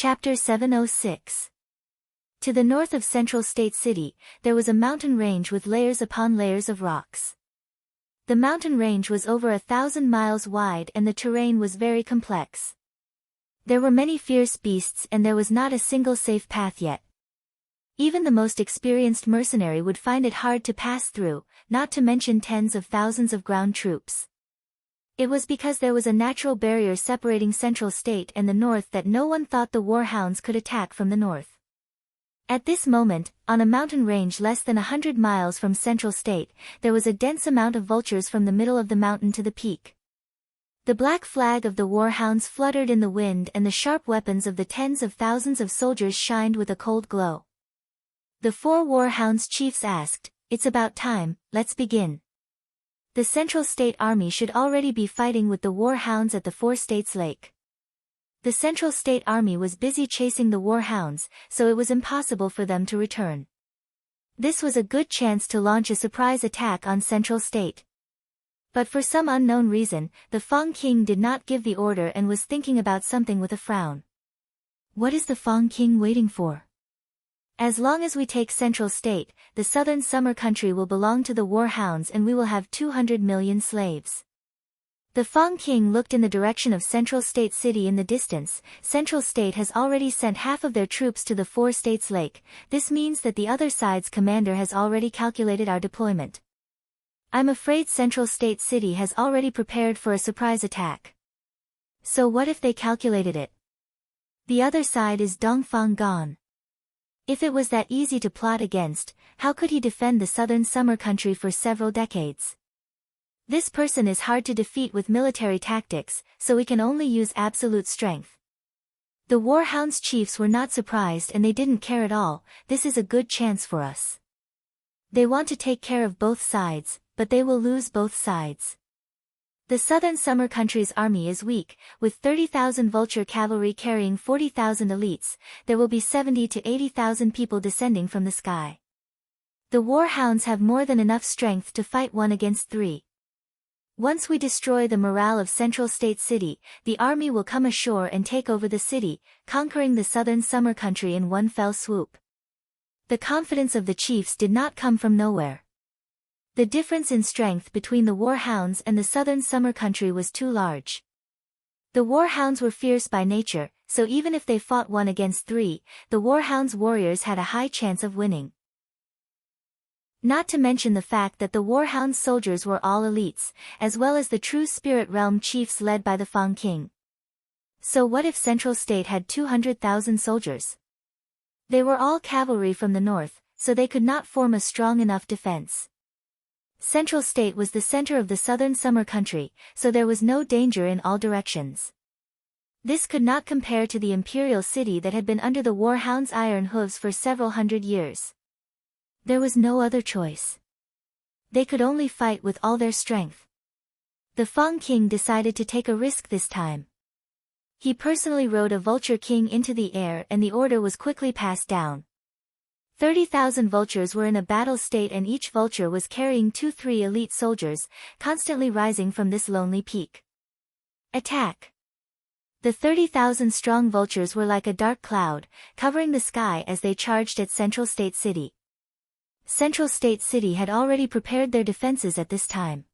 Chapter 706. To the north of Central State City, there was a mountain range with layers upon layers of rocks. The mountain range was over 1,000 miles wide and the terrain was very complex. There were many fierce beasts and there was not a single safe path yet. Even the most experienced mercenary would find it hard to pass through, not to mention tens of thousands of ground troops. It was because there was a natural barrier separating Central State and the north that no one thought the warhounds could attack from the north. At this moment, on a mountain range less than 100 miles from Central State, there was a dense amount of vultures from the middle of the mountain to the peak. The black flag of the warhounds fluttered in the wind and the sharp weapons of the tens of thousands of soldiers shined with a cold glow. The 4 warhounds chiefs asked, "It's about time, let's begin." The Central State Army should already be fighting with the warhounds at the 4 States Lake. The Central State Army was busy chasing the warhounds, so it was impossible for them to return. This was a good chance to launch a surprise attack on Central State. But for some unknown reason, the Fang King did not give the order and was thinking about something with a frown. What is the Fang King waiting for? As long as we take Central State, the southern summer country will belong to the warhounds and we will have 200 million slaves. The Fang King looked in the direction of Central State City in the distance. Central State has already sent half of their troops to the 4 States Lake. This means that the other side's commander has already calculated our deployment. I'm afraid Central State City has already prepared for a surprise attack. So what if they calculated it? The other side is Dongfang gone. If it was that easy to plot against, how could he defend the southern summer country for several decades? This person is hard to defeat with military tactics, so we can only use absolute strength. The warhounds chiefs were not surprised and they didn't care at all. This is a good chance for us. They want to take care of both sides, but they will lose both sides. The southern summer country's army is weak, with 30,000 vulture cavalry carrying 40,000 elites. There will be 70 to 80,000 people descending from the sky. The warhounds have more than enough strength to fight 1 against 3. Once we destroy the morale of Central State City, the army will come ashore and take over the city, conquering the southern summer country in one fell swoop. The confidence of the chiefs did not come from nowhere. The difference in strength between the warhounds and the southern summer country was too large. The warhounds were fierce by nature, so even if they fought 1 against 3, the warhounds' warriors had a high chance of winning. Not to mention the fact that the warhounds' soldiers were all elites, as well as the true spirit realm chiefs led by the Fang King. So what if Central State had 200,000 soldiers? They were all cavalry from the north, so they could not form a strong enough defense. Central State was the center of the southern summer country, so there was no danger in all directions. This could not compare to the imperial city that had been under the warhounds' iron hooves for several hundred years. There was no other choice. They could only fight with all their strength. The Fang King decided to take a risk this time. He personally rode a vulture king into the air and the order was quickly passed down. 30,000 vultures were in a battle state and each vulture was carrying 2-3 elite soldiers, constantly rising from this lonely peak. Attack! The 30,000 strong vultures were like a dark cloud, covering the sky as they charged at Central State City. Central State City had already prepared their defenses at this time.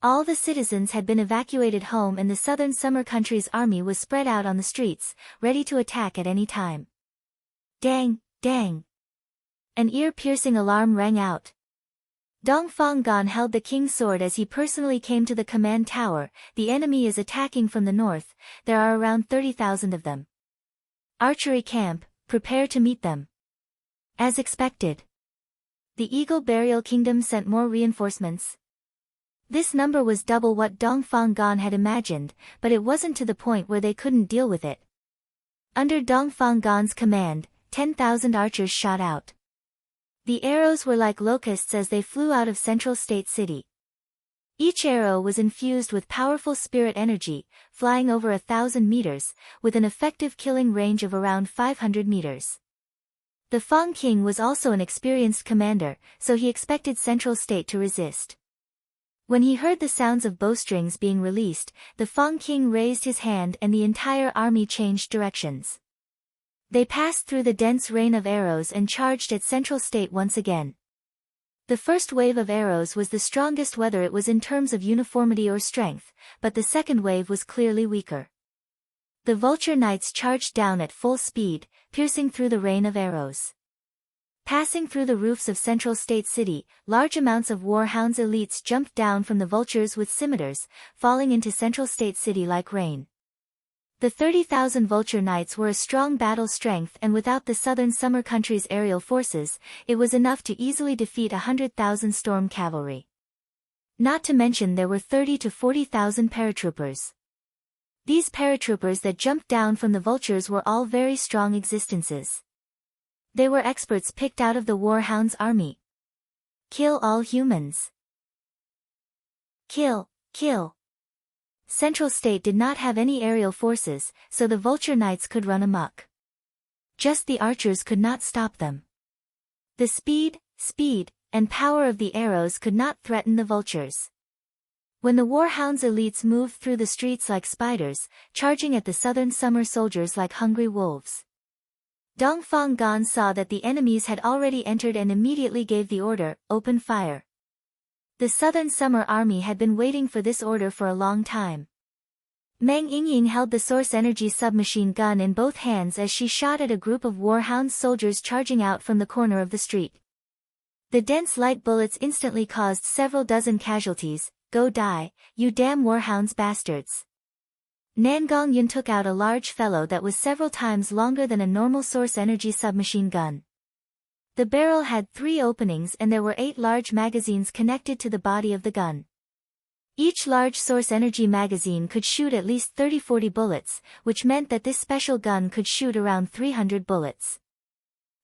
All the citizens had been evacuated home and the southern summer country's army was spread out on the streets, ready to attack at any time. Dang, dang! An ear-piercing alarm rang out. Dongfang Gan held the king's sword as he personally came to the command tower. The enemy is attacking from the north, there are around 30,000 of them. Archery camp, prepare to meet them. As expected. The Eagle Burial Kingdom sent more reinforcements. This number was double what Dongfang Gan had imagined, but it wasn't to the point where they couldn't deal with it. Under Dongfang Gan's command, 10,000 archers shot out. The arrows were like locusts as they flew out of Central State City. Each arrow was infused with powerful spirit energy, flying over 1,000 meters, with an effective killing range of around 500 meters. The Fang King was also an experienced commander, so he expected Central State to resist. When he heard the sounds of bowstrings being released, the Fang King raised his hand and the entire army changed directions. They passed through the dense rain of arrows and charged at Central State once again. The first wave of arrows was the strongest whether it was in terms of uniformity or strength, but the second wave was clearly weaker. The Vulture Knights charged down at full speed, piercing through the rain of arrows. Passing through the roofs of Central State City, large amounts of Warhounds elites jumped down from the vultures with scimitars, falling into Central State City like rain. The 30,000 Vulture Knights were a strong battle strength, and without the southern summer country's aerial forces, it was enough to easily defeat 100,000 storm cavalry. Not to mention there were 30 to 40,000 paratroopers. These paratroopers that jumped down from the vultures were all very strong existences. They were experts picked out of the Warhound's army. Kill all humans. Kill, kill. Central State did not have any aerial forces, so the Vulture Knights could run amok. Just the archers could not stop them. The speed, and power of the arrows could not threaten the vultures. When the Warhound's elites moved through the streets like spiders, charging at the southern summer soldiers like hungry wolves. Dongfang Gan saw that the enemies had already entered and immediately gave the order, open fire. The Southern Summer Army had been waiting for this order for a long time. Meng Yingying held the source energy submachine gun in both hands as she shot at a group of Warhound soldiers charging out from the corner of the street. The dense light bullets instantly caused several dozen casualties. Go die, you damn Warhounds bastards. Nangong Yun took out a large fellow that was several times longer than a normal source energy submachine gun. The barrel had 3 openings and there were 8 large magazines connected to the body of the gun. Each large source energy magazine could shoot at least 30-40 bullets, which meant that this special gun could shoot around 300 bullets.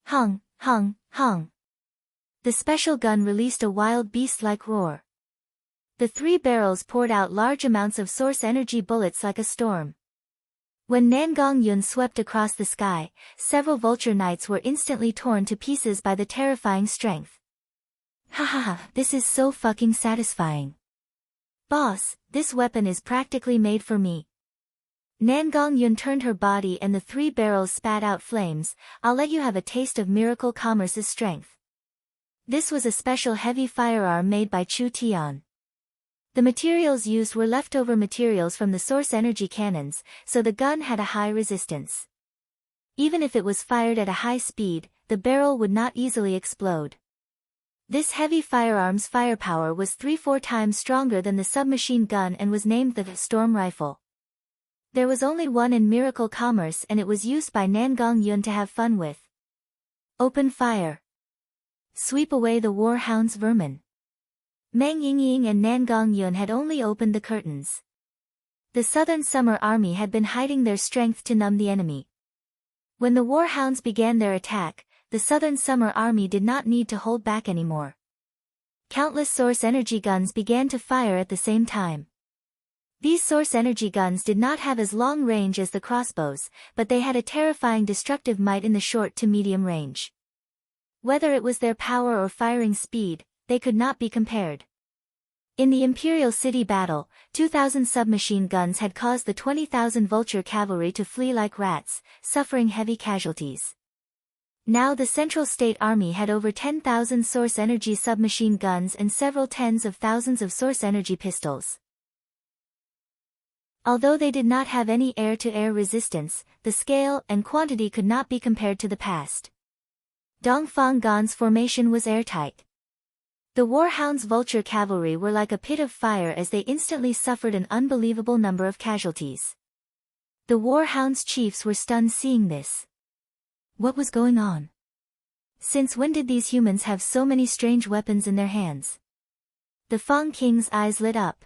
Hung, hung, hung. The special gun released a wild beast-like roar. The 3 barrels poured out large amounts of source energy bullets like a storm. When Nangong Yun swept across the sky, several Vulture Knights were instantly torn to pieces by the terrifying strength. Ha ha ha, this is so fucking satisfying. Boss, this weapon is practically made for me. Nangong Yun turned her body and the 3 barrels spat out flames. I'll let you have a taste of Miracle Commerce's strength. This was a special heavy firearm made by Chu Tian. The materials used were leftover materials from the source energy cannons, so the gun had a high resistance. Even if it was fired at a high speed, the barrel would not easily explode. This heavy firearm's firepower was 3-4 times stronger than the submachine gun and was named the Storm Rifle. There was only one in Miracle Commerce and it was used by Nangong Yun to have fun with. Open fire. Sweep away the Warhound's vermin. Meng Yingying and Nangong Yun had only opened the curtains. The Southern Summer Army had been hiding their strength to numb the enemy. When the Warhounds began their attack, the Southern Summer Army did not need to hold back anymore. Countless source energy guns began to fire at the same time. These source energy guns did not have as long range as the crossbows, but they had a terrifying destructive might in the short to medium range. Whether it was their power or firing speed, they could not be compared. In the Imperial City battle, 2,000 submachine guns had caused the 20,000 Vulture cavalry to flee like rats, suffering heavy casualties. Now the Central State Army had over 10,000 source energy submachine guns and several tens of thousands of source energy pistols. Although they did not have any air-to-air resistance, the scale and quantity could not be compared to the past. Dongfang Gan's formation was airtight. The Warhound's Vulture cavalry were like a pit of fire as they instantly suffered an unbelievable number of casualties. The Warhound's chiefs were stunned seeing this. What was going on? Since when did these humans have so many strange weapons in their hands? The Fang King's eyes lit up.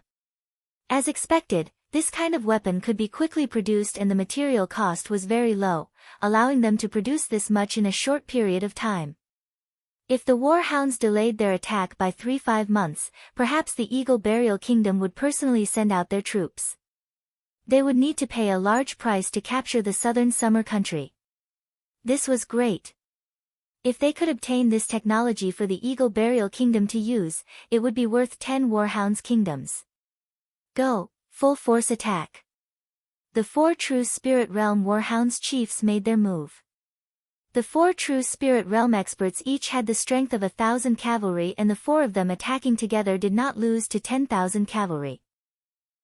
As expected, this kind of weapon could be quickly produced and the material cost was very low, allowing them to produce this much in a short period of time. If the Warhounds delayed their attack by 3-5 months, perhaps the Eagle Burial Kingdom would personally send out their troops. They would need to pay a large price to capture the southern summer country. This was great. If they could obtain this technology for the Eagle Burial Kingdom to use, it would be worth 10 Warhounds kingdoms. Go, full force attack. The 4 true Spirit Realm Warhounds chiefs made their move. The 4 true spirit realm experts each had the strength of 1,000 cavalry, and the 4 of them attacking together did not lose to 10,000 cavalry.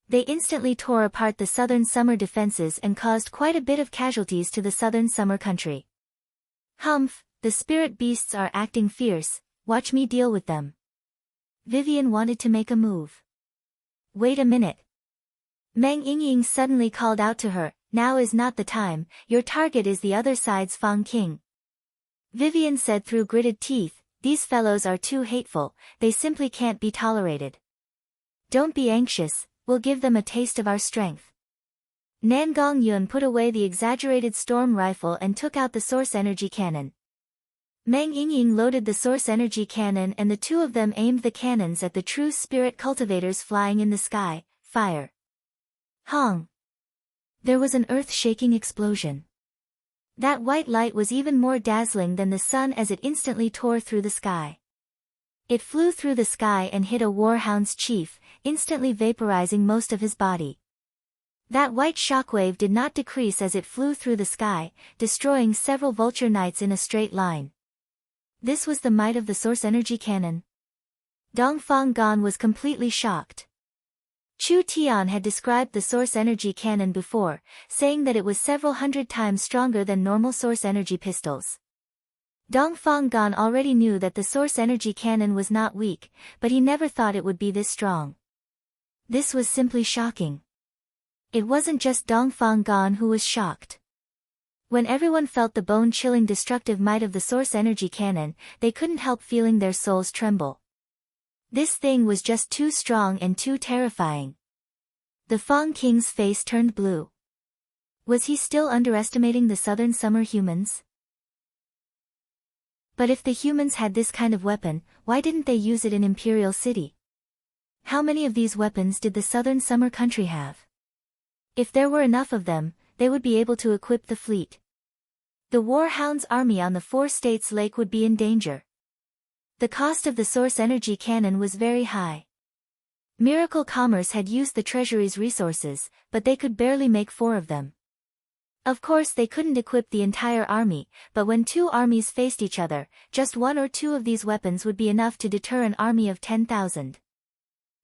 They instantly tore apart the southern summer defenses and caused quite a bit of casualties to the southern summer country. Humph, the spirit beasts are acting fierce, watch me deal with them. Vivian wanted to make a move. Wait a minute. Meng Yingying suddenly called out to her, now is not the time, your target is the other side's Fang King. Vivian said through gritted teeth, these fellows are too hateful, they simply can't be tolerated. Don't be anxious, we'll give them a taste of our strength. Nan Gongyun put away the exaggerated storm rifle and took out the source energy cannon. Meng Yingying loaded the source energy cannon and the 2 of them aimed the cannons at the true spirit cultivators flying in the sky. Fire. Hong. There was an earth-shaking explosion. That white light was even more dazzling than the sun as it instantly tore through the sky. It flew through the sky and hit a warhound's chief, instantly vaporizing most of his body. That white shockwave did not decrease as it flew through the sky, destroying several vulture knights in a straight line. This was the might of the source energy cannon. Dongfang Gan was completely shocked. Chu Tian had described the source energy cannon before, saying that it was several hundred times stronger than normal source energy pistols. Dongfang Gan already knew that the source energy cannon was not weak, but he never thought it would be this strong. This was simply shocking. It wasn't just Dongfang Gan who was shocked. When everyone felt the bone-chilling destructive might of the source energy cannon, they couldn't help feeling their souls tremble. This thing was just too strong and too terrifying. The Fang King's face turned blue. Was he still underestimating the southern summer humans? But if the humans had this kind of weapon, why didn't they use it in Imperial City? How many of these weapons did the southern summer country have? If there were enough of them, they would be able to equip the fleet. The Warhound's army on the 4 states lake would be in danger. The cost of the source energy cannon was very high. Miracle Commerce had used the treasury's resources, but they could barely make 4 of them. Of course they couldn't equip the entire army, but when 2 armies faced each other, just 1 or 2 of these weapons would be enough to deter an army of 10,000.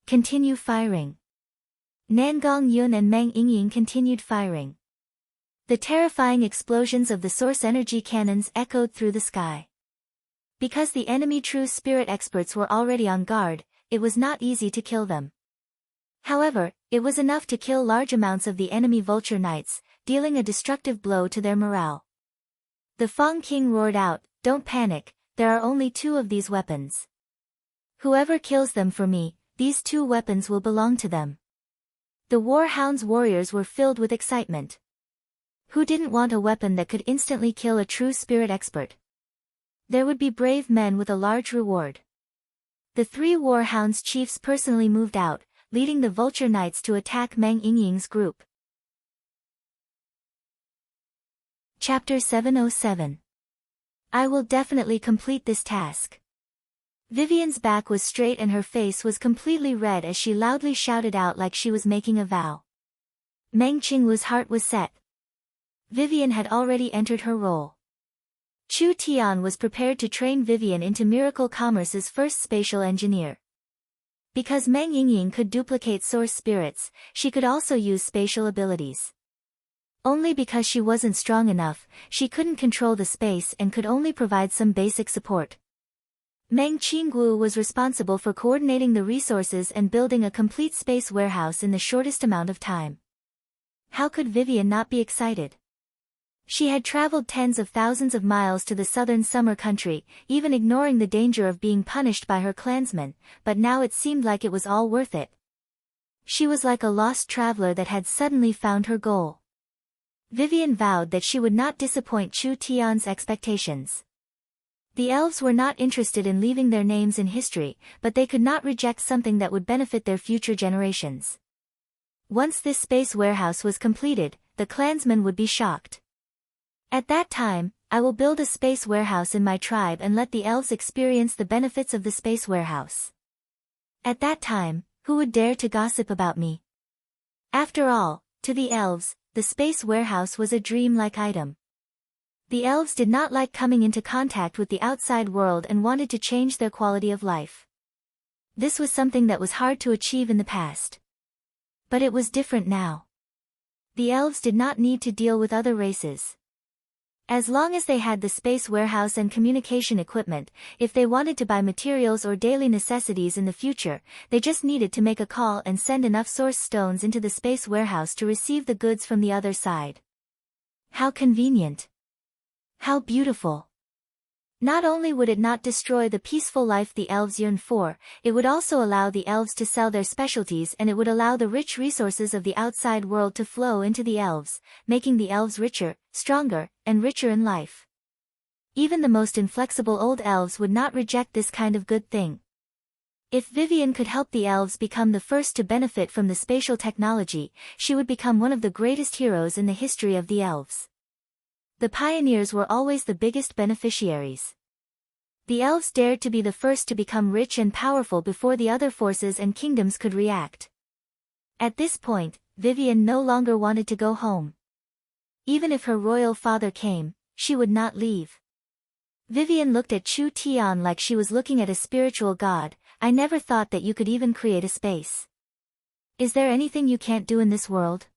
Continue firing. Nan Gongyun and Meng Yingying continued firing. The terrifying explosions of the source energy cannons echoed through the sky. Because the enemy true spirit experts were already on guard, it was not easy to kill them. However, it was enough to kill large amounts of the enemy vulture knights, dealing a destructive blow to their morale. The Fang King roared out, don't panic, there are only 2 of these weapons. Whoever kills them for me, these 2 weapons will belong to them. The Warhound's warriors were filled with excitement. Who didn't want a weapon that could instantly kill a true spirit expert? There would be brave men with a large reward. The 3 Warhound's chiefs personally moved out, leading the Vulture Knights to attack Meng Yingying's group. Chapter 707. I will definitely complete this task. Vivian's back was straight and her face was completely red as she loudly shouted out like she was making a vow. Meng Qingwu's heart was set. Vivian had already entered her role. Chu Tian was prepared to train Vivian into Miracle Commerce's first spatial engineer. Because Meng Yingying could duplicate source spirits, she could also use spatial abilities. Only because she wasn't strong enough, she couldn't control the space and could only provide some basic support. Meng Qingwu was responsible for coordinating the resources and building a complete space warehouse in the shortest amount of time. How could Vivian not be excited? She had traveled tens of thousands of miles to the southern summer country, even ignoring the danger of being punished by her clansmen, but now it seemed like it was all worth it. She was like a lost traveler that had suddenly found her goal. Vivian vowed that she would not disappoint Chu Tian's expectations. The elves were not interested in leaving their names in history, but they could not reject something that would benefit their future generations. Once this space warehouse was completed, the clansmen would be shocked. At that time, I will build a space warehouse in my tribe and let the elves experience the benefits of the space warehouse. At that time, who would dare to gossip about me? After all, to the elves, the space warehouse was a dream-like item. The elves did not like coming into contact with the outside world and wanted to change their quality of life. This was something that was hard to achieve in the past. But it was different now. The elves did not need to deal with other races. As long as they had the space warehouse and communication equipment, if they wanted to buy materials or daily necessities in the future, they just needed to make a call and send enough source stones into the space warehouse to receive the goods from the other side. How convenient. How beautiful. Not only would it not destroy the peaceful life the elves yearned for, it would also allow the elves to sell their specialties, and it would allow the rich resources of the outside world to flow into the elves, making the elves richer, stronger, and richer in life. Even the most inflexible old elves would not reject this kind of good thing. If Vivian could help the elves become the first to benefit from the spatial technology, she would become one of the greatest heroes in the history of the elves. The pioneers were always the biggest beneficiaries. The elves dared to be the first to become rich and powerful before the other forces and kingdoms could react. At this point, Vivian no longer wanted to go home. Even if her royal father came, she would not leave. Vivian looked at Chu Tian like she was looking at a spiritual god. I never thought that you could even create a space. Is there anything you can't do in this world?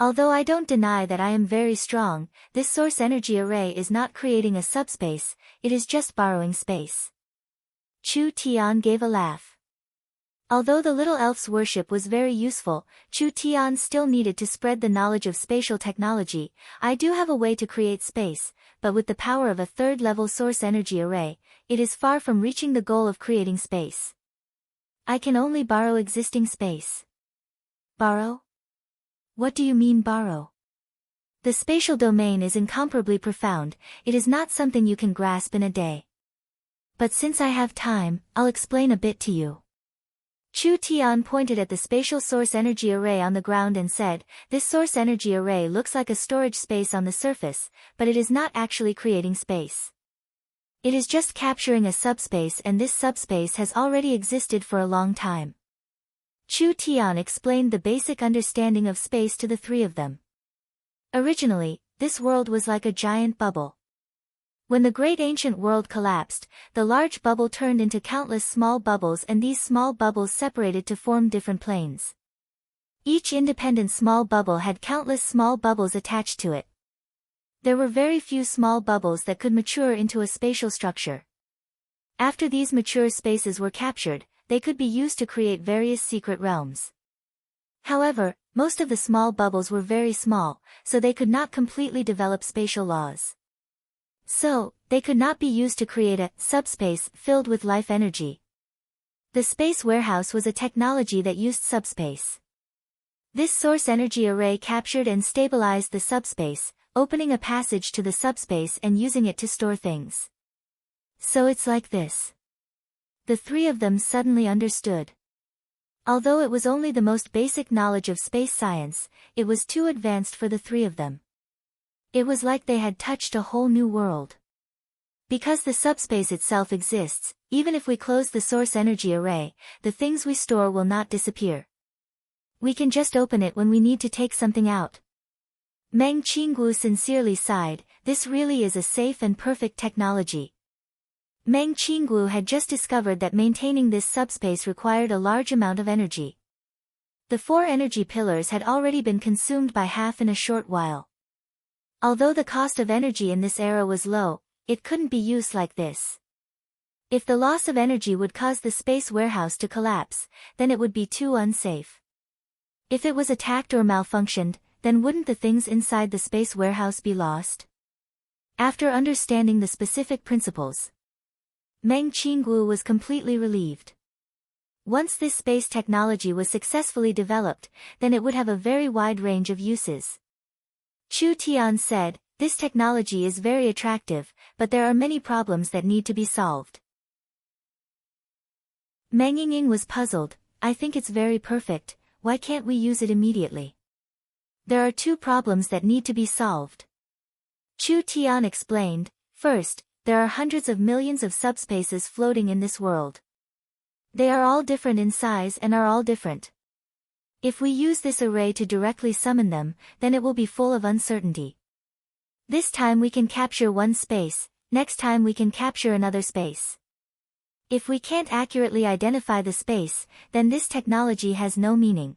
Although I don't deny that I am very strong, this source energy array is not creating a subspace, it is just borrowing space. Chu Tian gave a laugh. Although the little elf's worship was very useful, Chu Tian still needed to spread the knowledge of spatial technology. I do have a way to create space, but with the power of a third-level source energy array, it is far from reaching the goal of creating space. I can only borrow existing space. Borrow? What do you mean borrow? The spatial domain is incomparably profound, it is not something you can grasp in a day. But since I have time, I'll explain a bit to you. Chu Tian pointed at the spatial source energy array on the ground and said, this source energy array looks like a storage space on the surface, but it is not actually creating space. It is just capturing a subspace, and this subspace has already existed for a long time. Chu Tian explained the basic understanding of space to the three of them. Originally, this world was like a giant bubble. When the great ancient world collapsed, the large bubble turned into countless small bubbles, and these small bubbles separated to form different planes. Each independent small bubble had countless small bubbles attached to it. There were very few small bubbles that could mature into a spatial structure. After these mature spaces were captured, they could be used to create various secret realms. However, most of the small bubbles were very small, so they could not completely develop spatial laws. So, they could not be used to create a subspace filled with life energy. The space warehouse was a technology that used subspace. This source energy array captured and stabilized the subspace, opening a passage to the subspace and using it to store things. So it's like this. The three of them suddenly understood. Although it was only the most basic knowledge of space science, it was too advanced for the three of them. It was like they had touched a whole new world. Because the subspace itself exists, even if we close the source energy array, the things we store will not disappear. We can just open it when we need to take something out. Meng Qinggu sincerely sighed, this really is a safe and perfect technology. Meng Qinggu had just discovered that maintaining this subspace required a large amount of energy. The 4 energy pillars had already been consumed by half in a short while. Although the cost of energy in this era was low, it couldn't be used like this. If the loss of energy would cause the space warehouse to collapse, then it would be too unsafe. If it was attacked or malfunctioned, then wouldn't the things inside the space warehouse be lost? After understanding the specific principles, Meng Qinggu was completely relieved. Once this space technology was successfully developed, then it would have a very wide range of uses. Chu Tian said, this technology is very attractive, but there are many problems that need to be solved. Meng Yingying was puzzled, I think it's very perfect, why can't we use it immediately? There are 2 problems that need to be solved. Chu Tian explained, first, there are hundreds of millions of subspaces floating in this world. They are all different in size and are all different. If we use this array to directly summon them, then it will be full of uncertainty. This time we can capture one space, next time we can capture another space. If we can't accurately identify the space, then this technology has no meaning.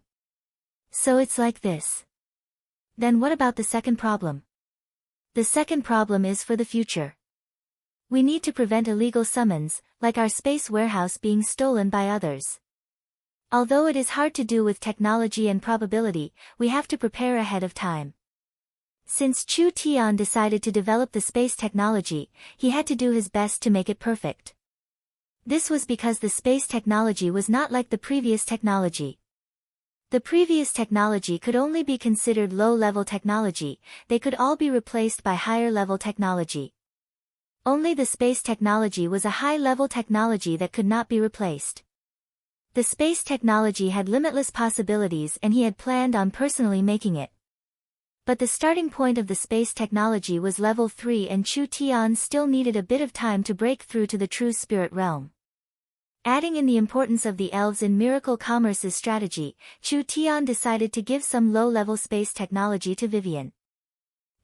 So it's like this. Then what about the second problem? The second problem is for the future. We need to prevent illegal summons, like our space warehouse being stolen by others. Although it is hard to do with technology and probability, we have to prepare ahead of time. Since Chu Tian decided to develop the space technology, he had to do his best to make it perfect. This was because the space technology was not like the previous technology. The previous technology could only be considered low-level technology, they could all be replaced by higher-level technology. Only the space technology was a high-level technology that could not be replaced. The space technology had limitless possibilities and he had planned on personally making it. But the starting point of the space technology was level 3 and Chu Tian still needed a bit of time to break through to the true spirit realm. Adding in the importance of the elves in Miracle Commerce's strategy, Chu Tian decided to give some low-level space technology to Vivian.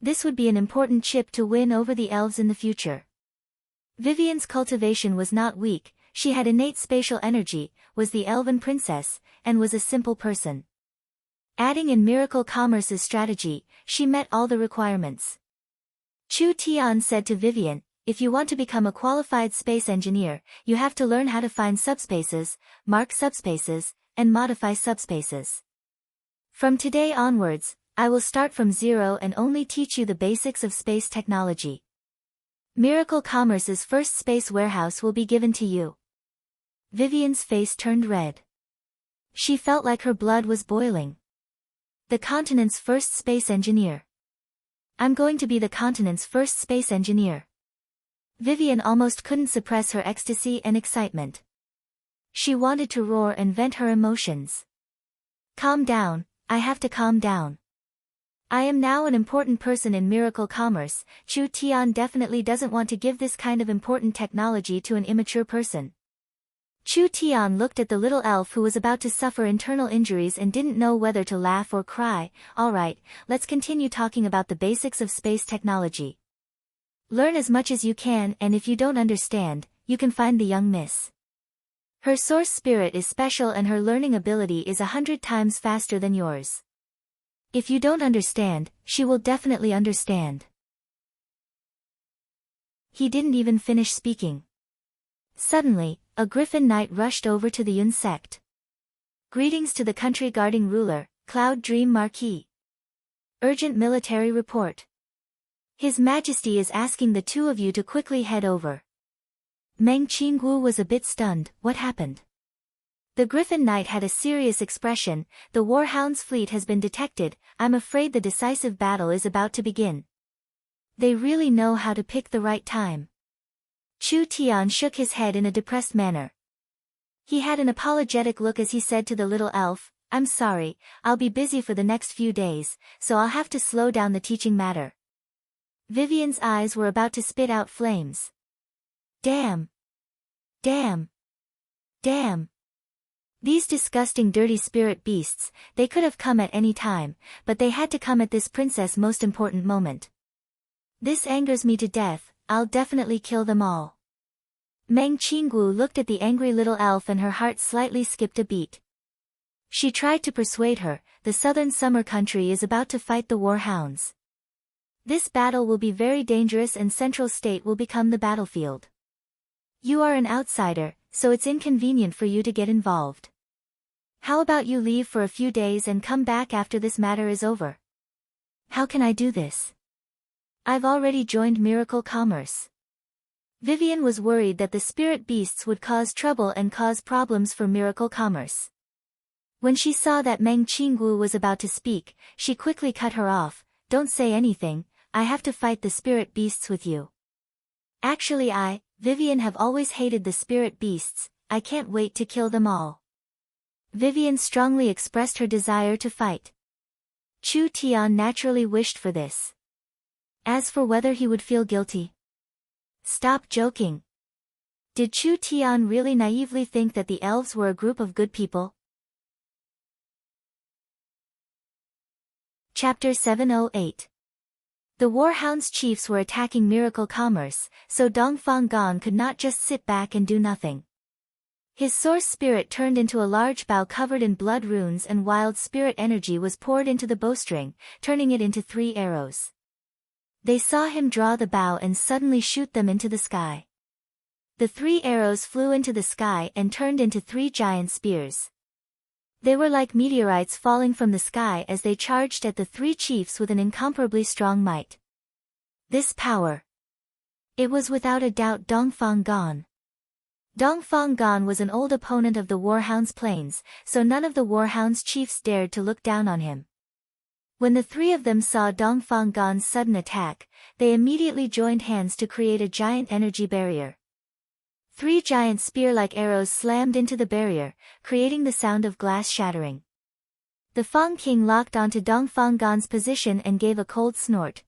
This would be an important chip to win over the elves in the future. Vivian's cultivation was not weak, she had innate spatial energy, was the elven princess, and was a simple person. Adding in Miracle Commerce's strategy, she met all the requirements. Chu Tian said to Vivian, if you want to become a qualified space engineer, you have to learn how to find subspaces, mark subspaces, and modify subspaces. From today onwards, I will start from zero and only teach you the basics of space technology. Miracle Commerce's first space warehouse will be given to you. Vivian's face turned red. She felt like her blood was boiling. The continent's first space engineer. I'm going to be the continent's first space engineer. Vivian almost couldn't suppress her ecstasy and excitement. She wanted to roar and vent her emotions. Calm down, I have to calm down. I am now an important person in Miracle Commerce. Chu Tian definitely doesn't want to give this kind of important technology to an immature person. Chu Tian looked at the little elf who was about to suffer internal injuries and didn't know whether to laugh or cry. Alright, let's continue talking about the basics of space technology. Learn as much as you can, and if you don't understand, you can find the young miss. Her source spirit is special and her learning ability is 100 times faster than yours. If you don't understand, she will definitely understand. He didn't even finish speaking. Suddenly, a griffin knight rushed over to the Yun sect. Greetings to the country guarding ruler, Cloud Dream Marquis. Urgent military report. His Majesty is asking the two of you to quickly head over. Meng Qinggu was a bit stunned. What happened? The Griffin Knight had a serious expression. The Warhound's fleet has been detected. I'm afraid the decisive battle is about to begin. They really know how to pick the right time. Chu Tian shook his head in a depressed manner. He had an apologetic look as he said to the little elf, I'm sorry, I'll be busy for the next few days, so I'll have to slow down the teaching matter. Vivian's eyes were about to spit out flames. Damn! Damn! Damn! These disgusting dirty spirit beasts, they could have come at any time, but they had to come at this princess' most important moment. This angers me to death, I'll definitely kill them all. Meng Qinggu looked at the angry little elf and her heart slightly skipped a beat. She tried to persuade her, the southern summer country is about to fight the Warhounds. This battle will be very dangerous and Central State will become the battlefield. You are an outsider, so it's inconvenient for you to get involved. How about you leave for a few days and come back after this matter is over? How can I do this? I've already joined Miracle Commerce. Vivian was worried that the spirit beasts would cause trouble and cause problems for Miracle Commerce. When she saw that Meng Qinggu was about to speak, she quickly cut her off. Don't say anything, I have to fight the spirit beasts with you. Actually Vivian have always hated the spirit beasts, I can't wait to kill them all. Vivian strongly expressed her desire to fight. Chu Tian naturally wished for this. As for whether he would feel guilty. Stop joking. Did Chu Tian really naively think that the elves were a group of good people? Chapter 708. The Warhound's chiefs were attacking miracle commerce, so Dongfang Gon could not just sit back and do nothing. His source spirit turned into a large bow covered in blood runes, and wild spirit energy was poured into the bowstring, turning it into 3 arrows. They saw him draw the bow and suddenly shoot them into the sky. The 3 arrows flew into the sky and turned into 3 giant spears. They were like meteorites falling from the sky as they charged at the 3 chiefs with an incomparably strong might. This power. It was without a doubt Dongfang Gon. Dongfang Gon was an old opponent of the Warhound's plains, so none of the Warhound's chiefs dared to look down on him. When the 3 of them saw Dongfang Gon's sudden attack, they immediately joined hands to create a giant energy barrier. 3 giant spear-like arrows slammed into the barrier, creating the sound of glass shattering. The Fang King locked onto Dongfang Gon's position and gave a cold snort.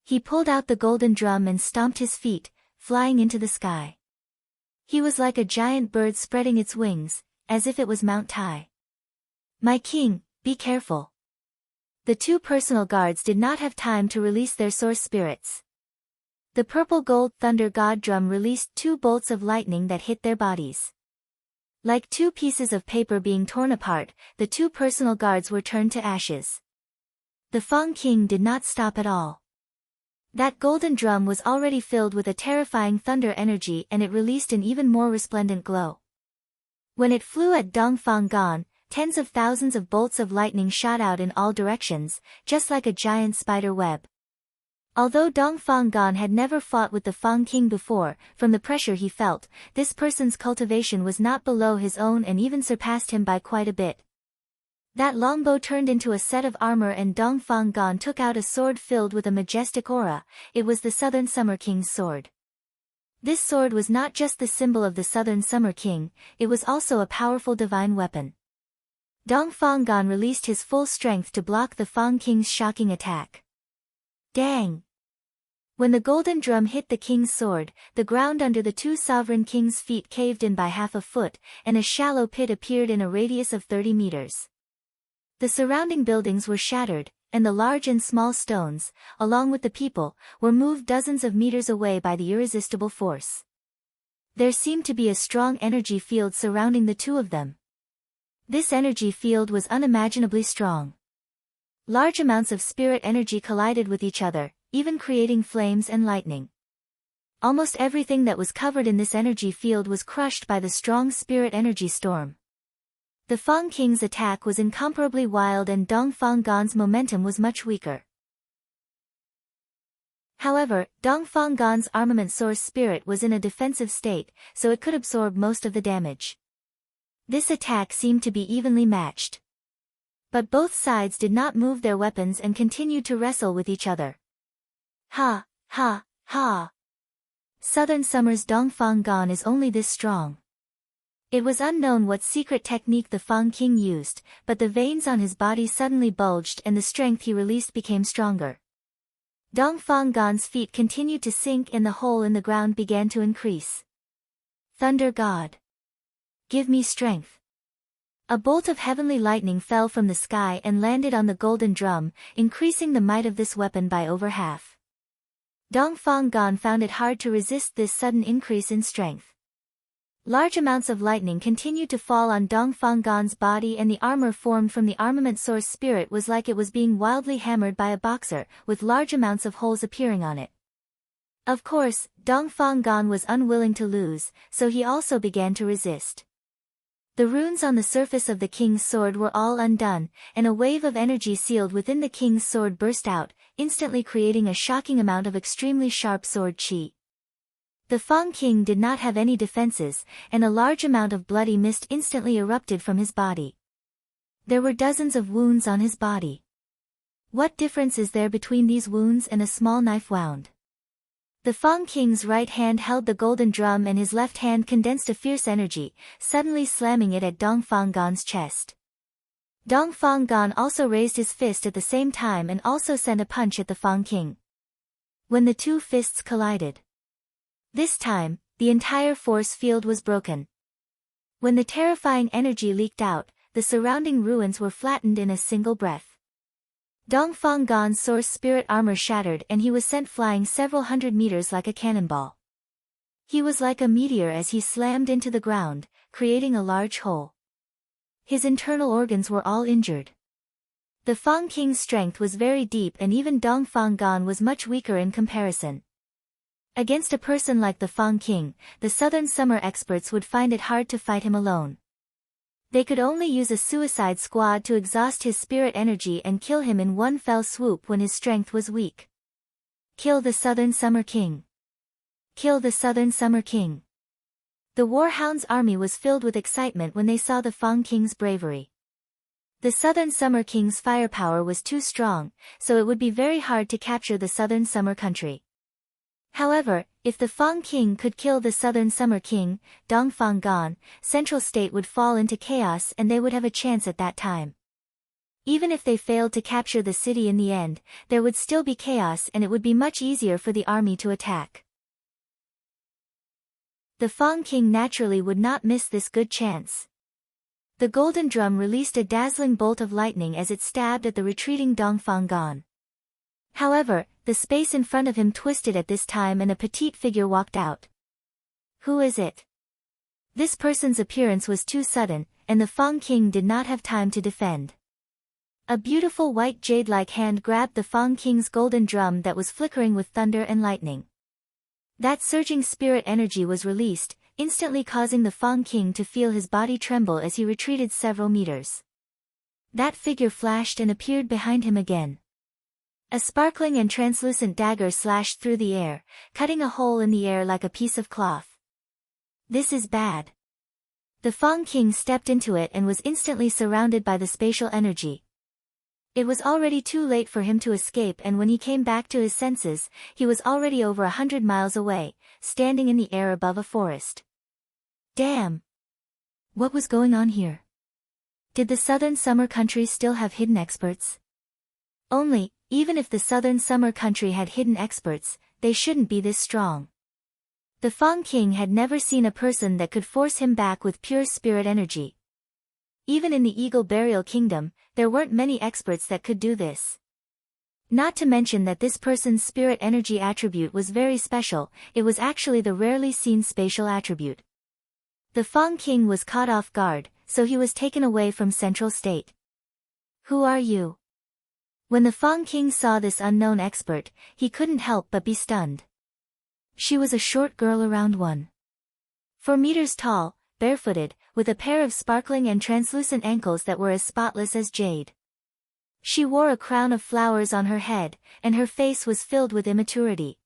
He pulled out the golden drum and stomped his feet, flying into the sky. He was like a giant bird spreading its wings, as if it was Mount Tai. "My king, be careful." The 2 personal guards did not have time to release their source spirits. The purple-gold thunder god drum released 2 bolts of lightning that hit their bodies. Like 2 pieces of paper being torn apart, the 2 personal guards were turned to ashes. The Fang King did not stop at all. That golden drum was already filled with a terrifying thunder energy, and it released an even more resplendent glow. When it flew at Dongfang Gon, tens of thousands of bolts of lightning shot out in all directions, just like a giant spider web. Although Dongfang Gon had never fought with the Fang King before, from the pressure he felt, this person's cultivation was not below his own and even surpassed him by quite a bit. That longbow turned into a set of armor, and Dongfang Gon took out a sword filled with a majestic aura. It was the Southern Summer King's sword. This sword was not just the symbol of the Southern Summer King, it was also a powerful divine weapon. Dongfang Gon released his full strength to block the Fang King's shocking attack. Dang! When the golden drum hit the king's sword, the ground under the 2 sovereign kings' feet caved in by half a foot, and a shallow pit appeared in a radius of 30 meters. The surrounding buildings were shattered, and the large and small stones, along with the people, were moved dozens of meters away by the irresistible force. There seemed to be a strong energy field surrounding the 2 of them. This energy field was unimaginably strong. Large amounts of spirit energy collided with each other, even creating flames and lightning. Almost everything that was covered in this energy field was crushed by the strong spirit energy storm. The Fang King's attack was incomparably wild, and Dongfang Gon's momentum was much weaker. However, Dongfang Gon's armament source spirit was in a defensive state, so it could absorb most of the damage. This attack seemed to be evenly matched. But both sides did not move their weapons and continued to wrestle with each other. Ha, ha, ha. Southern Summer's Dongfang Gon is only this strong. It was unknown what secret technique the Fang King used, but the veins on his body suddenly bulged and the strength he released became stronger. Dongfang Gon's feet continued to sink and the hole in the ground began to increase. Thunder God. Give me strength. A bolt of heavenly lightning fell from the sky and landed on the golden drum, increasing the might of this weapon by over half. Dongfang Gon found it hard to resist this sudden increase in strength. Large amounts of lightning continued to fall on Dongfang Gon's body, and the armor formed from the armament source spirit was like it was being wildly hammered by a boxer, with large amounts of holes appearing on it. Of course, Dongfang Gon was unwilling to lose, so he also began to resist. The runes on the surface of the king's sword were all undone, and a wave of energy sealed within the king's sword burst out, instantly creating a shocking amount of extremely sharp sword chi. The Fang King did not have any defenses, and a large amount of bloody mist instantly erupted from his body. There were dozens of wounds on his body. What difference is there between these wounds and a small knife wound? The Fang King's right hand held the golden drum and his left hand condensed a fierce energy, suddenly slamming it at Dongfang Gon's chest. Dongfang Gon also raised his fist at the same time and also sent a punch at the Fang King. When the 2 fists collided. This time, the entire force field was broken. When the terrifying energy leaked out, the surrounding ruins were flattened in a single breath. Dongfang Gan's source spirit armor shattered and he was sent flying several hundred meters like a cannonball. He was like a meteor as he slammed into the ground, creating a large hole. His internal organs were all injured. The Fang King's strength was very deep and even Dongfang Gan was much weaker in comparison. Against a person like the Fang King, the Southern Summer experts would find it hard to fight him alone. They could only use a suicide squad to exhaust his spirit energy and kill him in one fell swoop when his strength was weak. Kill the Southern Summer King. Kill the Southern Summer King. The Warhound's army was filled with excitement when they saw the Fang King's bravery. The Southern Summer King's firepower was too strong, so it would be very hard to capture the Southern Summer country. However, if the Fang King could kill the Southern Summer King, Dongfang Gan, Central State would fall into chaos and they would have a chance at that time. Even if they failed to capture the city in the end, there would still be chaos and it would be much easier for the army to attack. The Fang King naturally would not miss this good chance. The golden drum released a dazzling bolt of lightning as it stabbed at the retreating Dongfang Gan. However, the space in front of him twisted at this time and a petite figure walked out. Who is it? This person's appearance was too sudden, and the Fang King did not have time to defend. A beautiful white jade-like hand grabbed the Fang King's golden drum that was flickering with thunder and lightning. That surging spirit energy was released, instantly causing the Fang King to feel his body tremble as he retreated several meters. That figure flashed and appeared behind him again. A sparkling and translucent dagger slashed through the air, cutting a hole in the air like a piece of cloth. This is bad. The Fang King stepped into it and was instantly surrounded by the spatial energy. It was already too late for him to escape, and when he came back to his senses, he was already over 100 miles away, standing in the air above a forest. Damn! What was going on here? Did the Southern Summer country still have hidden experts? Only, even if the Southern Summer country had hidden experts, they shouldn't be this strong. The Fang King had never seen a person that could force him back with pure spirit energy. Even in the Eagle Burial Kingdom, there weren't many experts that could do this. Not to mention that this person's spirit energy attribute was very special, it was actually the rarely seen spatial attribute. The Fang King was caught off guard, so he was taken away from Central State. Who are you? When the Fang King saw this unknown expert, he couldn't help but be stunned. She was a short girl around 1.4 meters tall, barefooted, with a pair of sparkling and translucent ankles that were as spotless as jade. She wore a crown of flowers on her head, and her face was filled with immaturity.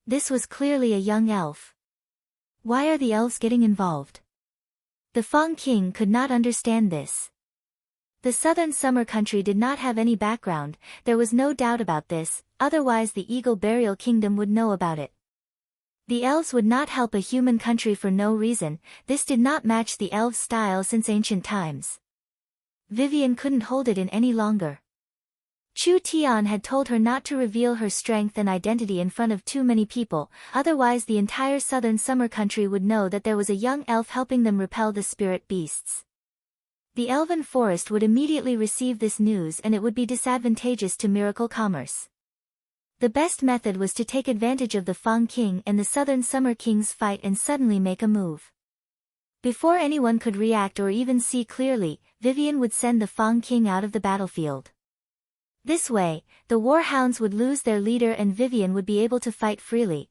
This was clearly a young elf. Why are the elves getting involved? The Fang King could not understand this. The Southern Summer country did not have any background, there was no doubt about this, otherwise the Eagle Burial Kingdom would know about it. The elves would not help a human country for no reason, this did not match the elves' style since ancient times. Vivian couldn't hold it in any longer. Chu Tian had told her not to reveal her strength and identity in front of too many people, otherwise the entire Southern Summer country would know that there was a young elf helping them repel the spirit beasts. The elven forest would immediately receive this news and it would be disadvantageous to miracle commerce. The best method was to take advantage of the Fang King and the Southern Summer King's fight and suddenly make a move. Before anyone could react or even see clearly, Vivian would send the Fang King out of the battlefield. This way, the Warhounds would lose their leader and Vivian would be able to fight freely.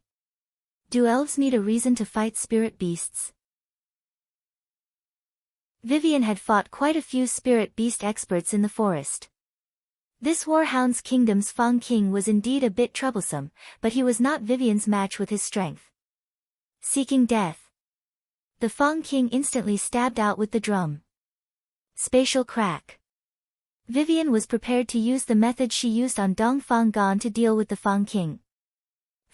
Do elves need a reason to fight spirit beasts? Vivian had fought quite a few spirit beast experts in the forest. This Warhound's kingdom's Fang King was indeed a bit troublesome, but he was not Vivian's match with his strength. Seeking death. The Fang King instantly stabbed out with the drum. Spatial crack. Vivian was prepared to use the method she used on Dongfang Gan to deal with the Fang King.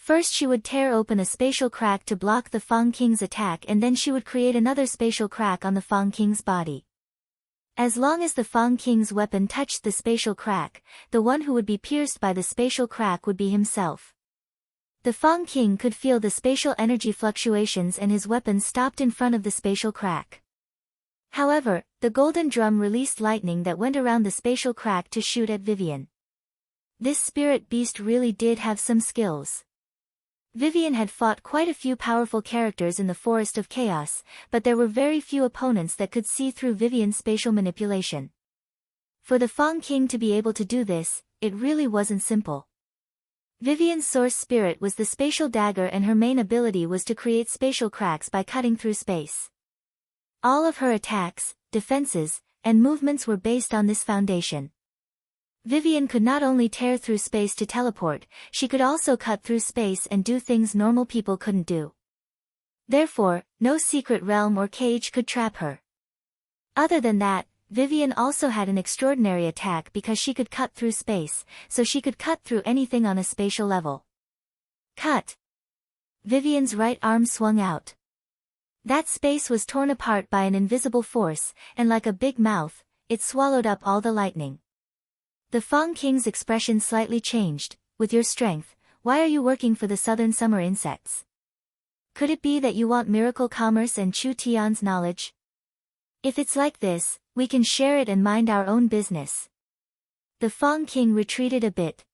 First she would tear open a spatial crack to block the Fang King's attack and then she would create another spatial crack on the Fang King's body. As long as the Fang King's weapon touched the spatial crack, the one who would be pierced by the spatial crack would be himself. The Fang King could feel the spatial energy fluctuations and his weapon stopped in front of the spatial crack. However, the golden drum released lightning that went around the spatial crack to shoot at Vivian. This spirit beast really did have some skills. Vivian had fought quite a few powerful characters in the Forest of Chaos, but there were very few opponents that could see through Vivian's spatial manipulation. For the Fang King to be able to do this, it really wasn't simple. Vivian's source spirit was the spatial dagger, and her main ability was to create spatial cracks by cutting through space. All of her attacks, defenses, and movements were based on this foundation. Vivian could not only tear through space to teleport, she could also cut through space and do things normal people couldn't do. Therefore, no secret realm or cage could trap her. Other than that, Vivian also had an extraordinary attack because she could cut through space, so she could cut through anything on a spatial level. Cut! Vivian's right arm swung out. That space was torn apart by an invisible force, and like a big mouth, it swallowed up all the lightning. The Fang King's expression slightly changed. With your strength, why are you working for the southern summer insects? Could it be that you want miracle commerce and Chu Tian's knowledge? If it's like this, we can share it and mind our own business. The Fang King retreated a bit.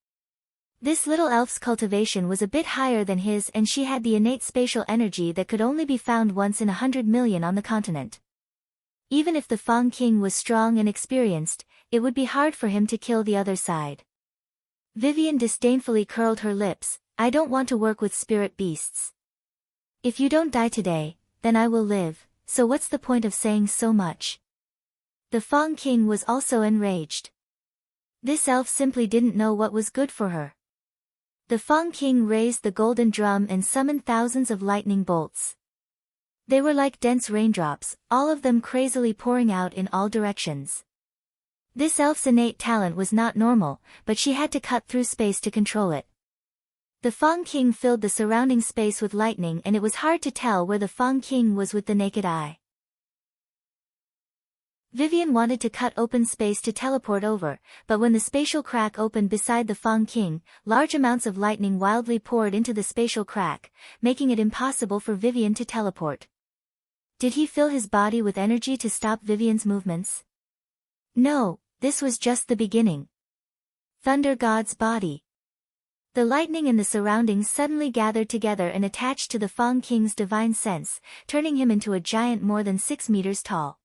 This little elf's cultivation was a bit higher than his, and she had the innate spatial energy that could only be found once in 100 million on the continent. Even if the Fang King was strong and experienced, it would be hard for him to kill the other side. Vivian disdainfully curled her lips. I don't want to work with spirit beasts. If you don't die today, then I will live, so what's the point of saying so much? The Fang King was also enraged. This elf simply didn't know what was good for her. The Fang King raised the golden drum and summoned thousands of lightning bolts. They were like dense raindrops, all of them crazily pouring out in all directions. This elf's innate talent was not normal, but she had to cut through space to control it. The Fang King filled the surrounding space with lightning, and it was hard to tell where the Fang King was with the naked eye. Vivian wanted to cut open space to teleport over, but when the spatial crack opened beside the Fang King, large amounts of lightning wildly poured into the spatial crack, making it impossible for Vivian to teleport. Did he fill his body with energy to stop Vivian's movements? No, this was just the beginning. Thunder God's body. The lightning in the surroundings suddenly gathered together and attached to the Fang King's divine sense, turning him into a giant more than 6 meters tall.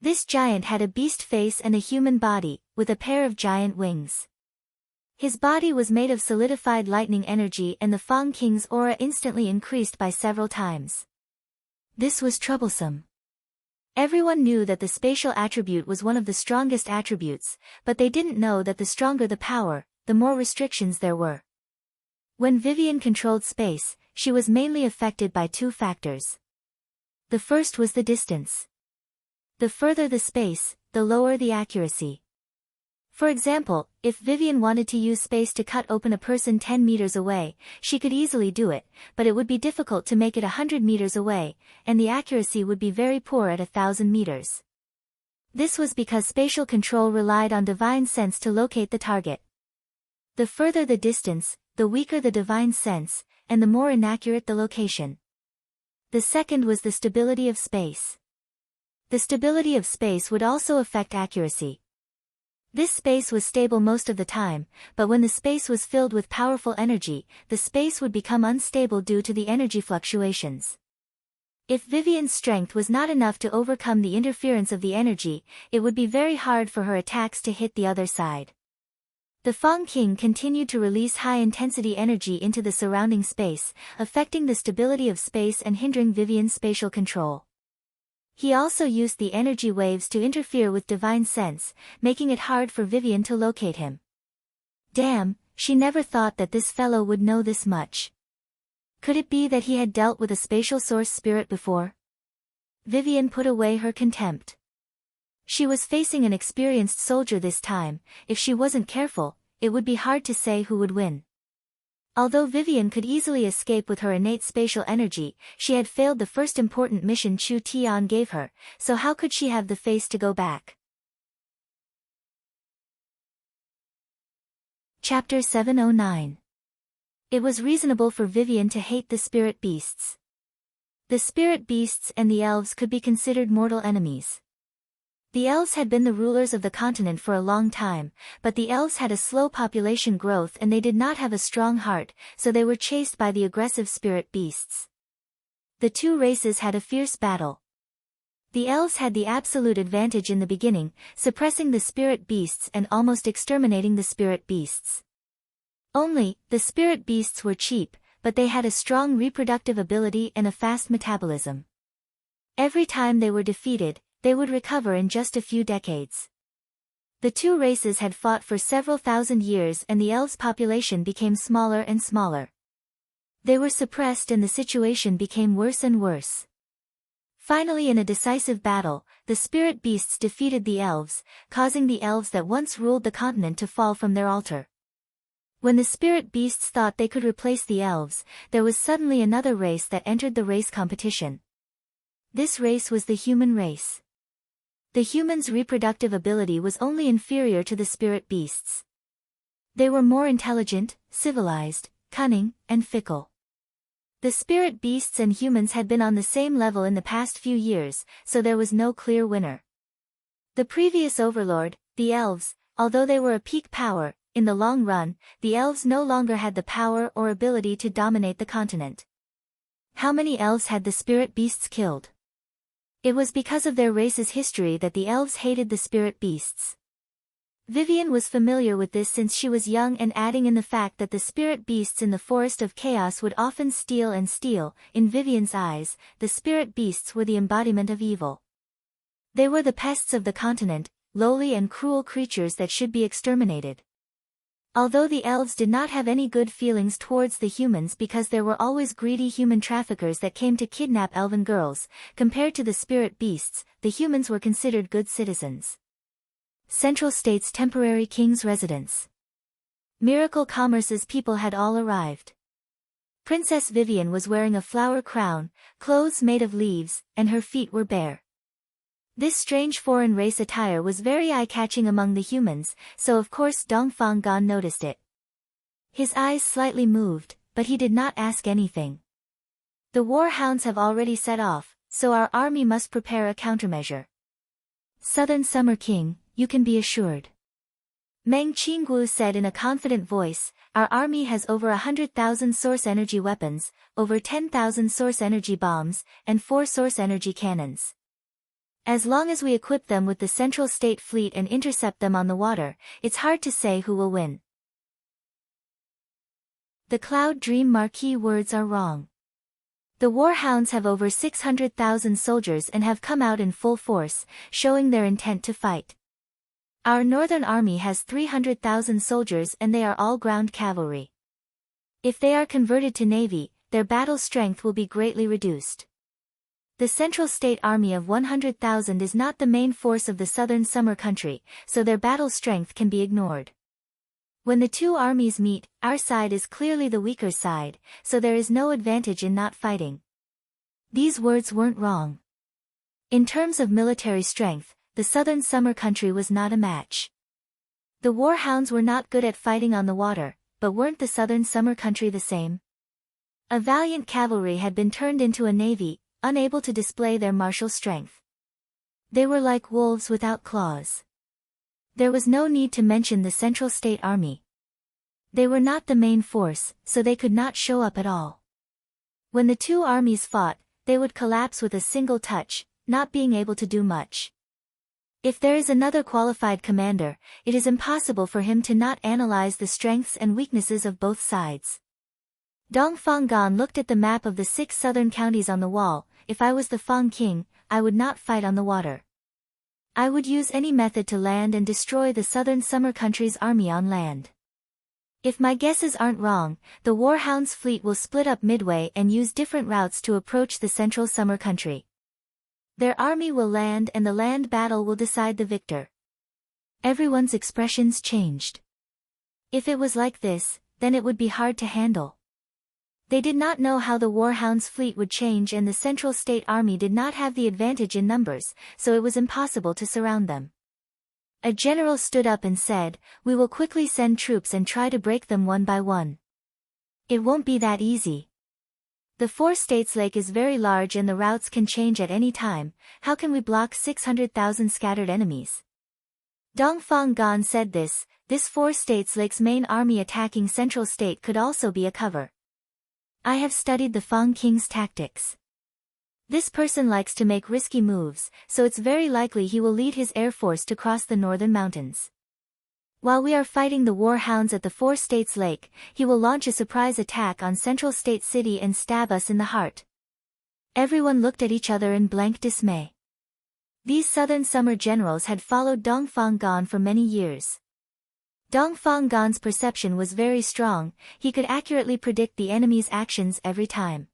This giant had a beast face and a human body, with a pair of giant wings. His body was made of solidified lightning energy, and the Fang King's aura instantly increased by several times. This was troublesome. Everyone knew that the spatial attribute was one of the strongest attributes, but they didn't know that the stronger the power, the more restrictions there were. When Vivian controlled space, she was mainly affected by two factors. The first was the distance. The further the space, the lower the accuracy. For example, if Vivian wanted to use space to cut open a person 10 meters away, she could easily do it, but it would be difficult to make it 100 meters away, and the accuracy would be very poor at 1,000 meters. This was because spatial control relied on divine sense to locate the target. The further the distance, the weaker the divine sense, and the more inaccurate the location. The second was the stability of space. The stability of space would also affect accuracy. This space was stable most of the time, but when the space was filled with powerful energy, the space would become unstable due to the energy fluctuations. If Vivian's strength was not enough to overcome the interference of the energy, it would be very hard for her attacks to hit the other side. The Fang King continued to release high-intensity energy into the surrounding space, affecting the stability of space and hindering Vivian's spatial control. He also used the energy waves to interfere with divine sense, making it hard for Vivian to locate him. Damn, she never thought that this fellow would know this much. Could it be that he had dealt with a spatial source spirit before? Vivian put away her contempt. She was facing an experienced soldier this time. If she wasn't careful, it would be hard to say who would win. Although Vivian could easily escape with her innate spatial energy, she had failed the first important mission Chu Tian gave her, so how could she have the face to go back? Chapter 709. It was reasonable for Vivian to hate the spirit beasts. The spirit beasts and the elves could be considered mortal enemies. The elves had been the rulers of the continent for a long time, but the elves had a slow population growth and they did not have a strong heart, so they were chased by the aggressive spirit beasts. The two races had a fierce battle. The elves had the absolute advantage in the beginning, suppressing the spirit beasts and almost exterminating the spirit beasts. Only, the spirit beasts were cheap, but they had a strong reproductive ability and a fast metabolism. Every time they were defeated, they would recover in just a few decades. The two races had fought for several thousand years and the elves' population became smaller and smaller. They were suppressed and the situation became worse and worse. Finally, in a decisive battle, the spirit beasts defeated the elves, causing the elves that once ruled the continent to fall from their altar. When the spirit beasts thought they could replace the elves, there was suddenly another race that entered the race competition. This race was the human race. The humans' reproductive ability was only inferior to the spirit beasts. They were more intelligent, civilized, cunning, and fickle. The spirit beasts and humans had been on the same level in the past few years, so there was no clear winner. The previous overlord, the elves, although they were a peak power, in the long run, the elves no longer had the power or ability to dominate the continent. How many elves had the spirit beasts killed? It was because of their race's history that the elves hated the spirit beasts. Vivian was familiar with this since she was young, and adding in the fact that the spirit beasts in the Forest of Chaos would often steal and steal. In Vivian's eyes, the spirit beasts were the embodiment of evil. They were the pests of the continent, lowly and cruel creatures that should be exterminated. Although the elves did not have any good feelings towards the humans because there were always greedy human traffickers that came to kidnap elven girls, compared to the spirit beasts, the humans were considered good citizens. Central State's temporary king's residence. Miracle Commerce's people had all arrived. Princess Vivian was wearing a flower crown, clothes made of leaves, and her feet were bare. This strange foreign race attire was very eye-catching among the humans, so of course Dongfang Gan noticed it. His eyes slightly moved, but he did not ask anything. The war hounds have already set off, so our army must prepare a countermeasure. Southern Summer King, you can be assured. Meng Qinggu said in a confident voice, our army has over 100,000 source energy weapons, over 10,000 source energy bombs, and 4 source energy cannons. As long as we equip them with the Central State Fleet and intercept them on the water, it's hard to say who will win. The Cloud Dream Marquis words are wrong. The Warhounds have over 600,000 soldiers and have come out in full force, showing their intent to fight. Our Northern Army has 300,000 soldiers and they are all ground cavalry. If they are converted to navy, their battle strength will be greatly reduced. The Central State Army of 100,000 is not the main force of the Southern Summer Country, so their battle strength can be ignored. When the two armies meet, our side is clearly the weaker side, so there is no advantage in not fighting. These words weren't wrong. In terms of military strength, the Southern Summer Country was not a match. The Warhounds were not good at fighting on the water, but weren't the Southern Summer Country the same? A valiant cavalry had been turned into a navy, unable to display their martial strength. They were like wolves without claws. There was no need to mention the Central State Army. They were not the main force, so they could not show up at all. When the two armies fought, they would collapse with a single touch, not being able to do much. If there is another qualified commander, it is impossible for him to not analyze the strengths and weaknesses of both sides. Dongfang Gan looked at the map of the 6 southern counties on the wall. If I was the Fang King, I would not fight on the water. I would use any method to land and destroy the Southern Summer Country's army on land. If my guesses aren't wrong, the Warhounds' fleet will split up midway and use different routes to approach the Central Summer Country. Their army will land and the land battle will decide the victor. Everyone's expressions changed. If it was like this, then it would be hard to handle. They did not know how the Warhounds' fleet would change and the Central State Army did not have the advantage in numbers, so it was impossible to surround them. A general stood up and said, "We will quickly send troops and try to break them one by one. It won't be that easy." The Four States Lake is very large and the routes can change at any time. How can we block 600,000 scattered enemies? Dongfang Gan said this Four States Lake's main army attacking Central State could also be a cover. I have studied the Fang King's tactics. This person likes to make risky moves, so it's very likely he will lead his air force to cross the northern mountains. While we are fighting the war hounds at the Four States Lake, he will launch a surprise attack on Central State City and stab us in the heart. Everyone looked at each other in blank dismay. These southern summer generals had followed Dongfang Gan for many years. Dongfang Gan's perception was very strong, he could accurately predict the enemy's actions every time.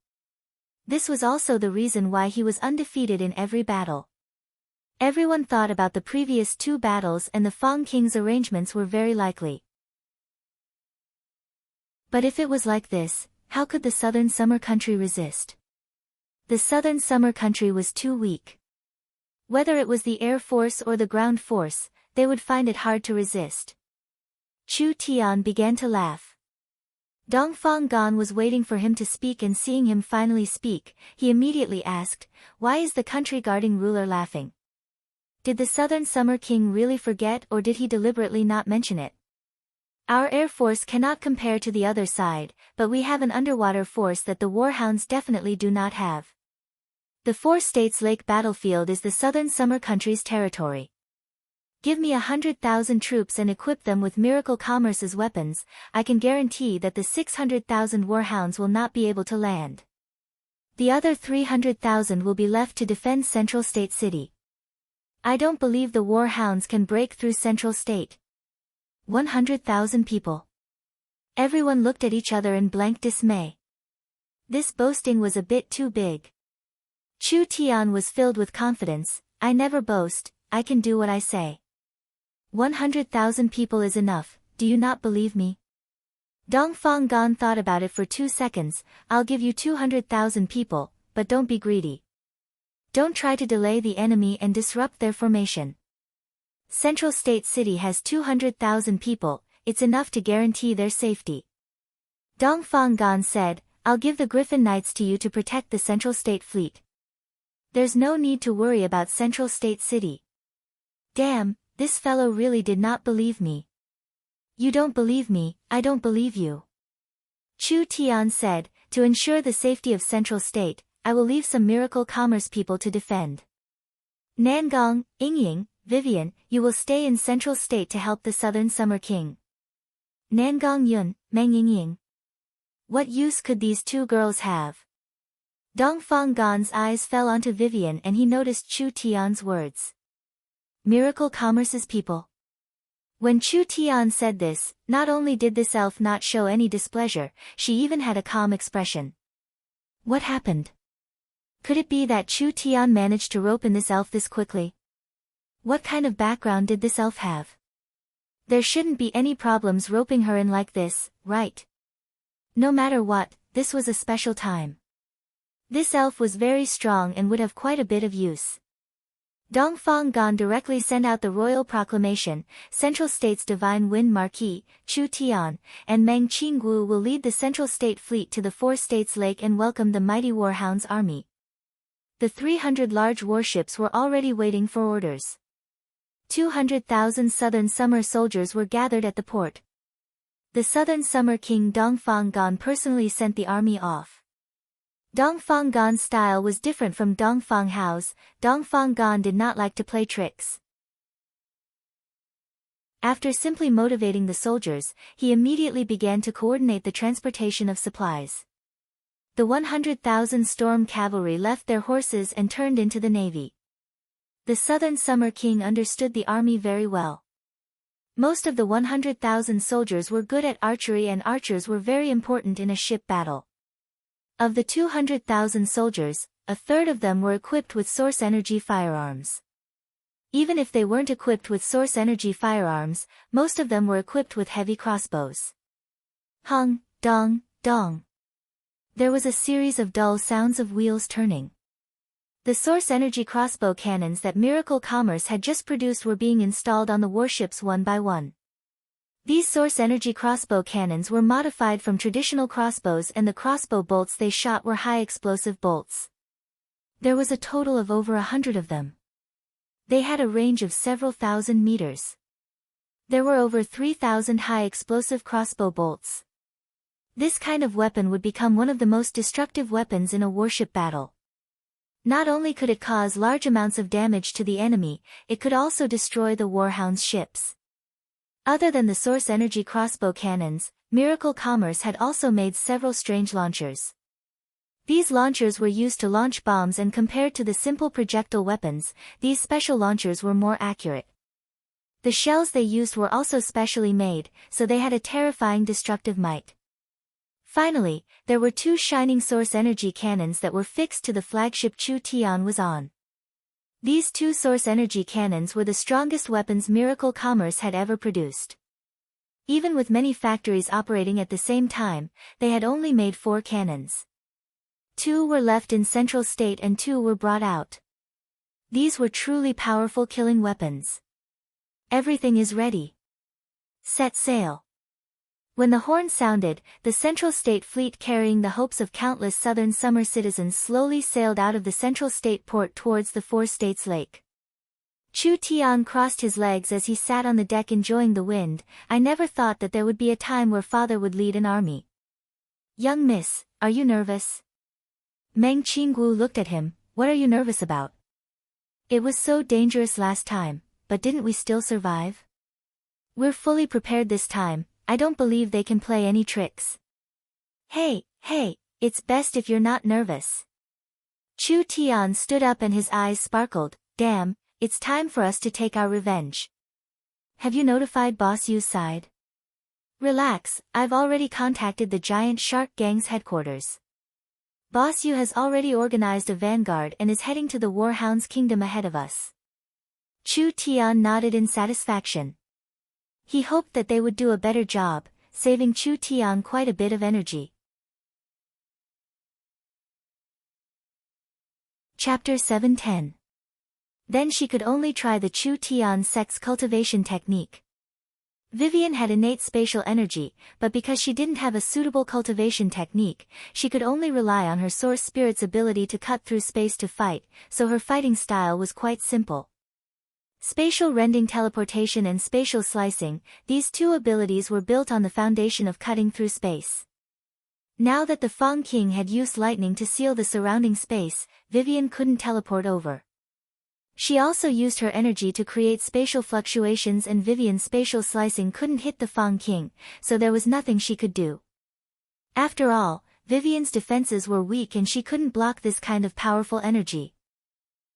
This was also the reason why he was undefeated in every battle. Everyone thought about the previous 2 battles and the Fang King's arrangements were very likely. But if it was like this, how could the southern summer country resist? The southern summer country was too weak. Whether it was the air force or the ground force, they would find it hard to resist. Chu Tian began to laugh. Dongfang Gan was waiting for him to speak, and seeing him finally speak, he immediately asked, "Why is the country guarding ruler laughing? Did the Southern Summer King really forget, or did he deliberately not mention it? Our air force cannot compare to the other side, but we have an underwater force that the warhounds definitely do not have. The Four States Lake battlefield is the Southern Summer Country's territory. Give me 100,000 troops and equip them with Miracle Commerce's weapons, I can guarantee that the 600,000 warhounds will not be able to land. The other 300,000 will be left to defend Central State City. I don't believe the warhounds can break through Central State." 100,000 people. Everyone looked at each other in blank dismay. This boasting was a bit too big. Chu Tian was filled with confidence. "I never boast, I can do what I say. 100,000 people is enough, do you not believe me?" Dongfang Gan thought about it for 2 seconds. "I'll give you 200,000 people, but don't be greedy. Don't try to delay the enemy and disrupt their formation. Central State City has 200,000 people, it's enough to guarantee their safety." Dongfang Gan said, "I'll give the Griffin Knights to you to protect the Central State Fleet. There's no need to worry about Central State City." Damn, this fellow really did not believe me. "You don't believe me, I don't believe you." Chu Tian said, "To ensure the safety of Central State, I will leave some Miracle Commerce people to defend. Nangong, Yingying, Vivian, you will stay in Central State to help the Southern Summer King. Nangong Yun, Meng Yingying. What use could these 2 girls have?" Dongfang Gan's eyes fell onto Vivian and he noticed Chu Tian's words. Miracle Commerce's people. When Chu Tian said this, not only did this elf not show any displeasure, she even had a calm expression. What happened? Could it be that Chu Tian managed to rope in this elf this quickly? What kind of background did this elf have? There shouldn't be any problems roping her in like this, right? No matter what, this was a special time. This elf was very strong and would have quite a bit of use. Dongfang Gan directly sent out the royal proclamation, Central State's Divine Wind Marquis, Chu Tian, and Meng Qinggu will lead the Central State Fleet to the Four States Lake and welcome the mighty Warhounds army. The 300 large warships were already waiting for orders. 200,000 Southern Summer soldiers were gathered at the port. The Southern Summer King Dongfang Gan personally sent the army off. Dongfang Gan's style was different from Dongfang Hao's. Dongfang Gan did not like to play tricks. After simply motivating the soldiers, he immediately began to coordinate the transportation of supplies. The 100,000 storm cavalry left their horses and turned into the navy. The Southern Summer King understood the army very well. Most of the 100,000 soldiers were good at archery and archers were very important in a ship battle. Of the 200,000 soldiers, a third of them were equipped with source energy firearms. Even if they weren't equipped with source energy firearms, most of them were equipped with heavy crossbows. Hung, dong, dong. There was a series of dull sounds of wheels turning. The source energy crossbow cannons that Miracle Commerce had just produced were being installed on the warships one by one. These source energy crossbow cannons were modified from traditional crossbows, and the crossbow bolts they shot were high explosive bolts. There was a total of over 100 of them. They had a range of several thousand meters. There were over 3,000 high explosive crossbow bolts. This kind of weapon would become one of the most destructive weapons in a warship battle. Not only could it cause large amounts of damage to the enemy, it could also destroy the Warhound's ships. Other than the source energy crossbow cannons, Miracle Commerce had also made several strange launchers. These launchers were used to launch bombs, and compared to the simple projectile weapons, these special launchers were more accurate. The shells they used were also specially made, so they had a terrifying destructive might. Finally, there were 2 shining source energy cannons that were fixed to the flagship Chu Tian was on. These 2 source energy cannons were the strongest weapons Miracle Commerce had ever produced. Even with many factories operating at the same time, they had only made 4 cannons. 2 were left in Central State and 2 were brought out. These were truly powerful killing weapons. Everything is ready. Set sail. When the horn sounded, the Central State Fleet carrying the hopes of countless southern summer citizens slowly sailed out of the Central State port towards the Four States Lake. Chu Tian crossed his legs as he sat on the deck enjoying the wind. I never thought that there would be a time where father would lead an army. Young miss, are you nervous? Meng Qinggu looked at him. What are you nervous about? It was so dangerous last time, but didn't we still survive? We're fully prepared this time. I don't believe they can play any tricks. Hey, it's best if you're not nervous. Chu Tian stood up and his eyes sparkled. Damn, it's time for us to take our revenge. Have you notified Boss Yu's side? Relax, I've already contacted the giant shark gang's headquarters. Boss Yu has already organized a vanguard and is heading to the Warhound's kingdom ahead of us. Chu Tian nodded in satisfaction. He hoped that they would do a better job, saving Chu Tian quite a bit of energy. Chapter 710. Then she could only try the Chu Tian sex cultivation technique. Vivian had innate spatial energy, but because she didn't have a suitable cultivation technique, she could only rely on her source spirit's ability to cut through space to fight, so her fighting style was quite simple. Spatial rending teleportation and spatial slicing, these 2 abilities were built on the foundation of cutting through space. Now that the Fang King had used lightning to seal the surrounding space, Vivian couldn't teleport over. She also used her energy to create spatial fluctuations, and Vivian's spatial slicing couldn't hit the Fang King, so there was nothing she could do. After all, Vivian's defenses were weak and she couldn't block this kind of powerful energy.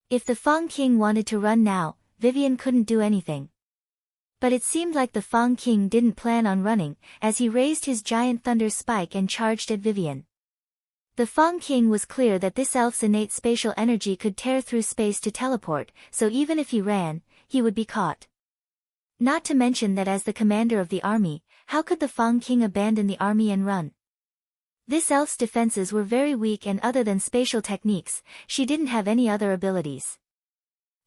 If the Fang King wanted to run now, Vivian couldn't do anything. But it seemed like the Fang King didn't plan on running, as he raised his giant thunder spike and charged at Vivian. The Fang King was clear that this elf's innate spatial energy could tear through space to teleport, so even if he ran, he would be caught. Not to mention that as the commander of the army, how could the Fang King abandon the army and run? This elf's defenses were very weak, and other than spatial techniques, she didn't have any other abilities.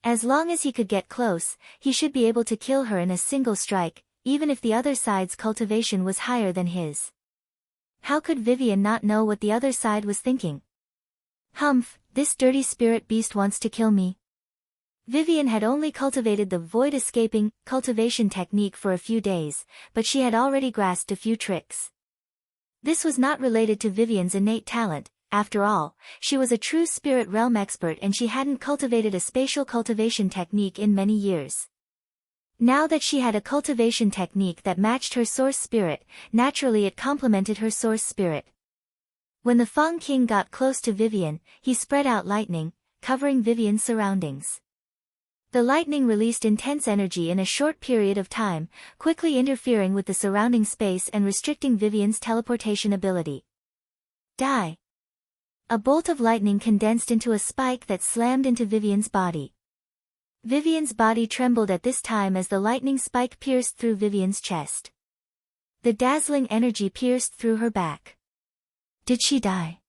As long as he could get close, he should be able to kill her in a single strike, even if the other side's cultivation was higher than his. How could Vivian not know what the other side was thinking? Humph, this dirty spirit beast wants to kill me. Vivian had only cultivated the void escaping cultivation technique for a few days, but she had already grasped a few tricks. This was not related to Vivian's innate talent. After all, she was a true spirit realm expert and she hadn't cultivated a spatial cultivation technique in many years. Now that she had a cultivation technique that matched her source spirit, naturally it complemented her source spirit. When the Fang King got close to Vivian, he spread out lightning, covering Vivian's surroundings. The lightning released intense energy in a short period of time, quickly interfering with the surrounding space and restricting Vivian's teleportation ability. Die! A bolt of lightning condensed into a spike that slammed into Vivian's body. Vivian's body trembled at this time as the lightning spike pierced through Vivian's chest. The dazzling energy pierced through her back. Did she die?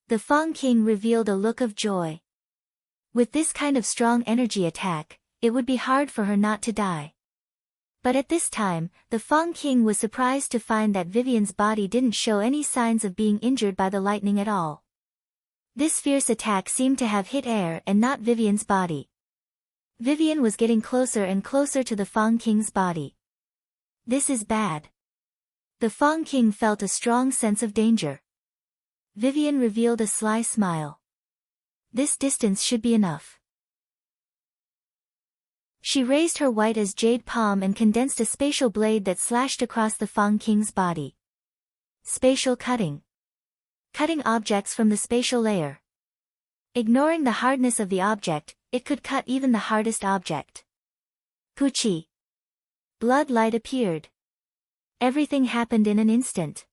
The Fang King revealed a look of joy. With this kind of strong energy attack, it would be hard for her not to die. But at this time, the Fang King was surprised to find that Vivian's body didn't show any signs of being injured by the lightning at all. This fierce attack seemed to have hit air and not Vivian's body. Vivian was getting closer and closer to the Fang King's body. This is bad. The Fang King felt a strong sense of danger. Vivian revealed a sly smile. This distance should be enough. She raised her white as jade palm and condensed a spatial blade that slashed across the Fang King's body. Spatial cutting. Cutting objects from the spatial layer. Ignoring the hardness of the object, it could cut even the hardest object. Puchi. Blood light appeared. Everything happened in an instant.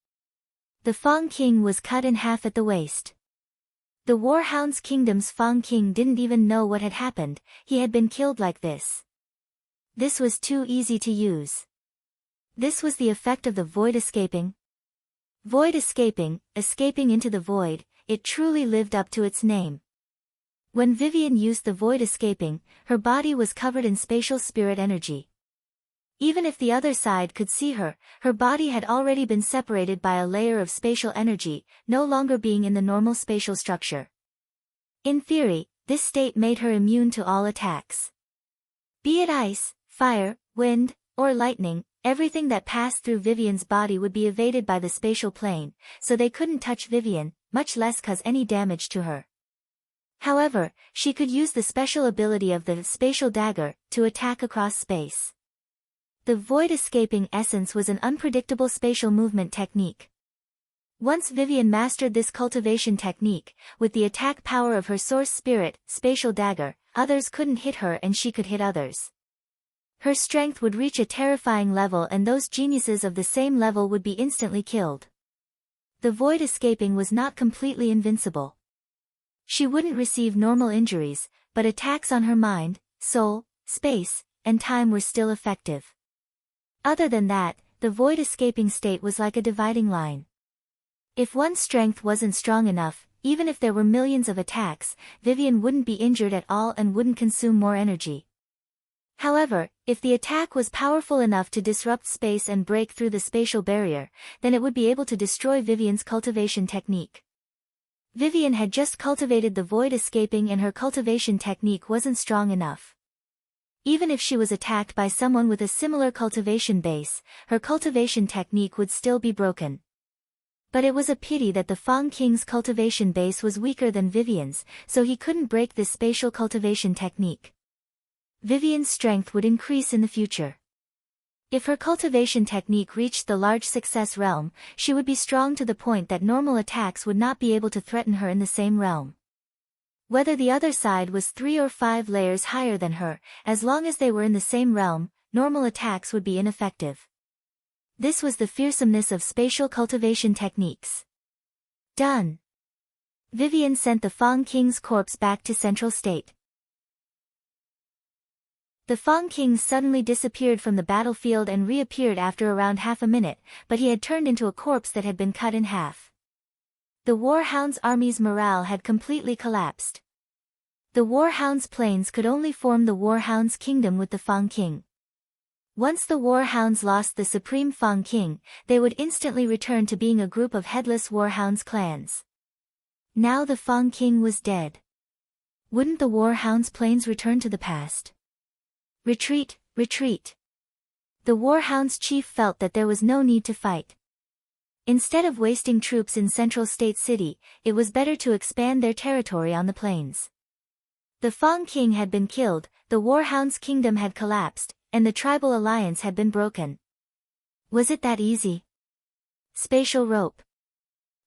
The Fang King was cut in half at the waist. The Warhound's Kingdom's Fang King didn't even know what had happened, he had been killed like this. This was too easy to use. This was the effect of the void escaping. Void escaping, escaping into the void, it truly lived up to its name. When Vivian used the void escaping, her body was covered in spatial spirit energy. Even if the other side could see her, her body had already been separated by a layer of spatial energy, no longer being in the normal spatial structure. In theory, this state made her immune to all attacks. Be it ice, fire, wind, or lightning, everything that passed through Vivian's body would be evaded by the spatial plane, so they couldn't touch Vivian, much less cause any damage to her. However, she could use the special ability of the spatial dagger to attack across space. The void escaping essence was an unpredictable spatial movement technique. Once Vivian mastered this cultivation technique, with the attack power of her source spirit, spatial dagger, others couldn't hit her and she could hit others. Her strength would reach a terrifying level and those geniuses of the same level would be instantly killed. The void escaping was not completely invincible. She wouldn't receive normal injuries, but attacks on her mind, soul, space, and time were still effective. Other than that, the void escaping state was like a dividing line. If one's strength wasn't strong enough, even if there were millions of attacks, Vivian wouldn't be injured at all and wouldn't consume more energy. However, if the attack was powerful enough to disrupt space and break through the spatial barrier, then it would be able to destroy Vivian's cultivation technique. Vivian had just cultivated the void escaping and her cultivation technique wasn't strong enough. Even if she was attacked by someone with a similar cultivation base, her cultivation technique would still be broken. But it was a pity that the Fang King's cultivation base was weaker than Vivian's, so he couldn't break this spatial cultivation technique. Vivian's strength would increase in the future. If her cultivation technique reached the large success realm, she would be strong to the point that normal attacks would not be able to threaten her in the same realm. Whether the other side was 3 or 5 layers higher than her, as long as they were in the same realm, normal attacks would be ineffective. This was the fearsomeness of spatial cultivation techniques. Done. Vivian sent the Fang King's corpse back to Central State. The Fang King suddenly disappeared from the battlefield and reappeared after around half a minute, but he had turned into a corpse that had been cut in half. The Warhound's army's morale had completely collapsed. The Warhound's planes could only form the Warhound's kingdom with the Fang King. Once the Warhounds lost the supreme Fang King, they would instantly return to being a group of headless Warhounds clans. Now the Fang King was dead. Wouldn't the Warhounds' planes return to the past? Retreat, retreat. The Warhound's chief felt that there was no need to fight. Instead of wasting troops in Central State City, it was better to expand their territory on the plains. The Fang King had been killed, the Warhound's kingdom had collapsed, and the tribal alliance had been broken. Was it that easy? Spatial rope.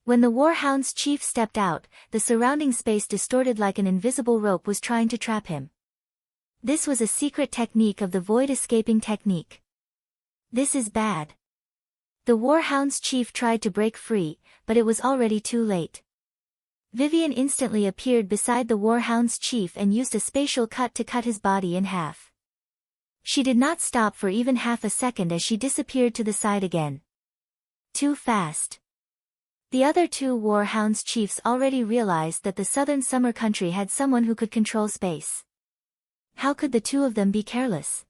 When the Warhound's chief stepped out, the surrounding space distorted like an invisible rope was trying to trap him. This was a secret technique of the void escaping technique. This is bad. The Warhound's chief tried to break free, but it was already too late. Vivian instantly appeared beside the Warhound's chief and used a spatial cut to cut his body in half. She did not stop for even half a second as she disappeared to the side again. Too fast. The other 2 Warhound's chiefs already realized that the southern summer country had someone who could control space. How could the 2 of them be careless?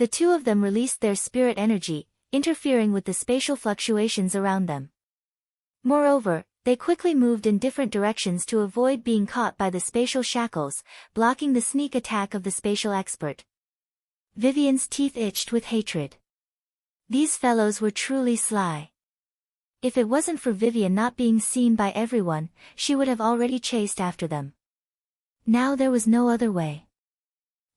The two of them released their spirit energy, interfering with the spatial fluctuations around them. Moreover, they quickly moved in different directions to avoid being caught by the spatial shackles, blocking the sneak attack of the spatial expert. Vivian's teeth itched with hatred. These fellows were truly sly. If it wasn't for Vivian not being seen by everyone, she would have already chased after them. Now there was no other way.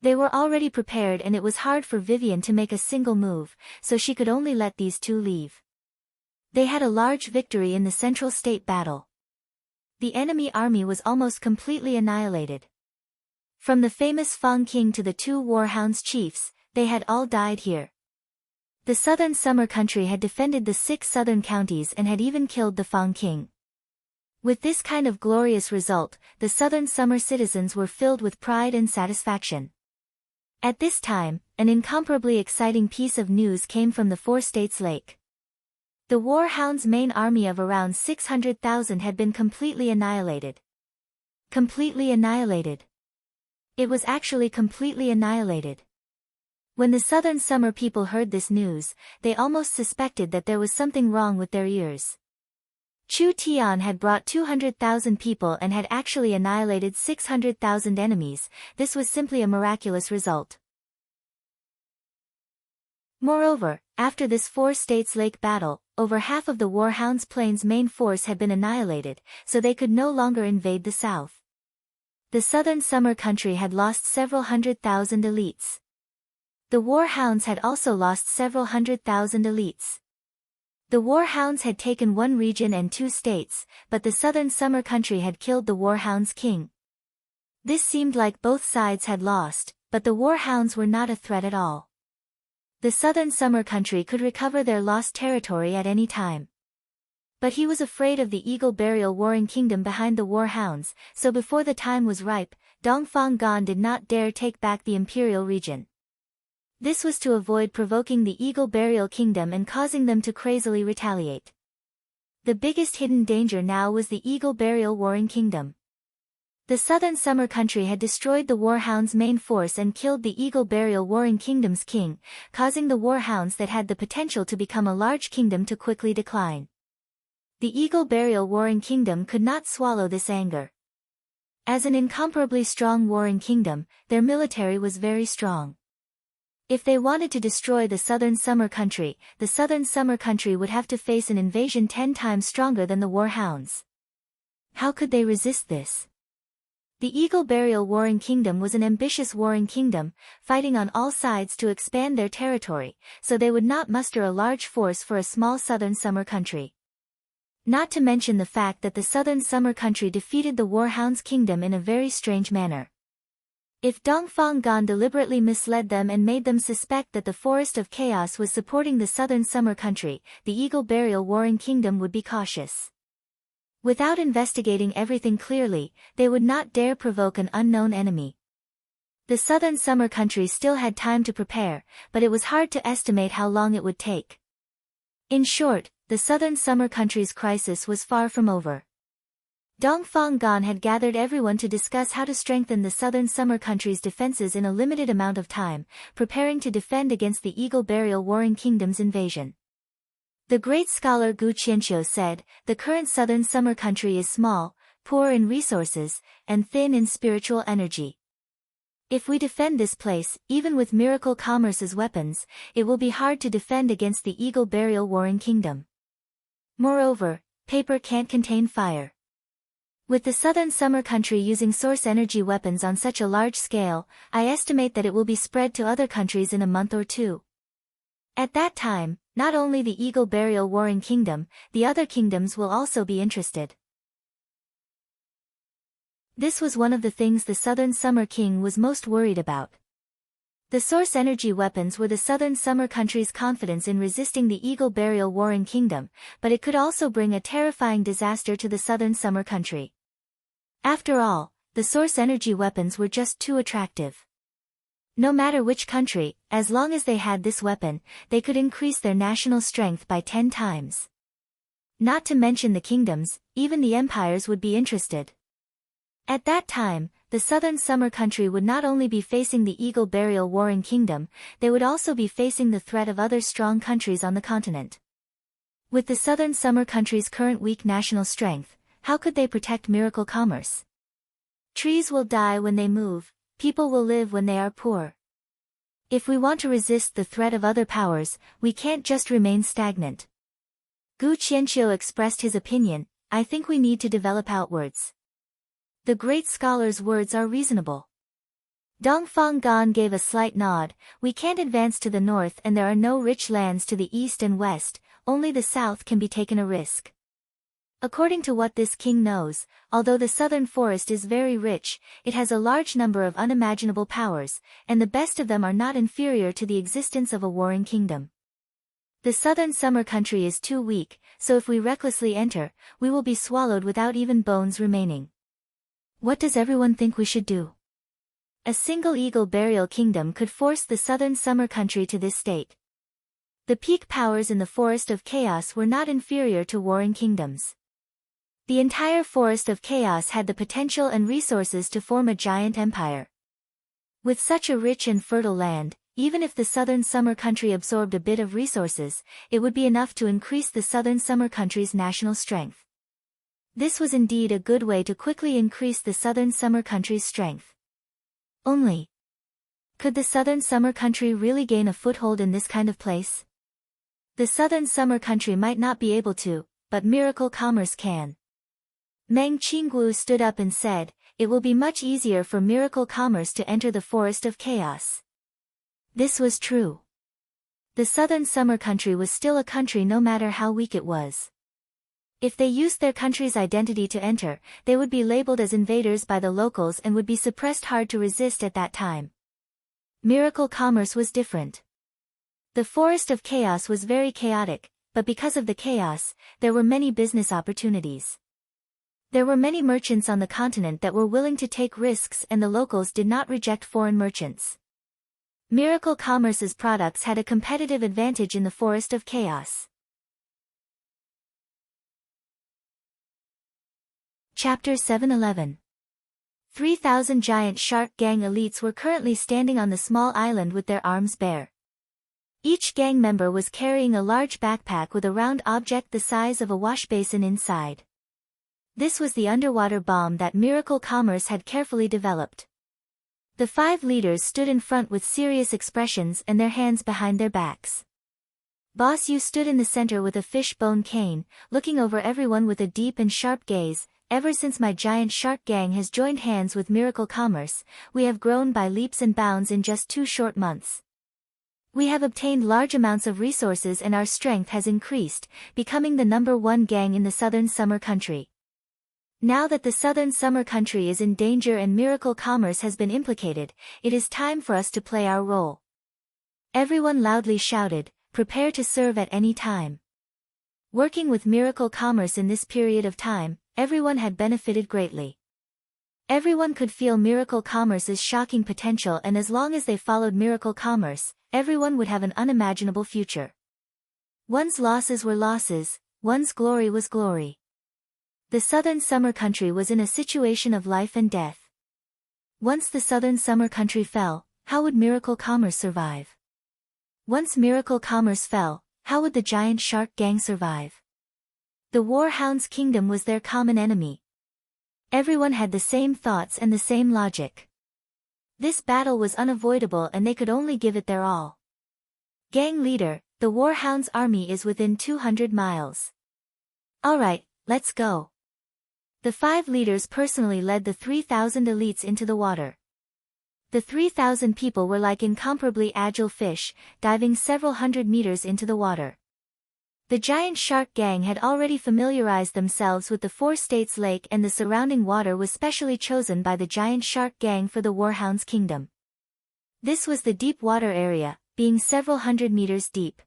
They were already prepared and it was hard for Vivian to make a single move, so she could only let these two leave. They had a large victory in the Central State battle. The enemy army was almost completely annihilated. From the famous Fang King to the two Warhounds chiefs, they had all died here. The southern summer country had defended the 6 southern counties and had even killed the Fang King. With this kind of glorious result, the southern summer citizens were filled with pride and satisfaction. At this time, an incomparably exciting piece of news came from the 4 states lake. The Warhounds' main army of around 600,000 had been completely annihilated. Completely annihilated. It was actually completely annihilated. When the southern summer people heard this news, they almost suspected that there was something wrong with their ears. Chu Tian had brought 200,000 people and had actually annihilated 600,000 enemies. This was simply a miraculous result. Moreover, after this 4 states lake battle, over half of the Warhounds' Plains main force had been annihilated, so they could no longer invade the south. The southern summer country had lost several 100,000 elites. The Warhounds had also lost several 100,000 elites. The Warhounds had taken 1 region and 2 states, but the southern summer country had killed the Warhounds' king. This seemed like both sides had lost, but the Warhounds were not a threat at all. The southern summer country could recover their lost territory at any time. But he was afraid of the Eagle Burial Warring Kingdom behind the Warhounds, so before the time was ripe, Dongfang Gan did not dare take back the imperial region. This was to avoid provoking the Eagle Burial Kingdom and causing them to crazily retaliate. The biggest hidden danger now was the Eagle Burial Warring Kingdom. The southern summer country had destroyed the Warhounds' main force and killed the Eagle Burial Warring Kingdom's king, causing the Warhounds that had the potential to become a large kingdom to quickly decline. The Eagle Burial Warring Kingdom could not swallow this anger. As an incomparably strong warring kingdom, their military was very strong. If they wanted to destroy the southern summer country, the southern summer country would have to face an invasion 10 times stronger than the Warhounds. How could they resist this? The Eagle Burial Warring Kingdom was an ambitious warring kingdom, fighting on all sides to expand their territory, so they would not muster a large force for a small southern summer country. Not to mention the fact that the southern summer country defeated the Warhounds' kingdom in a very strange manner. If Dongfang Gan deliberately misled them and made them suspect that the Forest of Chaos was supporting the southern summer country, the Eagle Burial Warring Kingdom would be cautious. Without investigating everything clearly, they would not dare provoke an unknown enemy. The southern summer country still had time to prepare, but it was hard to estimate how long it would take. In short, the southern summer country's crisis was far from over. Dongfang Gan had gathered everyone to discuss how to strengthen the southern summer country's defenses in a limited amount of time, preparing to defend against the Eagle Burial Warring Kingdom's invasion. The great scholar Gu Qianqiu said, "The current southern summer country is small, poor in resources, and thin in spiritual energy. If we defend this place, even with Miracle Commerce's weapons, it will be hard to defend against the Eagle Burial Warring Kingdom. Moreover, paper can't contain fire. With the southern summer country using source energy weapons on such a large scale, I estimate that it will be spread to other countries in a month or 2. At that time, not only the Eagle Burial Warring Kingdom, the other kingdoms will also be interested." This was one of the things the southern summer king was most worried about. The source energy weapons were the southern summer country's confidence in resisting the Eagle Burial Warring Kingdom, but it could also bring a terrifying disaster to the southern summer country. After all, the source energy weapons were just too attractive. No matter which country, as long as they had this weapon, they could increase their national strength by 10 times. Not to mention the kingdoms, even the empires would be interested. At that time, the southern summer country would not only be facing the eagle burial warring kingdom, they would also be facing the threat of other strong countries on the continent. With the southern summer country's current weak national strength, how could they protect miracle commerce? Trees will die when they move, people will live when they are poor. If we want to resist the threat of other powers, we can't just remain stagnant. Gu Qianqiu expressed his opinion, I think we need to develop outwards. The great scholar's words are reasonable. Dongfang Gan gave a slight nod, we can't advance to the north and there are no rich lands to the east and west, only the south can be taken a risk. According to what this king knows, although the southern forest is very rich, it has a large number of unimaginable powers, and the best of them are not inferior to the existence of a warring kingdom. The southern summer country is too weak, so if we recklessly enter, we will be swallowed without even bones remaining. What does everyone think we should do? A single eagle burial kingdom could force the southern summer country to this state. The peak powers in the Forest of Chaos were not inferior to warring kingdoms. The entire Forest of Chaos had the potential and resources to form a giant empire. With such a rich and fertile land, even if the southern summer country absorbed a bit of resources, it would be enough to increase the southern summer country's national strength. This was indeed a good way to quickly increase the southern summer country's strength. Only, could the southern summer country really gain a foothold in this kind of place? The southern summer country might not be able to, but miracle commerce can. Meng Qinggu stood up and said, it will be much easier for miracle commerce to enter the Forest of Chaos. This was true. The southern summer country was still a country no matter how weak it was. If they used their country's identity to enter, they would be labeled as invaders by the locals and would be suppressed hard to resist at that time. Miracle commerce was different. The Forest of Chaos was very chaotic, but because of the chaos, there were many business opportunities. There were many merchants on the continent that were willing to take risks and the locals did not reject foreign merchants. Miracle Commerce's products had a competitive advantage in the Forest of Chaos. Chapter 711. 3,000 giant shark gang elites were currently standing on the small island with their arms bare. Each gang member was carrying a large backpack with a round object the size of a wash basin inside. This was the underwater bomb that Miracle Commerce had carefully developed. The 5 leaders stood in front with serious expressions and their hands behind their backs. Boss Yu stood in the center with a fish-bone cane, looking over everyone with a deep and sharp gaze. Ever since my giant shark gang has joined hands with Miracle Commerce, we have grown by leaps and bounds in just 2 short months. We have obtained large amounts of resources and our strength has increased, becoming the #1 gang in the southern summer country. Now that the southern summer country is in danger and Miracle Commerce has been implicated, it is time for us to play our role. Everyone loudly shouted, prepare to serve at any time. Working with Miracle Commerce in this period of time, everyone had benefited greatly. Everyone could feel Miracle Commerce's shocking potential and as long as they followed Miracle Commerce, everyone would have an unimaginable future. One's losses were losses, one's glory was glory. The southern summer country was in a situation of life and death. Once the southern summer country fell, how would Miracle Commerce survive? Once Miracle Commerce fell, how would the giant shark gang survive? The Warhound's kingdom was their common enemy. Everyone had the same thoughts and the same logic. This battle was unavoidable and they could only give it their all. Gang leader, the Warhound's army is within 200 miles. Alright, let's go. The 5 leaders personally led the 3,000 elites into the water. The 3,000 people were like incomparably agile fish, diving several hundred meters into the water. The giant shark gang had already familiarized themselves with the 4 states lake and the surrounding water was specially chosen by the giant shark gang for the Warhound's kingdom. This was the deep water area, being several hundred meters deep.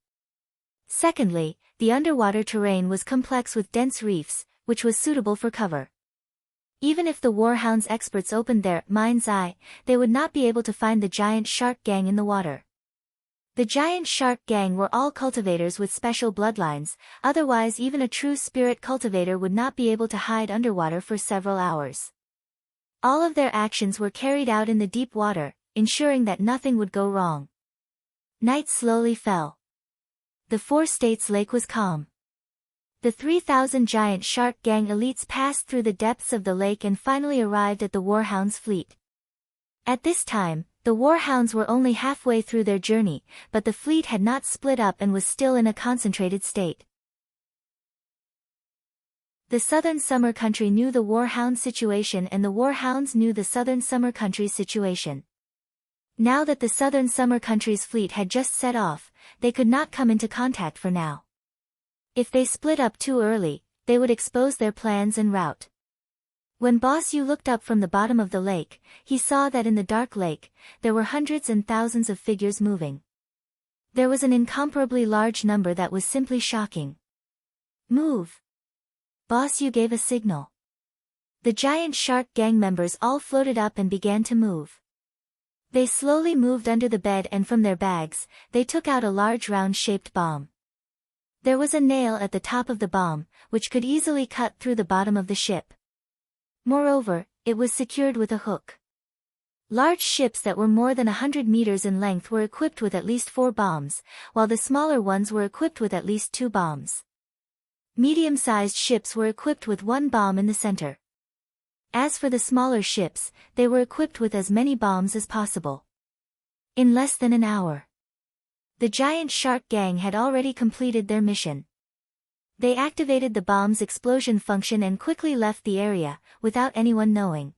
Secondly, the underwater terrain was complex with dense reefs, which was suitable for cover. Even if the Warhound's experts opened their mind's eye, they would not be able to find the giant shark gang in the water. The giant shark gang were all cultivators with special bloodlines, otherwise even a true spirit cultivator would not be able to hide underwater for several hours. All of their actions were carried out in the deep water, ensuring that nothing would go wrong. Night slowly fell. The Four States Lake was calm. The 3,000 giant shark gang elites passed through the depths of the lake and finally arrived at the Warhound's fleet. At this time, the Warhounds were only halfway through their journey, but the fleet had not split up and was still in a concentrated state. The Southern Summer Country knew the Warhound situation and the Warhounds knew the Southern Summer Country's situation. Now that the Southern Summer Country's fleet had just set off, they could not come into contact for now. If they split up too early, they would expose their plans and route. When Boss Yu looked up from the bottom of the lake, he saw that in the dark lake, there were hundreds and thousands of figures moving. There was an incomparably large number that was simply shocking. Move! Boss Yu gave a signal. The giant shark gang members all floated up and began to move. They slowly moved under the bed and from their bags, they took out a large round-shaped bomb. There was a nail at the top of the bomb, which could easily cut through the bottom of the ship. Moreover, it was secured with a hook. Large ships that were more than 100 meters in length were equipped with at least 4 bombs, while the smaller ones were equipped with at least 2 bombs. Medium-sized ships were equipped with 1 bomb in the center. As for the smaller ships, they were equipped with as many bombs as possible. In less than an hour, the giant shark gang had already completed their mission. They activated the bomb's explosion function and quickly left the area, without anyone knowing.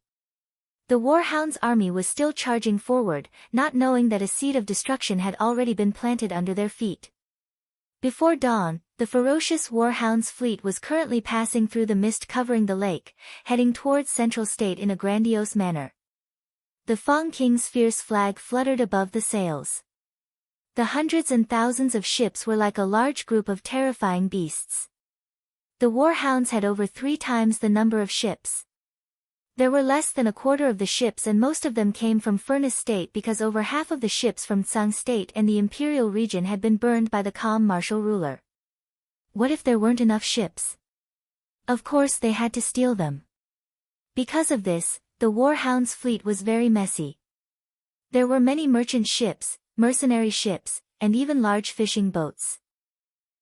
The Warhound's army was still charging forward, not knowing that a seed of destruction had already been planted under their feet. Before dawn, the ferocious Warhound's fleet was currently passing through the mist covering the lake, heading towards Central State in a grandiose manner. The Fong King's fierce flag fluttered above the sails. The hundreds and thousands of ships were like a large group of terrifying beasts. The Warhounds had over 3 times the number of ships. There were less than a quarter of the ships and most of them came from Furnace State because over half of the ships from Tsang State and the Imperial region had been burned by the calm martial ruler. What if there weren't enough ships? Of course they had to steal them. Because of this, the Warhound's fleet was very messy. There were many merchant ships, mercenary ships, and even large fishing boats.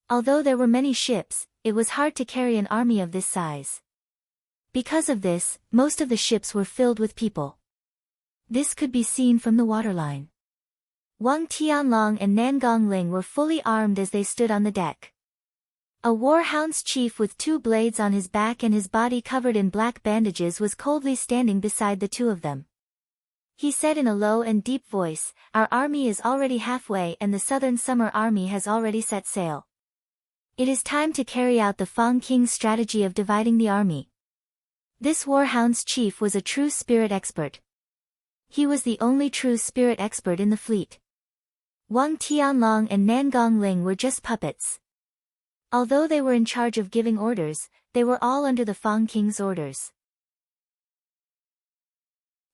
Although there were many ships, it was hard to carry an army of this size. Because of this, most of the ships were filled with people. This could be seen from the waterline. Wang Tianlong and Nangong Ling were fully armed as they stood on the deck. A Warhound's chief with 2 blades on his back and his body covered in black bandages was coldly standing beside the 2 of them. He said in a low and deep voice, "Our army is already halfway and the Southern Summer Army has already set sail. It is time to carry out the Fong King's strategy of dividing the army." This Warhound's chief was a true spirit expert. He was the only true spirit expert in the fleet. Wang Tianlong and Nangong Ling were just puppets. Although they were in charge of giving orders, they were all under the Fong King's orders.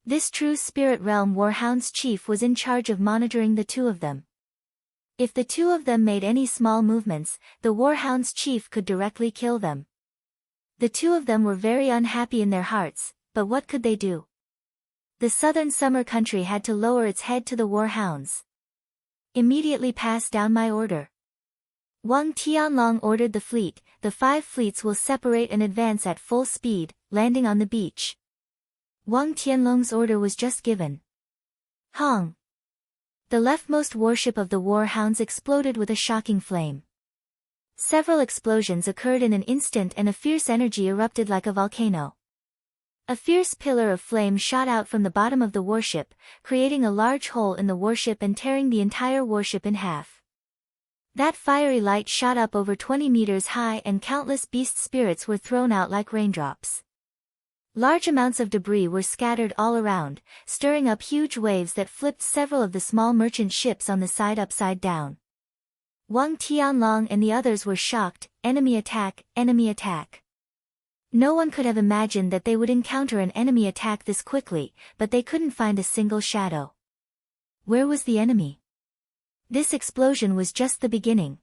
This true spirit realm Warhound's chief was in charge of monitoring the 2 of them. If the 2 of them made any small movements, the Warhound's chief could directly kill them. The 2 of them were very unhappy in their hearts, but what could they do? The Southern Summer Country had to lower its head to the Warhounds. Immediately pass down my order. Wang Tianlong ordered the fleet. The 5 fleets will separate and advance at full speed, landing on the beach. Wang Tianlong's order was just given. Hong! The leftmost warship of the Warhounds exploded with a shocking flame. Several explosions occurred in an instant and a fierce energy erupted like a volcano. A fierce pillar of flame shot out from the bottom of the warship, creating a large hole in the warship and tearing the entire warship in half. That fiery light shot up over 20 meters high and countless beast spirits were thrown out like raindrops. Large amounts of debris were scattered all around, stirring up huge waves that flipped several of the small merchant ships on the side upside down. Wang Tianlong and the others were shocked. Enemy attack, enemy attack. No one could have imagined that they would encounter an enemy attack this quickly, but they couldn't find a single shadow. Where was the enemy? This explosion was just the beginning.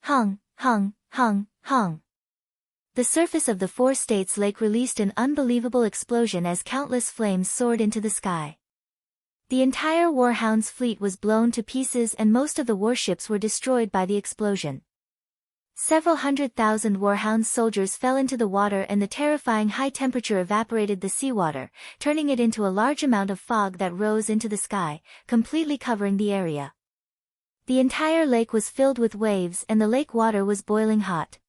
Hung, hung, hung, hung. The surface of the Four States Lake released an unbelievable explosion as countless flames soared into the sky. The entire Warhound's fleet was blown to pieces and most of the warships were destroyed by the explosion. Several 100,000 Warhound soldiers fell into the water and the terrifying high temperature evaporated the seawater, turning it into a large amount of fog that rose into the sky, completely covering the area. The entire lake was filled with waves and the lake water was boiling hot.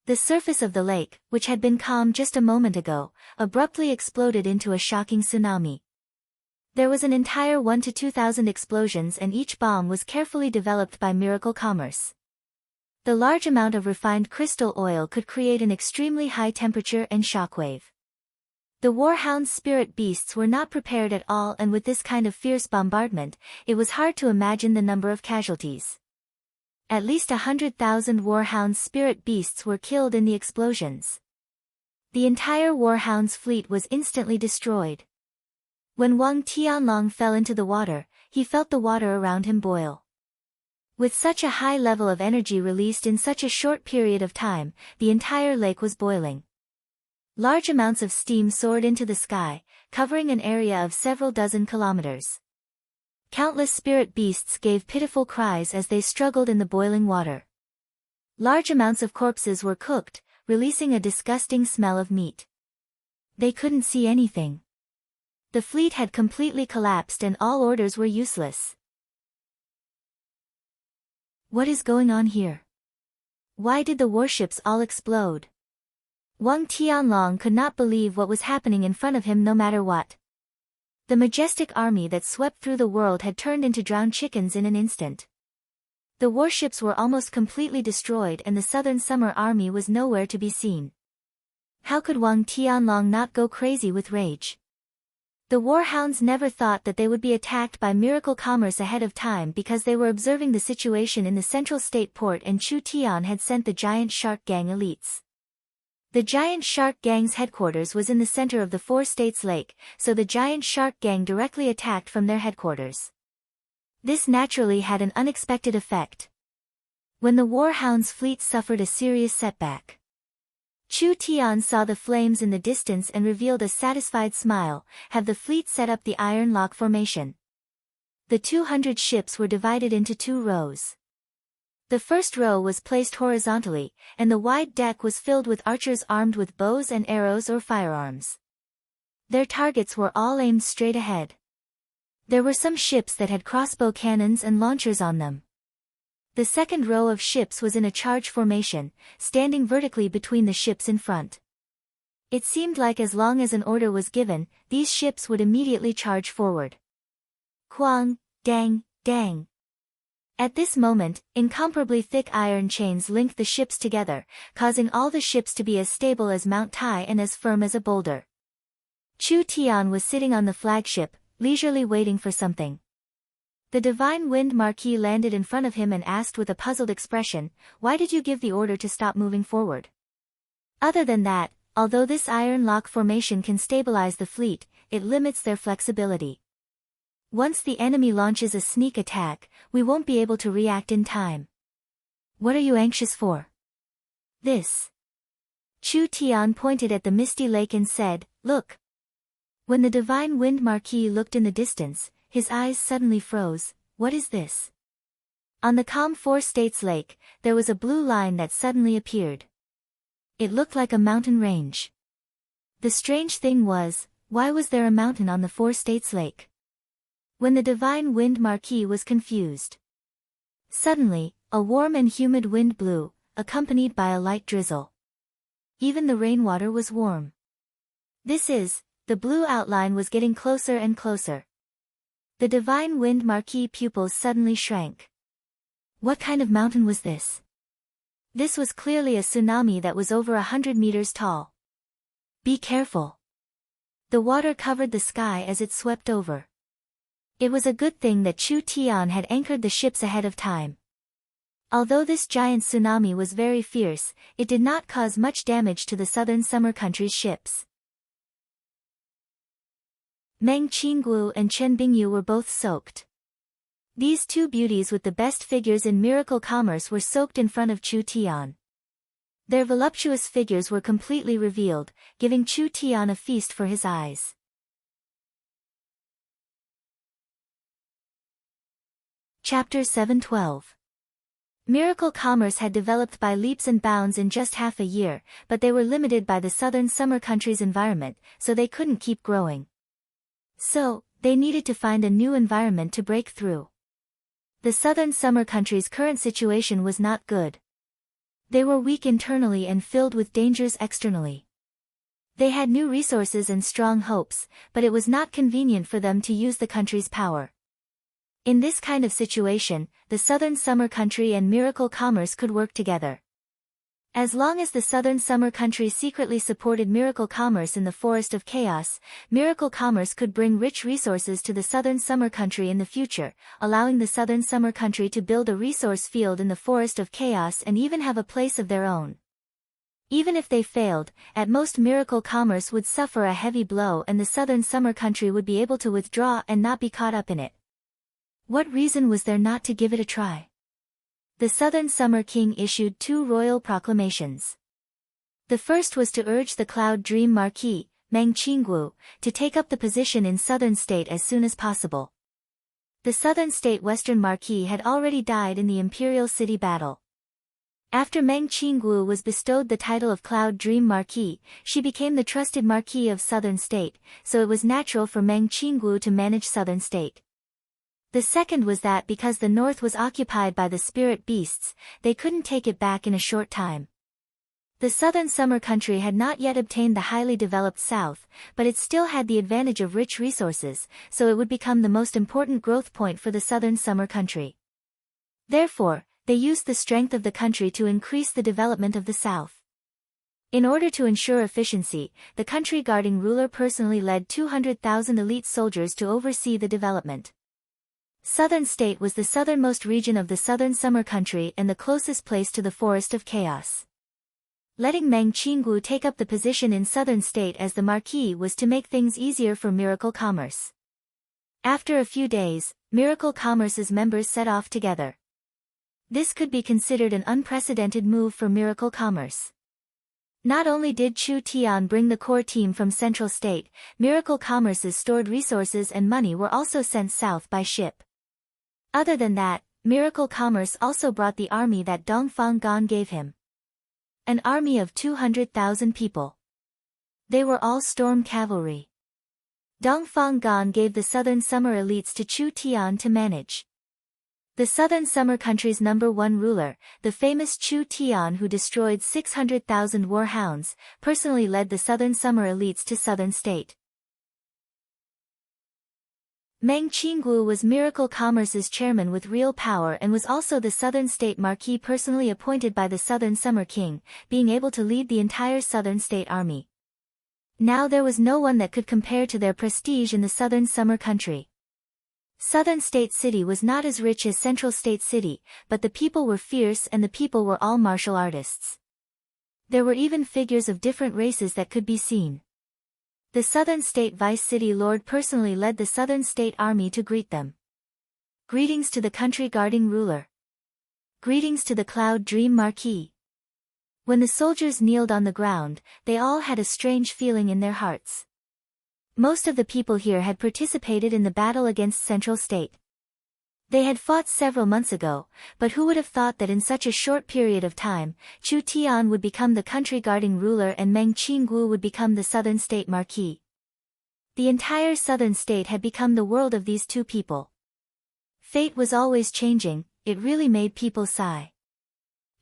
The surface of the lake, which had been calm just a moment ago, abruptly exploded into a shocking tsunami. There was an entire 1 to 2,000 explosions and each bomb was carefully developed by Miracle Commerce. The large amount of refined crystal oil could create an extremely high temperature and shockwave. The Warhound's spirit beasts were not prepared at all, and with this kind of fierce bombardment, it was hard to imagine the number of casualties. At least 100,000 Warhound's spirit beasts were killed in the explosions. The entire Warhound's fleet was instantly destroyed. When Wang Tianlong fell into the water, he felt the water around him boil. With such a high level of energy released in such a short period of time, the entire lake was boiling. Large amounts of steam soared into the sky, covering an area of several dozen kilometers. Countless spirit beasts gave pitiful cries as they struggled in the boiling water. Large amounts of corpses were cooked, releasing a disgusting smell of meat. They couldn't see anything. The fleet had completely collapsed and all orders were useless. What is going on here? Why did the warships all explode? Wang Tianlong could not believe what was happening in front of him no matter what. The majestic army that swept through the world had turned into drowned chickens in an instant. The warships were almost completely destroyed and the Southern Summer Army was nowhere to be seen. How could Wang Tianlong not go crazy with rage? The Warhounds never thought that they would be attacked by Miracle Commerce ahead of time because they were observing the situation in the Central State Port and Chu Tian had sent the Giant Shark Gang elites. The Giant Shark Gang's headquarters was in the center of the Four States Lake, so the Giant Shark Gang directly attacked from their headquarters. This naturally had an unexpected effect. When the Warhound's fleet suffered a serious setback, Chu Tian saw the flames in the distance and revealed a satisfied smile. Have the fleet set up the Iron Lock formation. The 200 ships were divided into 2 rows. The first row was placed horizontally, and the wide deck was filled with archers armed with bows and arrows or firearms. Their targets were all aimed straight ahead. There were some ships that had crossbow cannons and launchers on them. The second row of ships was in a charge formation, standing vertically between the ships in front. It seemed like as long as an order was given, these ships would immediately charge forward. Quang, dang, dang. At this moment, incomparably thick iron chains linked the ships together, causing all the ships to be as stable as Mount Tai and as firm as a boulder. Chu Tian was sitting on the flagship, leisurely waiting for something. The Divine Wind Marquis landed in front of him and asked with a puzzled expression, "Why did you give the order to stop moving forward?" Other than that, although this iron lock formation can stabilize the fleet, it limits their flexibility. Once the enemy launches a sneak attack, we won't be able to react in time. What are you anxious for? This. Chu Tian pointed at the misty lake and said, "Look." When the Divine Wind Marquis looked in the distance, his eyes suddenly froze. What is this? On the calm Four States Lake, there was a blue line that suddenly appeared. It looked like a mountain range. The strange thing was, why was there a mountain on the Four States Lake? When the Divine Wind Marquis was confused. Suddenly, a warm and humid wind blew, accompanied by a light drizzle. Even the rainwater was warm. The blue outline was getting closer and closer. The Divine Wind Marquis pupils suddenly shrank. What kind of mountain was this? This was clearly a tsunami that was over 100 meters tall. Be careful. The water covered the sky as it swept over. It was a good thing that Chu Tian had anchored the ships ahead of time. Although this giant tsunami was very fierce, it did not cause much damage to the southern summer country's ships. Meng Qingguo and Chen Bingyu were both soaked. These two beauties with the best figures in Miracle Commerce were soaked in front of Chu Tian. Their voluptuous figures were completely revealed, giving Chu Tian a feast for his eyes. Chapter 712. Miracle commerce had developed by leaps and bounds in just half a year, but they were limited by the southern summer country's environment, so they couldn't keep growing. So, they needed to find a new environment to break through. The southern summer country's current situation was not good. They were weak internally and filled with dangers externally. They had new resources and strong hopes, but it was not convenient for them to use the country's power. In this kind of situation, the southern summer country and miracle commerce could work together. As long as the southern summer country secretly supported miracle commerce in the forest of chaos, miracle commerce could bring rich resources to the southern summer country in the future, allowing the southern summer country to build a resource field in the forest of chaos and even have a place of their own. Even if they failed, at most miracle commerce would suffer a heavy blow and the southern summer country would be able to withdraw and not be caught up in it. What reason was there not to give it a try? The Southern Summer King issued 2 royal proclamations. The first was to urge the Cloud Dream Marquis, Meng Qinggu, to take up the position in Southern State as soon as possible. The Southern State Western Marquis had already died in the Imperial City battle. After Meng Qinggu was bestowed the title of Cloud Dream Marquis, she became the trusted Marquis of Southern State, so it was natural for Meng Qinggu to manage Southern State. The second was that because the north was occupied by the spirit beasts, they couldn't take it back in a short time. The southern summer country had not yet obtained the highly developed south, but it still had the advantage of rich resources, so it would become the most important growth point for the southern summer country. Therefore, they used the strength of the country to increase the development of the south. In order to ensure efficiency, the country guarding ruler personally led 200,000 elite soldiers to oversee the development. Southern State was the southernmost region of the southern summer country and the closest place to the forest of chaos. Letting Meng Qinggu take up the position in Southern State as the Marquis was to make things easier for Miracle Commerce. After a few days, Miracle Commerce's members set off together. This could be considered an unprecedented move for Miracle Commerce. Not only did Chu Tian bring the core team from Central State, Miracle Commerce's stored resources and money were also sent south by ship. Other than that, Miracle Commerce also brought the army that Dongfang Gan gave him. An army of 200,000 people. They were all storm cavalry. Dongfang Gan gave the southern summer elites to Chu Tian to manage. The southern summer country's #1 ruler, the famous Chu Tian who destroyed 600,000 warhounds, personally led the southern summer elites to Southern State. Meng Qinggu was Miracle Commerce's chairman with real power and was also the Southern State Marquis personally appointed by the Southern Summer King, being able to lead the entire Southern State army. Now there was no one that could compare to their prestige in the Southern Summer country. Southern State City was not as rich as Central State City, but the people were fierce and the people were all martial artists. There were even figures of different races that could be seen. The Southern State Vice City Lord personally led the Southern State Army to greet them. Greetings to the country guarding ruler. Greetings to the Cloud Dream Marquis. When the soldiers kneeled on the ground, they all had a strange feeling in their hearts. Most of the people here had participated in the battle against Central State. They had fought several months ago, but who would have thought that in such a short period of time, Chu Tian would become the country guarding ruler and Meng Qinggu would become the Southern State Marquis. The entire Southern State had become the world of these two people. Fate was always changing, it really made people sigh.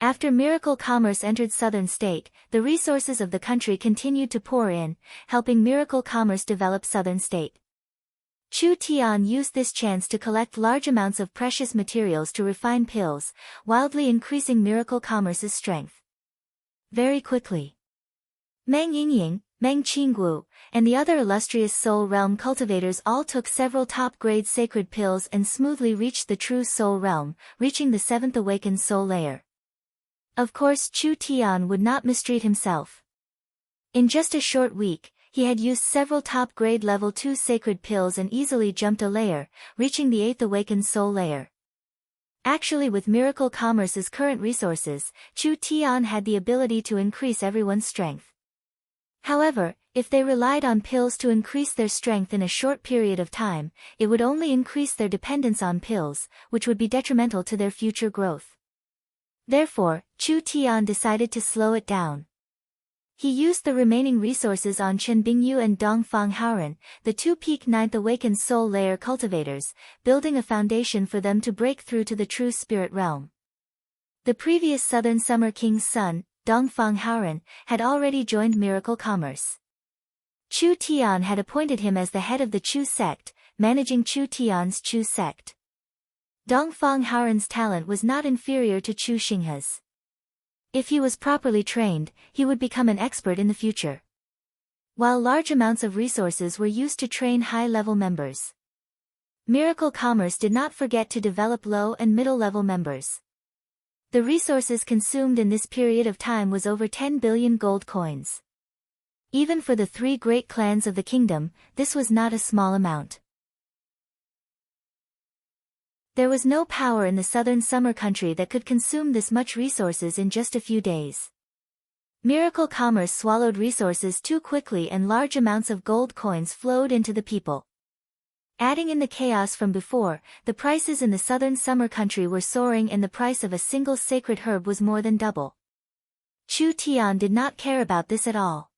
After Miracle Commerce entered Southern State, the resources of the country continued to pour in, helping Miracle Commerce develop Southern State. Chu Tian used this chance to collect large amounts of precious materials to refine pills, wildly increasing Miracle Commerce's strength. Very quickly, Meng Yingying, Meng Qinggu, and the other illustrious Soul Realm cultivators all took several top-grade sacred pills and smoothly reached the true Soul Realm, reaching the 7th awakened soul layer. Of course Chu Tian would not mistreat himself. In just a short week, he had used several top-grade level 2 sacred pills and easily jumped a layer, reaching the 8th awakened soul layer. Actually, with Miracle Commerce's current resources, Chu Tian had the ability to increase everyone's strength. However, if they relied on pills to increase their strength in a short period of time, it would only increase their dependence on pills, which would be detrimental to their future growth. Therefore, Chu Tian decided to slow it down. He used the remaining resources on Chen Bingyu and Dongfang Haoren, the two peak ninth awakened soul layer cultivators, building a foundation for them to break through to the true spirit realm. The previous Southern Summer King's son, Dongfang Haoren, had already joined Miracle Commerce. Chu Tian had appointed him as the head of the Chu sect, managing Chu Tian's Chu sect. Dongfang Haoren's talent was not inferior to Chu Xinghe's. If he was properly trained, he would become an expert in the future. While large amounts of resources were used to train high-level members, Miracle Commerce did not forget to develop low and middle-level members. The resources consumed in this period of time was over 10 billion gold coins. Even for the three great clans of the kingdom, this was not a small amount. There was no power in the southern summer country that could consume this much resources in just a few days. Miracle Commerce swallowed resources too quickly and large amounts of gold coins flowed into the people. Adding in the chaos from before, the prices in the southern summer country were soaring and the price of a single sacred herb was more than double. Chu Tian did not care about this at all.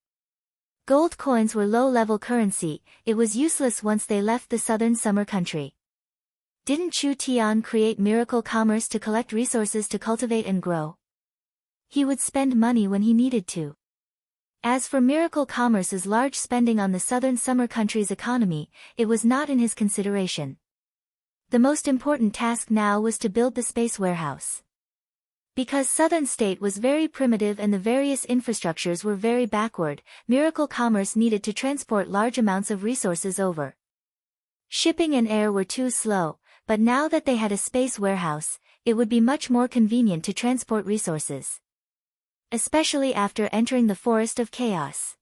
Gold coins were low-level currency, it was useless once they left the southern summer country. Didn't Chu Tian create Miracle Commerce to collect resources to cultivate and grow? He would spend money when he needed to. As for Miracle Commerce's large spending on the southern summer country's economy, it was not in his consideration. The most important task now was to build the space warehouse. Because southern state was very primitive and the various infrastructures were very backward, Miracle Commerce needed to transport large amounts of resources over. Shipping and air were too slow, but now that they had a space warehouse, it would be much more convenient to transport resources. Especially after entering the Forest of Chaos.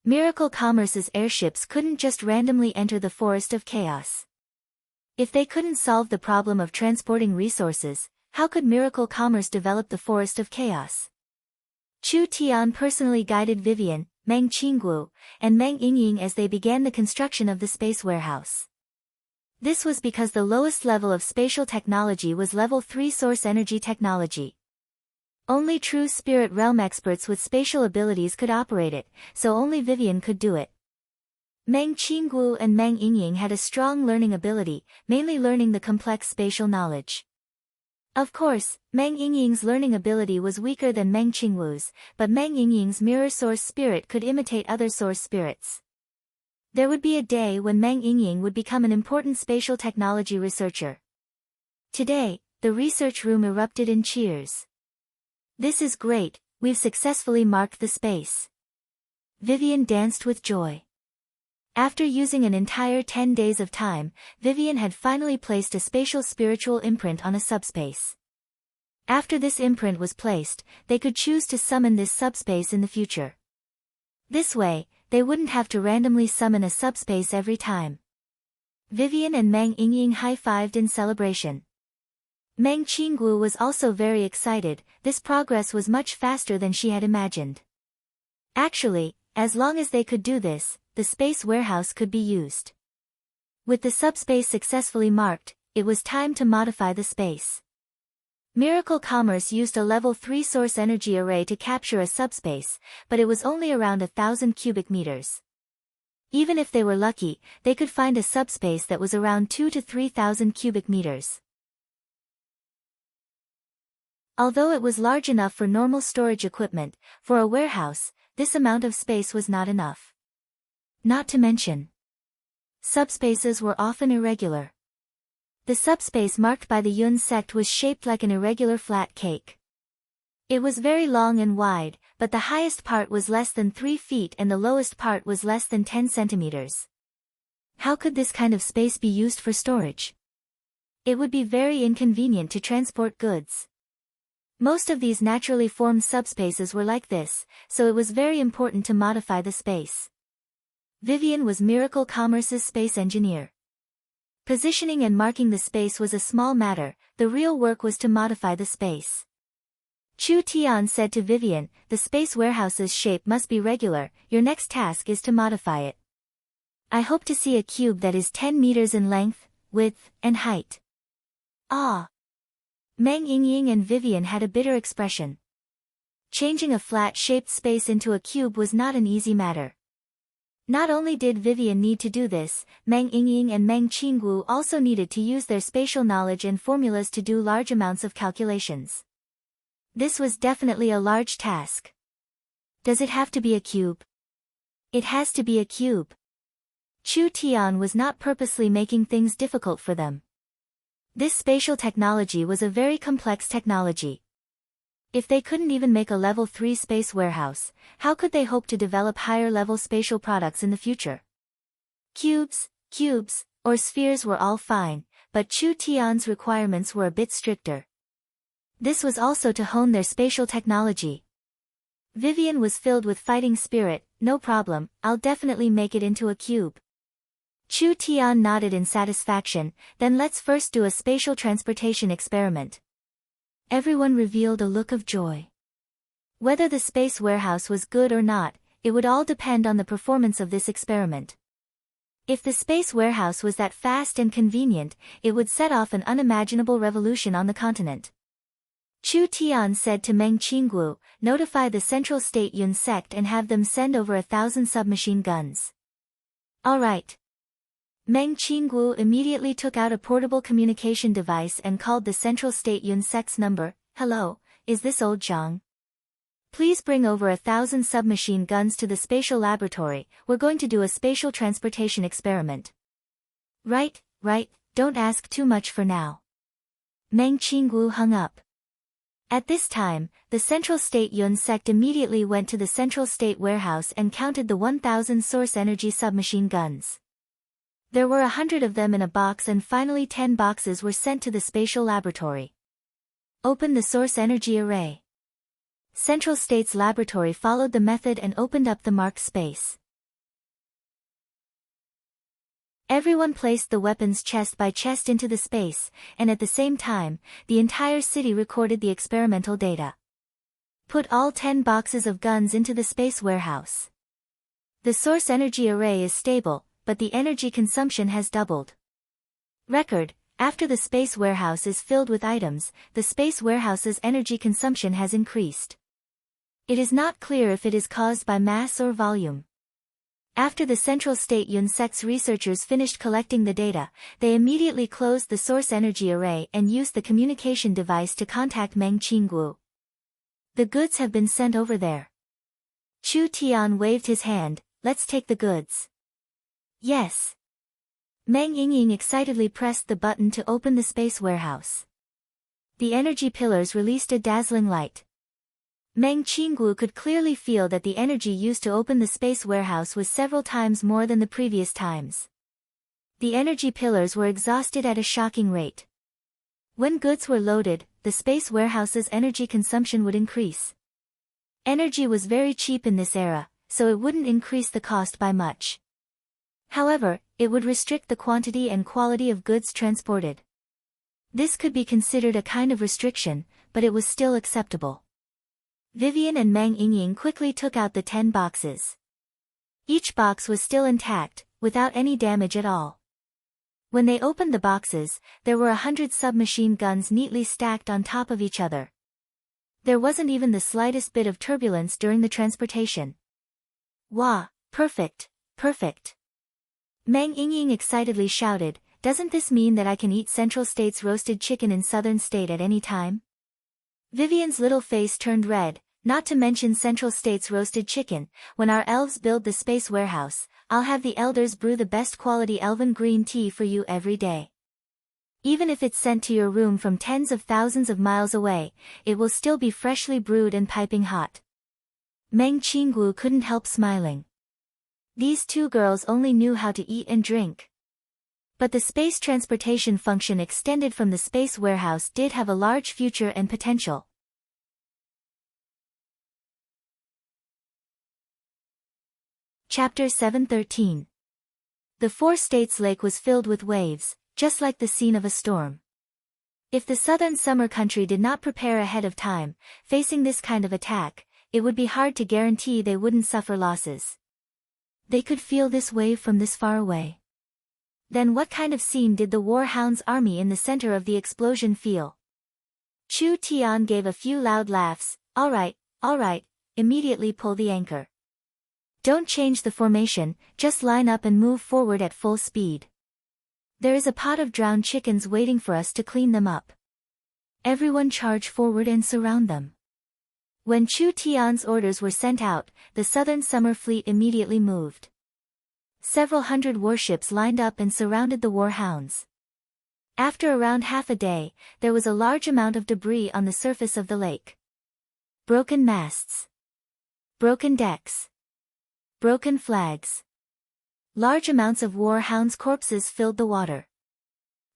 Miracle Commerce's airships couldn't just randomly enter the Forest of Chaos. If they couldn't solve the problem of transporting resources, how could Miracle Commerce develop the Forest of Chaos? Chu Tian personally guided Vivian, Meng Qingguo, and Meng Yingying as they began the construction of the space warehouse. This was because the lowest level of spatial technology was level 3 source energy technology. Only true spirit realm experts with spatial abilities could operate it, so only Vivian could do it. Meng Qingguo and Meng Yingying had a strong learning ability, mainly learning the complex spatial knowledge. Of course, Meng Yingying's learning ability was weaker than Meng Qingguo's, but Meng Yingying's mirror source spirit could imitate other source spirits. There would be a day when Meng Yingying would become an important spatial technology researcher. Today, the research room erupted in cheers. This is great, we've successfully marked the space. Vivian danced with joy. After using an entire 10 days of time, Vivian had finally placed a spatial spiritual imprint on a subspace. After this imprint was placed, they could choose to summon this subspace in the future. This way, they wouldn't have to randomly summon a subspace every time. Vivian and Meng Yingying high-fived in celebration. Meng Qingguo was also very excited, this progress was much faster than she had imagined. Actually, as long as they could do this, the space warehouse could be used. With the subspace successfully marked, it was time to modify the space. Miracle Commerce used a level 3 source energy array to capture a subspace, but it was only around 1,000 cubic meters. Even if they were lucky, they could find a subspace that was around 2 to 3,000 cubic meters. Although it was large enough for normal storage equipment, for a warehouse, this amount of space was not enough. Not to mention, subspaces were often irregular. The subspace marked by the Yun sect was shaped like an irregular flat cake. It was very long and wide, but the highest part was less than 3 feet and the lowest part was less than 10 centimeters. How could this kind of space be used for storage? It would be very inconvenient to transport goods. Most of these naturally formed subspaces were like this, so it was very important to modify the space. Vivian was Miracle Commerce's space engineer. Positioning and marking the space was a small matter, the real work was to modify the space. Chu Tian said to Vivian, "The space warehouse's shape must be regular, your next task is to modify it. I hope to see a cube that is 10 meters in length, width, and height." Ah! Meng Yingying and Vivian had a bitter expression. Changing a flat-shaped space into a cube was not an easy matter. Not only did Vivian need to do this, Meng Yingying and Meng Qinggu also needed to use their spatial knowledge and formulas to do large amounts of calculations. This was definitely a large task. Does it have to be a cube? It has to be a cube. Chu Tian was not purposely making things difficult for them. This spatial technology was a very complex technology. If they couldn't even make a level 3 space warehouse, how could they hope to develop higher-level spatial products in the future? Cubes, or spheres were all fine, but Chu Tian's requirements were a bit stricter. This was also to hone their spatial technology. Vivian was filled with fighting spirit. "No problem, I'll definitely make it into a cube." Chu Tian nodded in satisfaction. "Then let's first do a spatial transportation experiment." Everyone revealed a look of joy. Whether the space warehouse was good or not, it would all depend on the performance of this experiment. If the space warehouse was that fast and convenient, it would set off an unimaginable revolution on the continent. Chu Tian said to Meng Qinggu, "Notify the Central State Yun sect and have them send over 1,000 submachine guns." "All right." Meng Qinggu immediately took out a portable communication device and called the Central State Yun sect's number. "Hello, is this old Zhang? Please bring over 1,000 submachine guns to the spatial laboratory, we're going to do a spatial transportation experiment." Right, don't ask too much for now." Meng Qinggu hung up. At this time, the Central State Yun sect immediately went to the Central State Warehouse and counted the 1,000 source energy submachine guns. There were 100 of them in a box, and finally 10 boxes were sent to the spatial laboratory. "Open the source energy array." Central State's laboratory followed the method and opened up the marked space. Everyone placed the weapons chest by chest into the space, and at the same time, the entire city recorded the experimental data. Put all 10 boxes of guns into the space warehouse. The source energy array is stable, but the energy consumption has doubled. Record: after the space warehouse is filled with items, the space warehouse's energy consumption has increased. It is not clear if it is caused by mass or volume. After the Central State Yun sect's researchers finished collecting the data, they immediately closed the source energy array and used the communication device to contact Meng Qinggu. "The goods have been sent over there." Chu Tian waved his hand. "Let's take the goods." "Yes." Meng Yingying excitedly pressed the button to open the space warehouse. The energy pillars released a dazzling light. Meng Qinggu could clearly feel that the energy used to open the space warehouse was several times more than the previous times. The energy pillars were exhausted at a shocking rate. When goods were loaded, the space warehouse's energy consumption would increase. Energy was very cheap in this era, so it wouldn't increase the cost by much. However, it would restrict the quantity and quality of goods transported. This could be considered a kind of restriction, but it was still acceptable. Vivian and Meng Yingying quickly took out the 10 boxes. Each box was still intact, without any damage at all. When they opened the boxes, there were 100 submachine guns neatly stacked on top of each other. There wasn't even the slightest bit of turbulence during the transportation. "Wow, perfect! Meng Yingying excitedly shouted, "Doesn't this mean that I can eat Central State's roasted chicken in Southern State at any time?" Vivian's little face turned red. "Not to mention Central State's roasted chicken. When our elves build the space warehouse, I'll have the elders brew the best quality elven green tea for you every day. Even if it's sent to your room from tens of thousands of miles away, it will still be freshly brewed and piping hot." Meng Qinggu couldn't help smiling. These two girls only knew how to eat and drink. But the space transportation function extended from the space warehouse did have a large future and potential. Chapter 713. The four states' lake was filled with waves. just like the scene of a storm. If the southern summer country did not prepare ahead of time, facing this kind of attack, it would be hard to guarantee they wouldn't suffer losses. They could feel this wave from this far away. Then what kind of scene did the Warhound's army in the center of the explosion feel? Chu Tian gave a few loud laughs. All right, immediately pull the anchor. Don't change the formation, just line up and move forward at full speed. There is a pot of drowned chickens waiting for us to clean them up. Everyone charge forward and surround them. When Chu Tian's orders were sent out, the southern summer fleet immediately moved. Several hundred warships lined up and surrounded the warhounds. After around half a day, there was a large amount of debris on the surface of the lake. Broken masts. Broken decks. Broken flags. Large amounts of warhounds' corpses filled the water.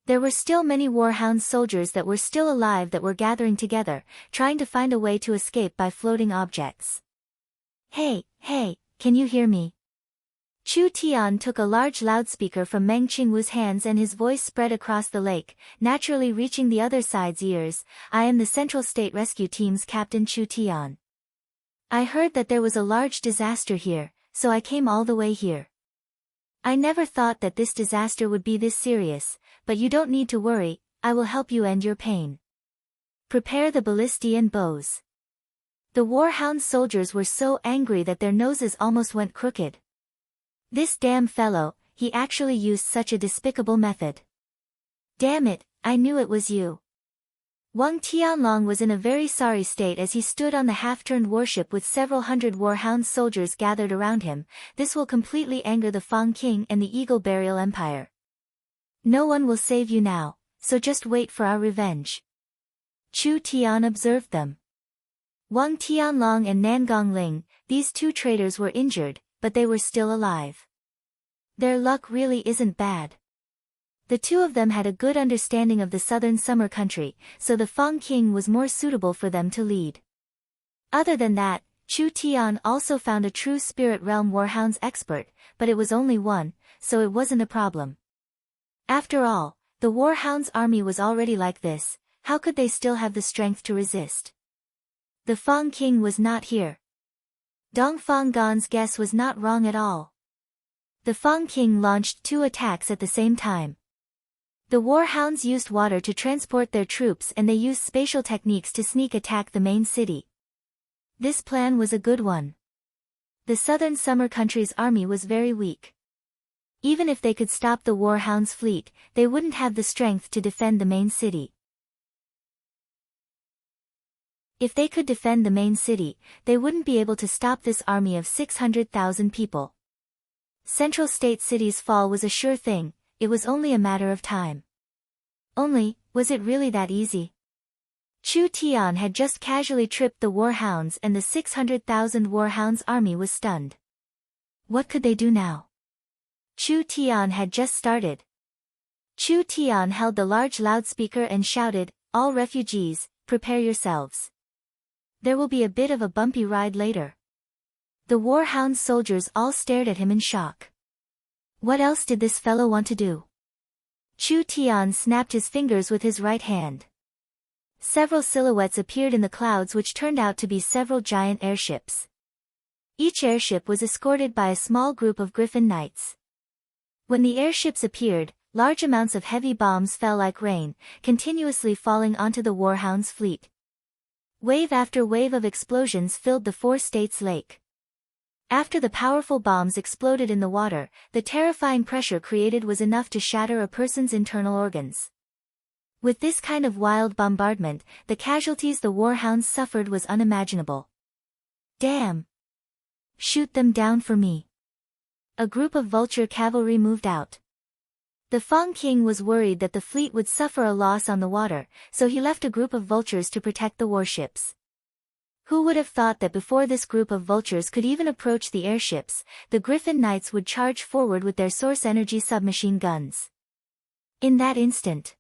There were still many warhound soldiers that were still alive that were gathering together, trying to find a way to escape by floating objects. Hey, can you hear me? Chu Tian took a large loudspeaker from Meng Qingwu's hands and his voice spread across the lake, naturally reaching the other side's ears. I am the Central State Rescue Team's Captain Chu Tian. I heard that there was a large disaster here, so I came all the way here. I never thought that this disaster would be this serious, but you don't need to worry, I will help you end your pain. Prepare the ballistae and bows. The warhound soldiers were so angry that their noses almost went crooked. This damn fellow, he actually used such a despicable method. Damn it, I knew it was you. Wang Tianlong was in a very sorry state as he stood on the half-turned warship with several hundred warhound soldiers gathered around him. This will completely anger the Fang King and the Eagle Burial Empire. No one will save you now, so just wait for our revenge. Chu Tian observed them. Wang Tianlong and Nangong Ling, these two traitors were injured, but they were still alive. Their luck really isn't bad. The two of them had a good understanding of the southern summer country, so the Fang King was more suitable for them to lead. Other than that, Chu Tian also found a true spirit realm warhounds expert, but it was only one, so it wasn't a problem. After all, the warhounds army was already like this, how could they still have the strength to resist? The Fang King was not here. Dong Fang Gan's guess was not wrong at all. The Fang King launched two attacks at the same time. The warhounds used water to transport their troops and they used spatial techniques to sneak attack the main city. This plan was a good one. The southern summer country's army was very weak. Even if they could stop the warhounds' fleet, they wouldn't have the strength to defend the main city. If they could defend the main city, they wouldn't be able to stop this army of 600,000 people. Central State City's fall was a sure thing, it was only a matter of time. Only, was it really that easy? Chu Tian had just casually tripped the warhounds and the 600,000 warhounds army was stunned. What could they do now? Chu Tian had just started. Chu Tian held the large loudspeaker and shouted, "All refugees, prepare yourselves. There will be a bit of a bumpy ride later." The warhound soldiers all stared at him in shock. What else did this fellow want to do? Chu Tian snapped his fingers with his right hand. Several silhouettes appeared in the clouds which turned out to be several giant airships. Each airship was escorted by a small group of Griffin Knights. When the airships appeared, large amounts of heavy bombs fell like rain, continuously falling onto the warhounds' fleet. Wave after wave of explosions filled the four states' lake. After the powerful bombs exploded in the water, the terrifying pressure created was enough to shatter a person's internal organs. With this kind of wild bombardment, the casualties the warhounds suffered was unimaginable. Damn! Shoot them down for me. A group of vulture cavalry moved out. The Fang King was worried that the fleet would suffer a loss on the water, so he left a group of vultures to protect the warships. Who would have thought that before this group of vultures could even approach the airships, the Griffin Knights would charge forward with their source energy submachine guns. In that instant,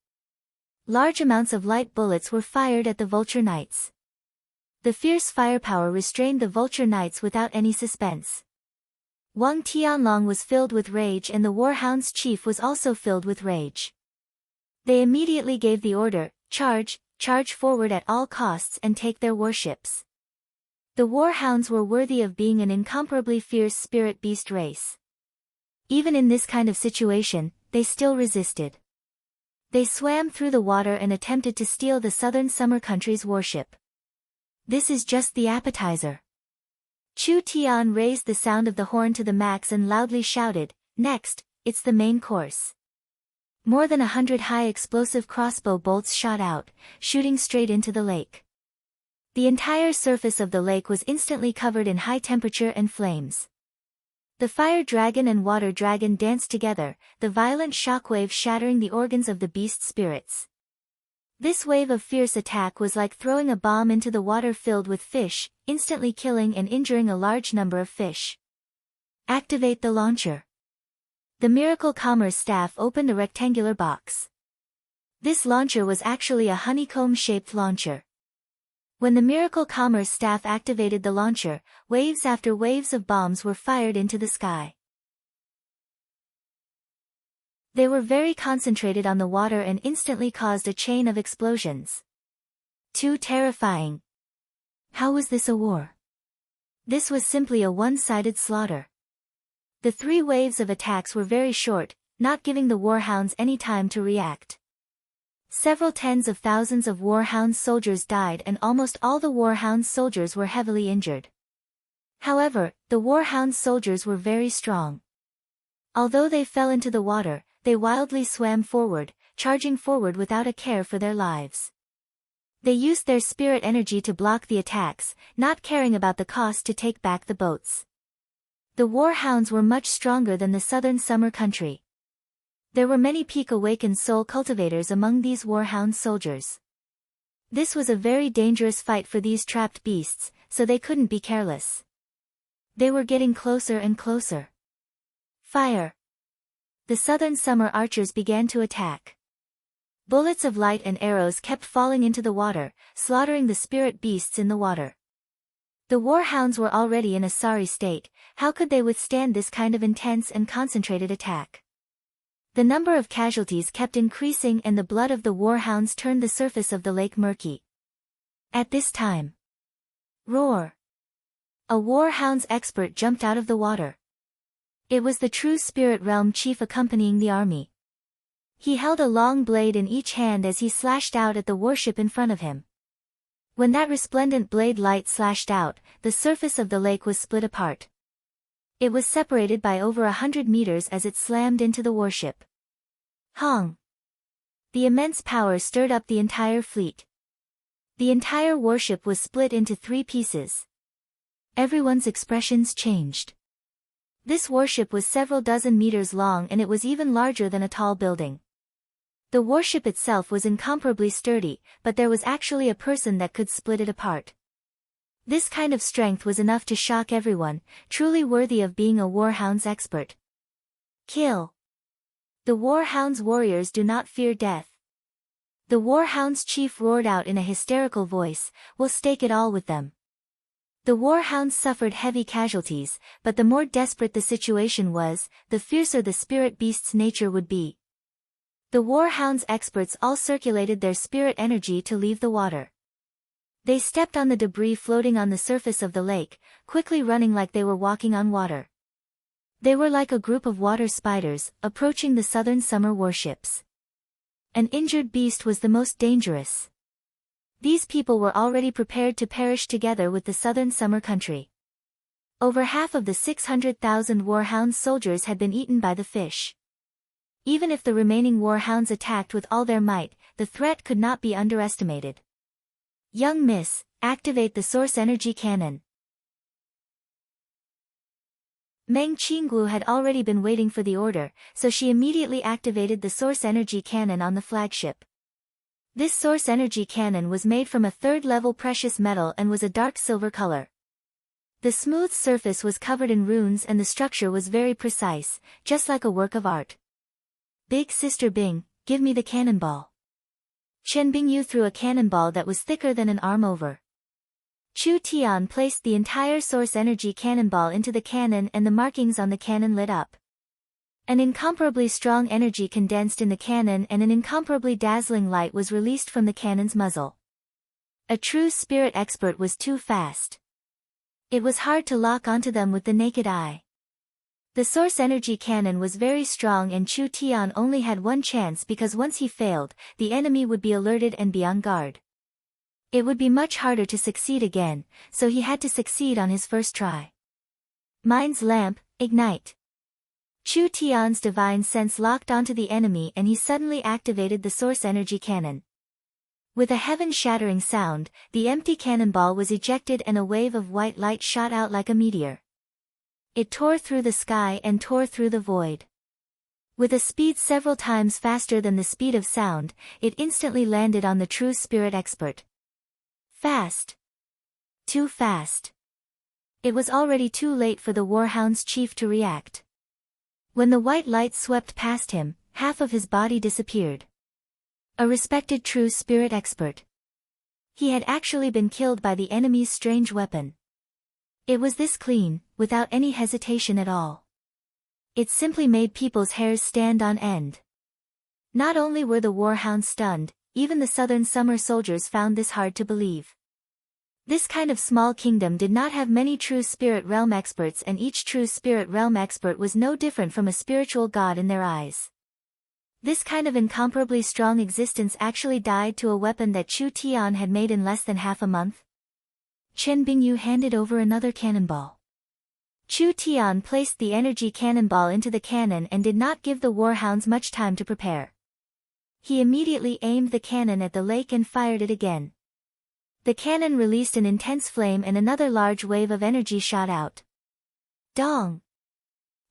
large amounts of light bullets were fired at the Vulture Knights. The fierce firepower restrained the Vulture Knights without any suspense. Wang Tianlong was filled with rage and the Warhound's chief was also filled with rage. They immediately gave the order, charge, charge forward at all costs and take their warships. The warhounds were worthy of being an incomparably fierce spirit beast race. Even in this kind of situation, they still resisted. They swam through the water and attempted to steal the southern summer country's warship. This is just the appetizer. Chu Tian raised the sound of the horn to the max and loudly shouted, "Next, it's the main course." More than 100 high explosive crossbow bolts shot out, shooting straight into the lake. The entire surface of the lake was instantly covered in high temperature and flames. The fire dragon and water dragon danced together, the violent shockwave shattering the organs of the beast spirits. This wave of fierce attack was like throwing a bomb into the water filled with fish, instantly killing and injuring a large number of fish. Activate the launcher. The Miracle Commerce staff opened a rectangular box. This launcher was actually a honeycomb-shaped launcher. When the Miracle Commerce staff activated the launcher, waves after waves of bombs were fired into the sky. They were very concentrated on the water and instantly caused a chain of explosions. Too terrifying. How was this a war? This was simply a one-sided slaughter. The 3 waves of attacks were very short, not giving the warhounds any time to react. Several tens of thousands of warhound soldiers died and almost all the warhound soldiers were heavily injured. However, the warhound soldiers were very strong. Although they fell into the water, they wildly swam forward, charging forward without a care for their lives. They used their spirit energy to block the attacks, not caring about the cost to take back the boats. The warhounds were much stronger than the southern summer country. There were many peak-awakened soul cultivators among these warhound soldiers. This was a very dangerous fight for these trapped beasts, so they couldn't be careless. They were getting closer and closer. Fire! The southern summer archers began to attack. Bullets of light and arrows kept falling into the water, slaughtering the spirit beasts in the water. The warhounds were already in a sorry state. How could they withstand this kind of intense and concentrated attack? The number of casualties kept increasing and the blood of the warhounds turned the surface of the lake murky. At this time, roar! A warhounds expert jumped out of the water. It was the true spirit realm chief accompanying the army. He held a long blade in each hand as he slashed out at the warship in front of him. When that resplendent blade light slashed out, the surface of the lake was split apart. It was separated by over 100 meters as it slammed into the warship. Hong! The immense power stirred up the entire fleet. The entire warship was split into 3 pieces. Everyone's expressions changed. This warship was several dozen meters long and it was even larger than a tall building. The warship itself was incomparably sturdy, but there was actually a person that could split it apart. This kind of strength was enough to shock everyone, truly worthy of being a warhound's expert. Kill! The warhound's warriors do not fear death. The warhound's chief roared out in a hysterical voice, "We'll stake it all with them." The warhounds suffered heavy casualties, but the more desperate the situation was, the fiercer the spirit beast's nature would be. The warhounds experts all circulated their spirit energy to leave the water. They stepped on the debris floating on the surface of the lake, quickly running like they were walking on water. They were like a group of water spiders, approaching the southern summer warships. An injured beast was the most dangerous. These people were already prepared to perish together with the southern summer country. Over half of the 600,000 warhound soldiers had been eaten by the fish. Even if the remaining warhounds attacked with all their might, the threat could not be underestimated. Young Miss, activate the source energy cannon. Meng Qinggu had already been waiting for the order, so she immediately activated the source energy cannon on the flagship. This source energy cannon was made from a 3rd-level precious metal and was a dark silver color. The smooth surface was covered in runes and the structure was very precise, just like a work of art. Big Sister Bing, give me the cannonball. Chen Bingyu threw a cannonball that was thicker than an arm over. Chu Tian placed the entire source energy cannonball into the cannon and the markings on the cannon lit up. An incomparably strong energy condensed in the cannon and an incomparably dazzling light was released from the cannon's muzzle. A true spirit expert was too fast. It was hard to lock onto them with the naked eye. The source energy cannon was very strong and Chu Tian only had one chance because once he failed, the enemy would be alerted and be on guard. It would be much harder to succeed again, so he had to succeed on his first try. Mind's lamp, ignite. Chu Tian's divine sense locked onto the enemy and he suddenly activated the source energy cannon. With a heaven-shattering sound, the empty cannonball was ejected and a wave of white light shot out like a meteor. It tore through the sky and tore through the void. With a speed several times faster than the speed of sound, it instantly landed on the true spirit expert. Fast. Too fast. It was already too late for the Warhound's chief to react. When the white light swept past him, half of his body disappeared. A respected true spirit expert. He had actually been killed by the enemy's strange weapon. It was this clean, without any hesitation at all. It simply made people's hairs stand on end. Not only were the Warhounds stunned, even the southern summer soldiers found this hard to believe. This kind of small kingdom did not have many true spirit realm experts and each true spirit realm expert was no different from a spiritual god in their eyes. This kind of incomparably strong existence actually died to a weapon that Chu Tian had made in less than half a month. Chen Bingyu handed over another cannonball. Chu Tian placed the energy cannonball into the cannon and did not give the Warhounds much time to prepare. He immediately aimed the cannon at the lake and fired it again. The cannon released an intense flame and another large wave of energy shot out. Dong!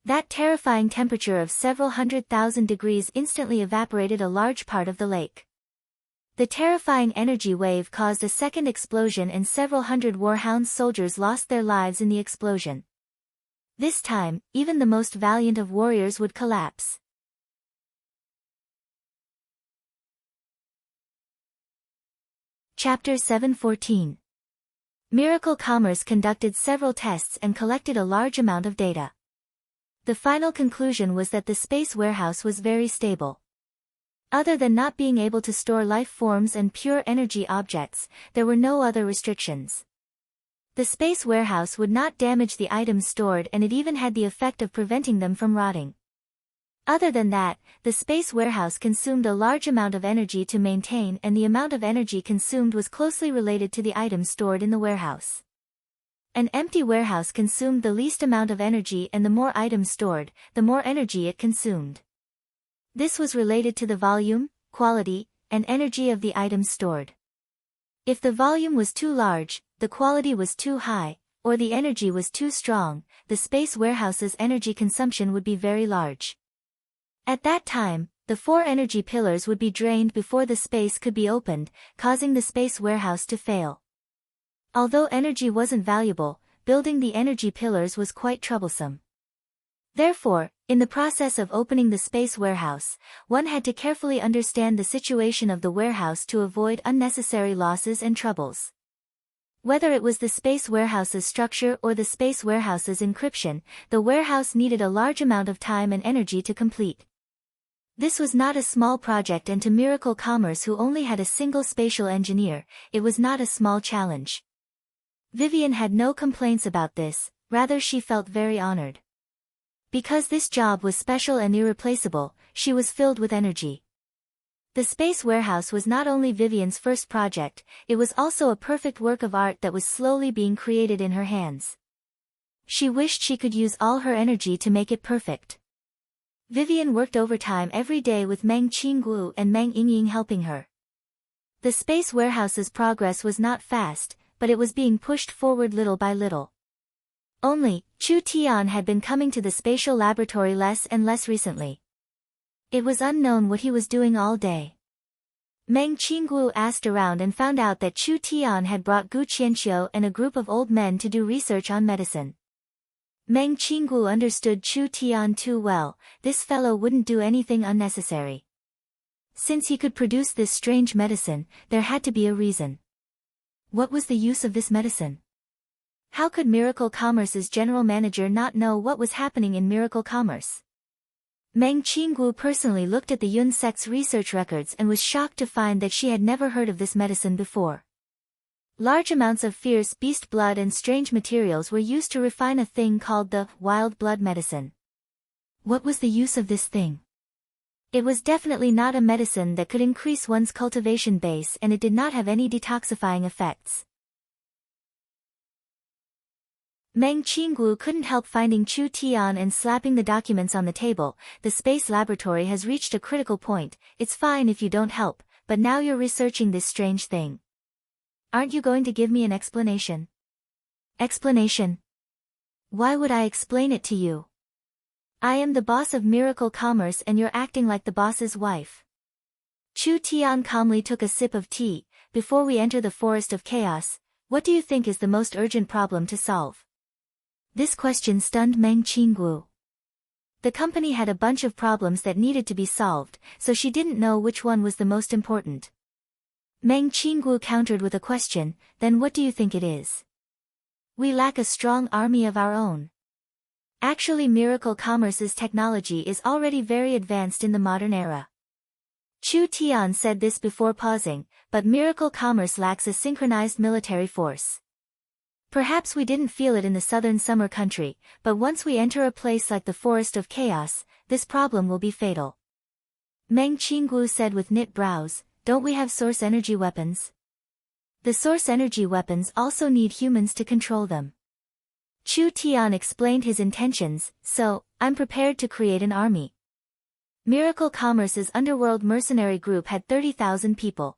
That terrifying temperature of several 100,000 degrees instantly evaporated a large part of the lake. The terrifying energy wave caused a second explosion and several hundred Warhound soldiers lost their lives in the explosion. This time, even the most valiant of warriors would collapse. Chapter 714. Miracle Commerce conducted several tests and collected a large amount of data. The final conclusion was that the space warehouse was very stable. Other than not being able to store life forms and pure energy objects, there were no other restrictions. The space warehouse would not damage the items stored and it even had the effect of preventing them from rotting. Other than that, the space warehouse consumed a large amount of energy to maintain and the amount of energy consumed was closely related to the items stored in the warehouse. An empty warehouse consumed the least amount of energy and the more items stored, the more energy it consumed. This was related to the volume, quality, and energy of the items stored. If the volume was too large, the quality was too high, or the energy was too strong, the space warehouse's energy consumption would be very large. At that time, the 4 energy pillars would be drained before the space could be opened, causing the space warehouse to fail. Although energy wasn't valuable, building the energy pillars was quite troublesome. Therefore, in the process of opening the space warehouse, one had to carefully understand the situation of the warehouse to avoid unnecessary losses and troubles. Whether it was the space warehouse's structure or the space warehouse's encryption, the warehouse needed a large amount of time and energy to complete. This was not a small project and to Miracle Commerce who only had a single spatial engineer, it was not a small challenge. Vivian had no complaints about this, rather she felt very honored. Because this job was special and irreplaceable, she was filled with energy. The space warehouse was not only Vivian's first project, it was also a perfect work of art that was slowly being created in her hands. She wished she could use all her energy to make it perfect. Vivian worked overtime every day with Meng Qingguo and Meng Yingying helping her. The space warehouse's progress was not fast, but it was being pushed forward little by little. Only, Chu Tian had been coming to the spatial laboratory less and less recently. It was unknown what he was doing all day. Meng Qingguo asked around and found out that Chu Tian had brought Gu Qianqiu and a group of old men to do research on medicine. Meng Qingguo understood Chu Tian too well, this fellow wouldn't do anything unnecessary. Since he could produce this strange medicine, there had to be a reason. What was the use of this medicine? How could Miracle Commerce's general manager not know what was happening in Miracle Commerce? Meng Qinggu personally looked at the Yun sect's research records and was shocked to find that she had never heard of this medicine before. Large amounts of fierce beast blood and strange materials were used to refine a thing called the wild blood medicine. What was the use of this thing? It was definitely not a medicine that could increase one's cultivation base, and it did not have any detoxifying effects. Meng Qinggu couldn't help finding Chu Tian and slapping the documents on the table. The space laboratory has reached a critical point. It's fine if you don't help, but now you're researching this strange thing. Aren't you going to give me an explanation? Explanation? Why would I explain it to you? I am the boss of Miracle Commerce and you're acting like the boss's wife. Chu Tian calmly took a sip of tea. Before we enter the forest of chaos, what do you think is the most urgent problem to solve? This question stunned Meng Qinggu. The company had a bunch of problems that needed to be solved, so she didn't know which one was the most important. Meng Qinggu countered with a question, then what do you think it is? We lack a strong army of our own. Actually, Miracle Commerce's technology is already very advanced in the modern era. Chu Tian said this before pausing, but Miracle Commerce lacks a synchronized military force. Perhaps we didn't feel it in the southern summer country, but once we enter a place like the Forest of Chaos, this problem will be fatal. Meng Qinggu said with knit brows, don't we have source energy weapons? The source energy weapons also need humans to control them. Chu Tian explained his intentions, so, I'm prepared to create an army. Miracle Commerce's underworld mercenary group had 30,000 people.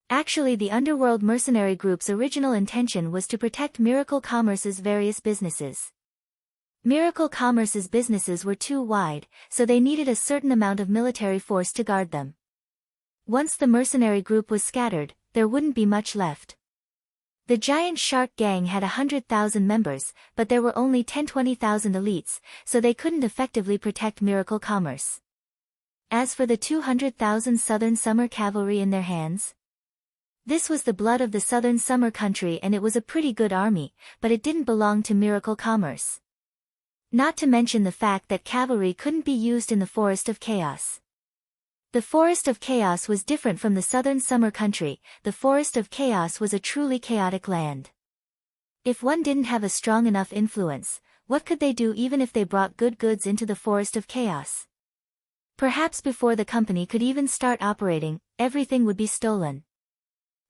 Actually, the underworld mercenary group's original intention was to protect Miracle Commerce's various businesses. Miracle Commerce's businesses were too wide, so they needed a certain amount of military force to guard them. Once the mercenary group was scattered, there wouldn't be much left. The giant shark gang had 100,000 members, but there were only 10-20,000 elites, so they couldn't effectively protect Miracle Commerce. As for the 200,000 Southern Summer Cavalry in their hands, this was the blood of the Southern Summer country and it was a pretty good army, but it didn't belong to Miracle Commerce. Not to mention the fact that cavalry couldn't be used in the Forest of Chaos. The Forest of Chaos was different from the Southern Summer country. The Forest of Chaos was a truly chaotic land. If one didn't have a strong enough influence, what could they do even if they brought good goods into the Forest of Chaos? Perhaps before the company could even start operating, everything would be stolen.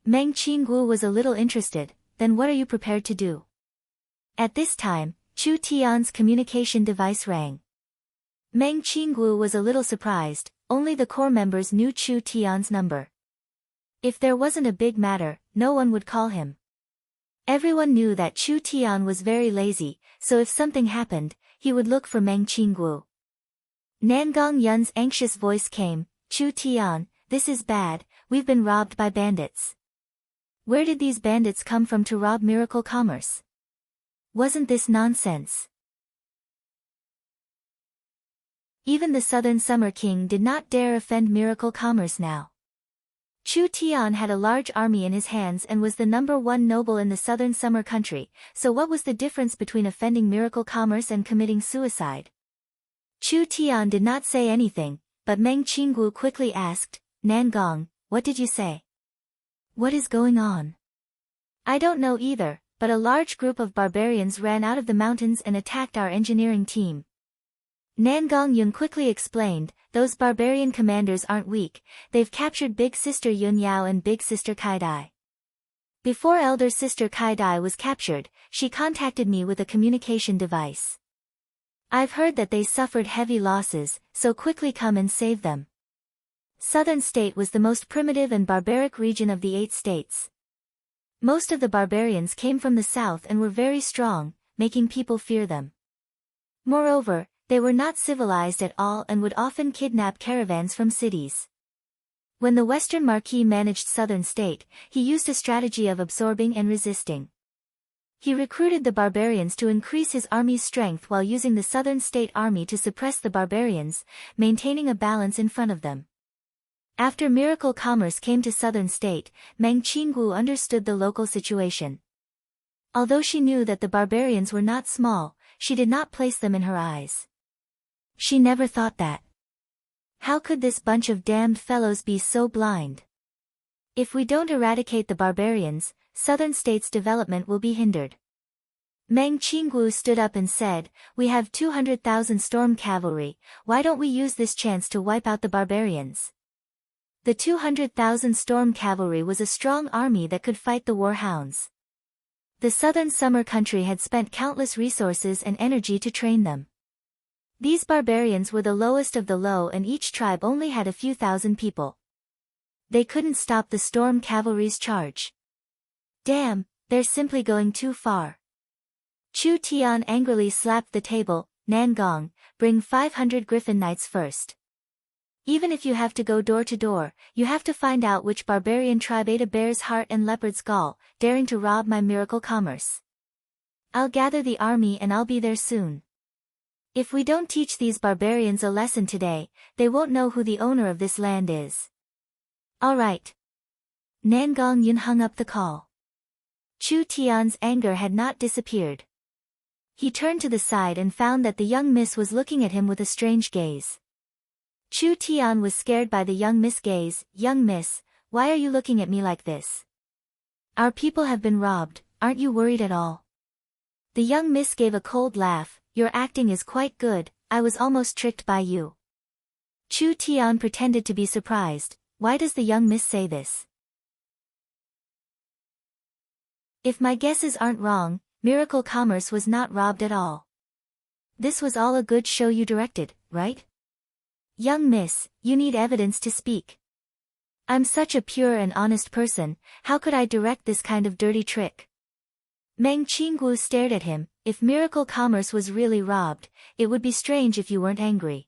Meng Qinggu was a little interested, then what are you prepared to do? At this time, Chu Tian's communication device rang. Meng Qinggu was a little surprised, only the core members knew Chu Tian's number. If there wasn't a big matter, no one would call him. Everyone knew that Chu Tian was very lazy, so if something happened, he would look for Meng Qinggu. Nangong Yun's anxious voice came, Chu Tian, this is bad, we've been robbed by bandits. Where did these bandits come from to rob Miracle Commerce? Wasn't this nonsense? Even the Southern Summer King did not dare offend Miracle Commerce now. Chu Tian had a large army in his hands and was the #1 noble in the Southern Summer country, so what was the difference between offending Miracle Commerce and committing suicide? Chu Tian did not say anything, but Meng Qinggu quickly asked, Nangong, what did you say? What is going on? I don't know either, but a large group of barbarians ran out of the mountains and attacked our engineering team. Nangong Yun quickly explained, those barbarian commanders aren't weak, they've captured Big Sister Yun Yao and Big Sister Kai Dai. Before Elder Sister Kai Dai was captured, she contacted me with a communication device. I've heard that they suffered heavy losses, so quickly come and save them. Southern State was the most primitive and barbaric region of the 8 states. Most of the barbarians came from the south and were very strong, making people fear them. Moreover, they were not civilized at all and would often kidnap caravans from cities. When the Western Marquis managed Southern State, he used a strategy of absorbing and resisting. He recruited the barbarians to increase his army's strength while using the Southern State army to suppress the barbarians, maintaining a balance in front of them. After Miracle Commerce came to Southern State, Meng Qinggu understood the local situation. Although she knew that the barbarians were not small, she did not place them in her eyes. She never thought that. How could this bunch of damned fellows be so blind? If we don't eradicate the barbarians, southern states' development will be hindered. Meng Qinggu stood up and said, "We have 200,000 storm cavalry, why don't we use this chance to wipe out the barbarians?" The 200,000 storm cavalry was a strong army that could fight the war hounds. The southern summer country had spent countless resources and energy to train them. These barbarians were the lowest of the low and each tribe only had a few thousand people. They couldn't stop the storm cavalry's charge. Damn, they're simply going too far. Chu Tian angrily slapped the table. Nangong, bring 500 Griffin Knights first. Even if you have to go door to door, you have to find out which barbarian tribe ate a bear's heart and leopard's gall, daring to rob my miracle commerce. I'll gather the army and I'll be there soon. If we don't teach these barbarians a lesson today, they won't know who the owner of this land is. All right. Nangong Yun hung up the call. Chu Tian's anger had not disappeared. He turned to the side and found that the young miss was looking at him with a strange gaze. Chu Tian was scared by the young miss' gaze. "Young miss, why are you looking at me like this? Our people have been robbed, aren't you worried at all?" The young miss gave a cold laugh. "Your acting is quite good, I was almost tricked by you." Chu Tian pretended to be surprised. Why does the young miss say this? If my guesses aren't wrong, Miracle Commerce was not robbed at all. This was all a good show you directed, right? Young miss, you need evidence to speak. I'm such a pure and honest person, how could I direct this kind of dirty trick? Meng Qinggu stared at him. If Miracle Commerce was really robbed, it would be strange if you weren't angry.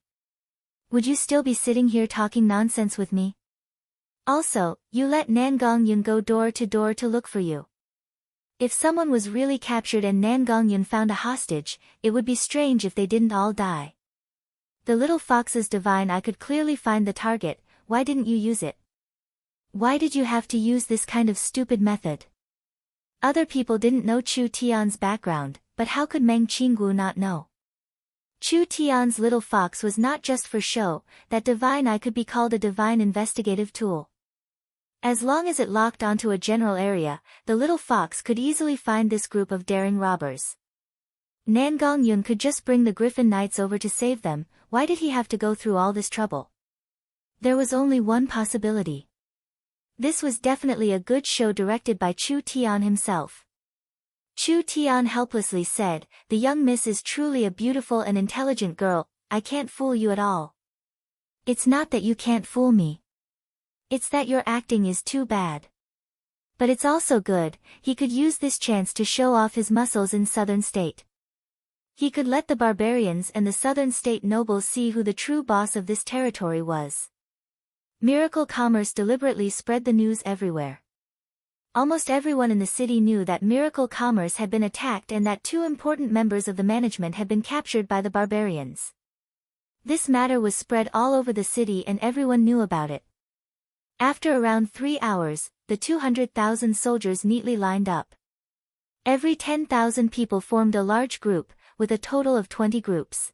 Would you still be sitting here talking nonsense with me? Also, you let Nangong Yun go door to look for you. If someone was really captured and Nangong Yun found a hostage, it would be strange if they didn't all die. The little fox's divine eye could clearly find the target, why didn't you use it? Why did you have to use this kind of stupid method? Other people didn't know Chu Tian's background, but how could Meng Qinggu not know? Chu Tian's little fox was not just for show, that divine eye could be called a divine investigative tool. As long as it locked onto a general area, the little fox could easily find this group of daring robbers. Nangong Yun could just bring the Griffin Knights over to save them, why did he have to go through all this trouble? There was only one possibility. This was definitely a good show directed by Chu Tian himself. Chu Tian helplessly said, "The young miss is truly a beautiful and intelligent girl, I can't fool you at all." It's not that you can't fool me. It's that your acting is too bad. But it's also good, he could use this chance to show off his muscles in southern state. He could let the barbarians and the southern state nobles see who the true boss of this territory was. Miracle Commerce deliberately spread the news everywhere. Almost everyone in the city knew that Miracle Commerce had been attacked and that two important members of the management had been captured by the barbarians. This matter was spread all over the city and everyone knew about it. After around 3 hours, the 200,000 soldiers neatly lined up. Every 10,000 people formed a large group, with a total of 20 groups.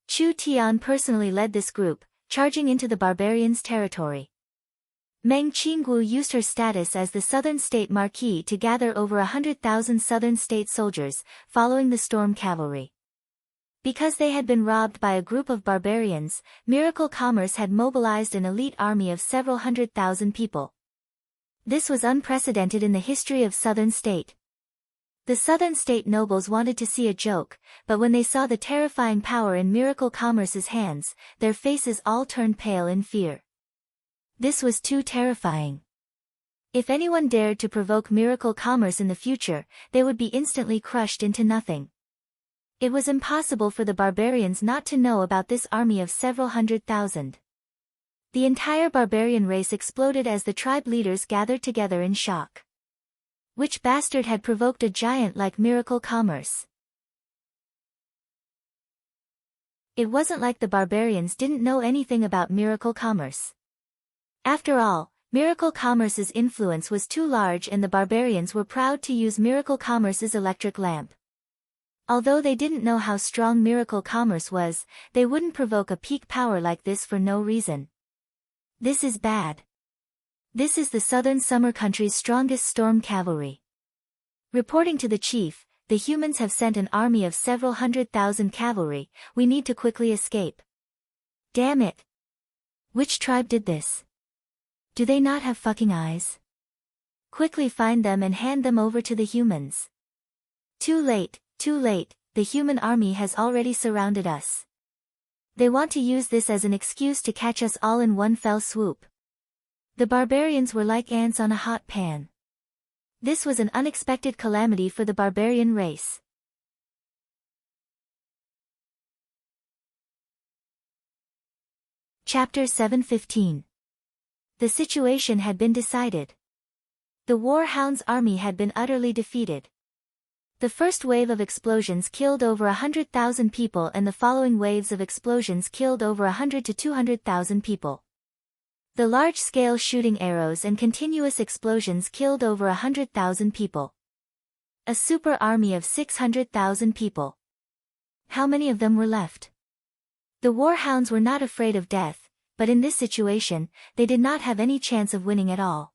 Chu Tian personally led this group, charging into the barbarians' territory. Meng Qinggu used her status as the Southern State Marquis to gather over 100,000 Southern State soldiers, following the storm cavalry. Because they had been robbed by a group of barbarians, Miracle Commerce had mobilized an elite army of several 100,000 people. This was unprecedented in the history of Southern State. The Southern State nobles wanted to see a joke, but when they saw the terrifying power in Miracle Commerce's hands, their faces all turned pale in fear. This was too terrifying. If anyone dared to provoke Miracle Commerce in the future, they would be instantly crushed into nothing. It was impossible for the barbarians not to know about this army of several 100,000. The entire barbarian race exploded as the tribe leaders gathered together in shock. Which bastard had provoked a giant like Miracle Commerce? It wasn't like the barbarians didn't know anything about Miracle Commerce. After all, Miracle Commerce's influence was too large and the barbarians were proud to use Miracle Commerce's electric lamp. Although they didn't know how strong miracle commerce was, they wouldn't provoke a peak power like this for no reason. This is bad. This is the southern summer country's strongest storm cavalry. Reporting to the chief, the humans have sent an army of several 100,000 cavalry. We need to quickly escape. Damn it. Which tribe did this? Do they not have fucking eyes? Quickly find them and hand them over to the humans. Too late, the human army has already surrounded us. They want to use this as an excuse to catch us all in one fell swoop. The barbarians were like ants on a hot pan. This was an unexpected calamity for the barbarian race. Chapter 7:15. The situation had been decided. The Warhound's army had been utterly defeated. The first wave of explosions killed over 100,000 people and the following waves of explosions killed over 100 to 200,000 people. The large-scale shooting arrows and continuous explosions killed over 100,000 people. A super army of 600,000 people. How many of them were left? The Warhounds were not afraid of death, but in this situation, they did not have any chance of winning at all.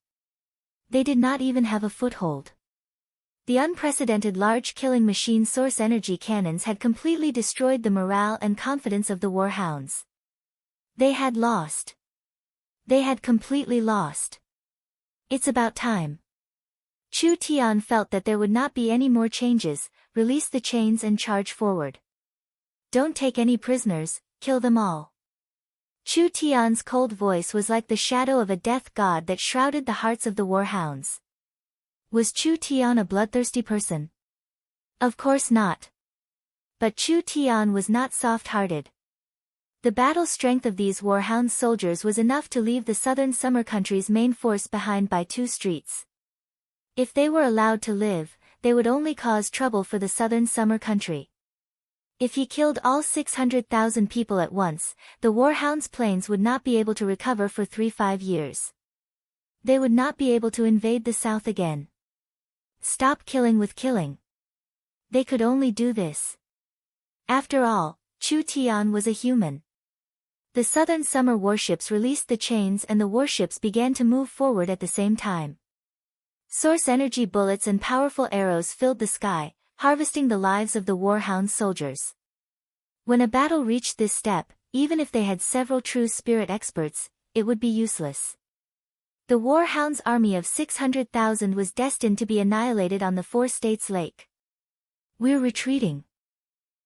They did not even have a foothold. The unprecedented large killing machine source energy cannons had completely destroyed the morale and confidence of the Warhounds. They had lost. They had completely lost. It's about time. Chu Tian felt that there would not be any more changes. Release the chains and charge forward. Don't take any prisoners, kill them all. Chu Tian's cold voice was like the shadow of a death god that shrouded the hearts of the Warhounds. Was Chu Tian a bloodthirsty person? Of course not. But Chu Tian was not soft-hearted. The battle strength of these Warhound soldiers was enough to leave the southern summer country's main force behind by 2 streets. If they were allowed to live, they would only cause trouble for the southern summer country. If he killed all 600,000 people at once, the Warhound's planes would not be able to recover for 3-5 years. They would not be able to invade the south again. Stop killing with killing. They could only do this. After all, Chu Tian was a human. The southern summer warships released the chains and the warships began to move forward at the same time. Source energy bullets and powerful arrows filled the sky, harvesting the lives of the Warhound soldiers. When a battle reached this step, even if they had several true spirit experts, it would be useless. The Warhound's army of 600,000 was destined to be annihilated on the 4 states lake. We're retreating.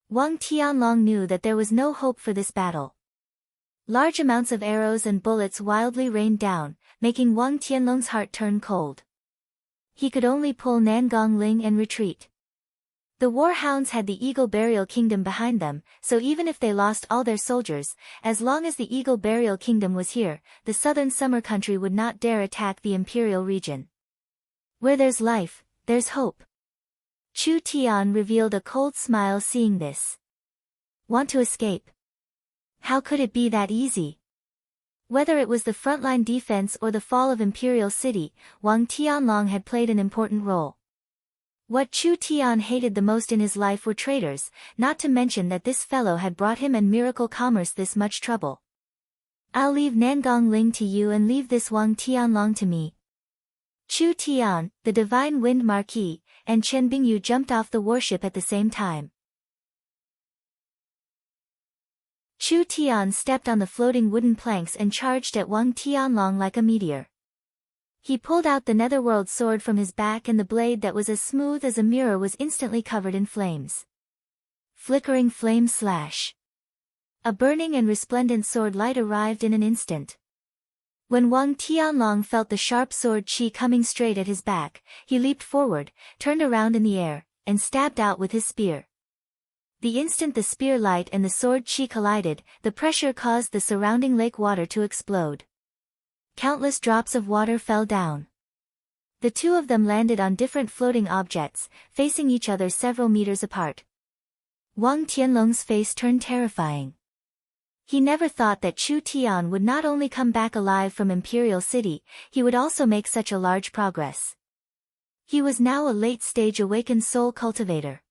Wang Tianlong knew that there was no hope for this battle. Large amounts of arrows and bullets wildly rained down, making Wang Tianlong's heart turn cold. He could only pull Nangong Ling and retreat. The Warhounds had the Eagle Burial Kingdom behind them, so even if they lost all their soldiers, as long as the Eagle Burial Kingdom was here, the southern summer country would not dare attack the imperial region. Where there's life, there's hope. Chu Tian revealed a cold smile seeing this. Want to escape? How could it be that easy? Whether it was the frontline defense or the fall of Imperial City, Wang Tianlong had played an important role. What Chu Tian hated the most in his life were traitors, not to mention that this fellow had brought him and Miracle Commerce this much trouble. I'll leave Nangong Ling to you and leave this Wang Tianlong to me. Chu Tian, the Divine Wind Marquis, and Chen Bingyu jumped off the warship at the same time. Chu Tian stepped on the floating wooden planks and charged at Wang Tianlong like a meteor. He pulled out the netherworld sword from his back and the blade that was as smooth as a mirror was instantly covered in flames. Flickering flame slash. A burning and resplendent sword light arrived in an instant. When Wang Tianlong felt the sharp sword chi coming straight at his back, he leaped forward, turned around in the air, and stabbed out with his spear. The instant the spear light and the sword chi collided, the pressure caused the surrounding lake water to explode. Countless drops of water fell down. The two of them landed on different floating objects, facing each other several meters apart. Wang Tianlong's face turned terrifying. He never thought that Chu Tian would not only come back alive from Imperial City, he would also make such a large progress. He was now a late-stage awakened soul cultivator.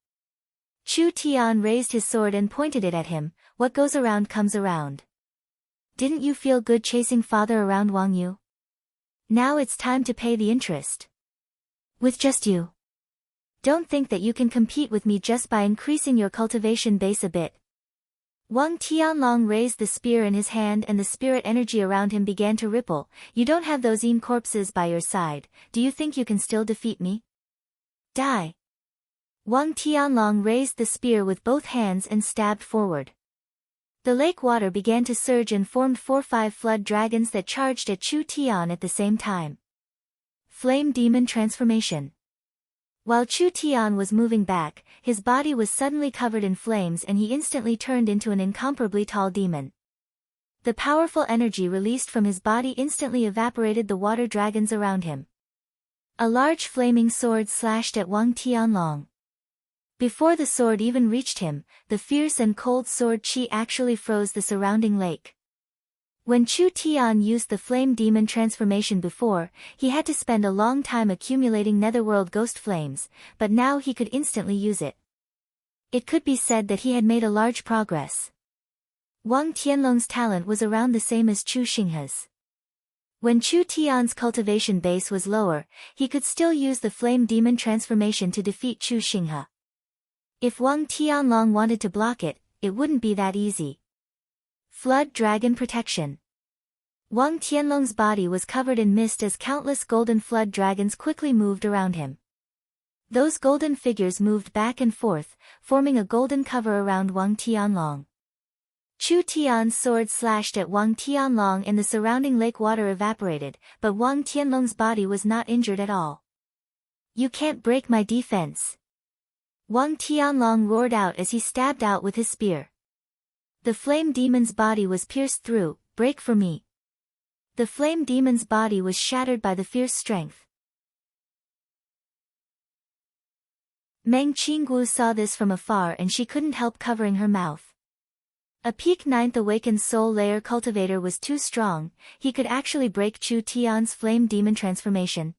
Chu Tian raised his sword and pointed it at him. What goes around comes around. Didn't you feel good chasing father around Wang Yu? Now it's time to pay the interest. With just you. Don't think that you can compete with me just by increasing your cultivation base a bit. Wang Tianlong raised the spear in his hand and the spirit energy around him began to ripple. You don't have those corpses by your side, do you think you can still defeat me? Die. Wang Tianlong raised the spear with both hands and stabbed forward. The lake water began to surge and formed 4-5 flood dragons that charged at Chu Tian at the same time. Flame Demon Transformation. While Chu Tian was moving back, his body was suddenly covered in flames and he instantly turned into an incomparably tall demon. The powerful energy released from his body instantly evaporated the water dragons around him. A large flaming sword slashed at Wang Tianlong. Before the sword even reached him, the fierce and cold sword chi actually froze the surrounding lake. When Chu Tian used the flame demon transformation before, he had to spend a long time accumulating netherworld ghost flames, but now he could instantly use it. It could be said that he had made a large progress. Wang Tianlong's talent was around the same as Chu Xinghe's. When Chu Tian's cultivation base was lower, he could still use the flame demon transformation to defeat Chu Xinghe. If Wang Tianlong wanted to block it, it wouldn't be that easy. Flood Dragon Protection. Wang Tianlong's body was covered in mist as countless golden flood dragons quickly moved around him. Those golden figures moved back and forth, forming a golden cover around Wang Tianlong. Chu Tian's sword slashed at Wang Tianlong and the surrounding lake water evaporated, but Wang Tianlong's body was not injured at all. You can't break my defense. Wang Tianlong roared out as he stabbed out with his spear. The flame demon's body was pierced through. Break for me. The flame demon's body was shattered by the fierce strength. Meng Qinggu saw this from afar and she couldn't help covering her mouth. A peak 9th awakened soul layer cultivator was too strong, he could actually break Chu Tian's flame demon transformation.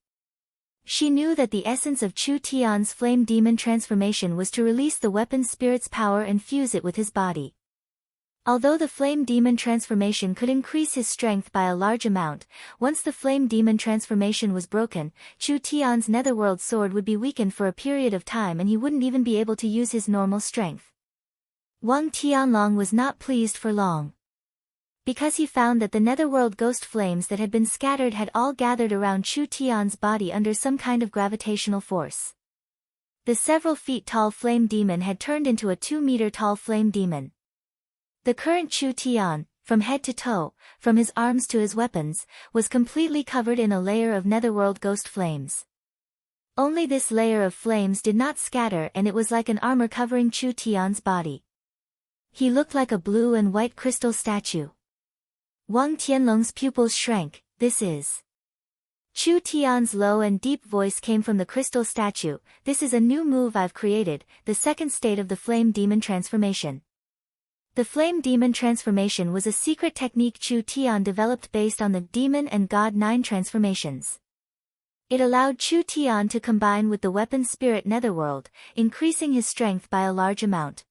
She knew that the essence of Chu Tian's flame demon transformation was to release the weapon spirit's power and fuse it with his body. Although the flame demon transformation could increase his strength by a large amount, once the flame demon transformation was broken, Chu Tian's netherworld sword would be weakened for a period of time and he wouldn't even be able to use his normal strength. Wang Tianlong was not pleased for long. Because he found that the netherworld ghost flames that had been scattered had all gathered around Chu Tian's body under some kind of gravitational force. The several feet tall flame demon had turned into a 2-meter tall flame demon. The current Chu Tian, from head to toe, from his arms to his weapons, was completely covered in a layer of netherworld ghost flames. Only this layer of flames did not scatter and it was like an armor covering Chu Tian's body. He looked like a blue and white crystal statue. Wang Tianlong's pupils shrank. This is. Chu Tian's low and deep voice came from the crystal statue. This is a new move I've created, the second state of the flame demon transformation. The flame demon transformation was a secret technique Chu Tian developed based on the demon and god 9 transformations. It allowed Chu Tian to combine with the weapon spirit netherworld, increasing his strength by a large amount.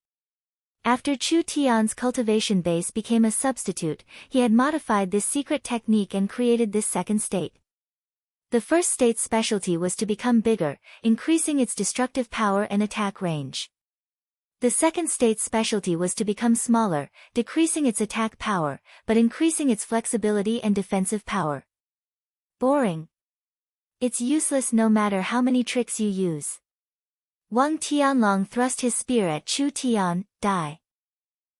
After Chu Tian's cultivation base became a substitute, he had modified this secret technique and created this second state. The first state's specialty was to become bigger, increasing its destructive power and attack range. The second state's specialty was to become smaller, decreasing its attack power, but increasing its flexibility and defensive power. Boring. It's useless no matter how many tricks you use. Wang Tianlong thrust his spear at Chu Tian. Die.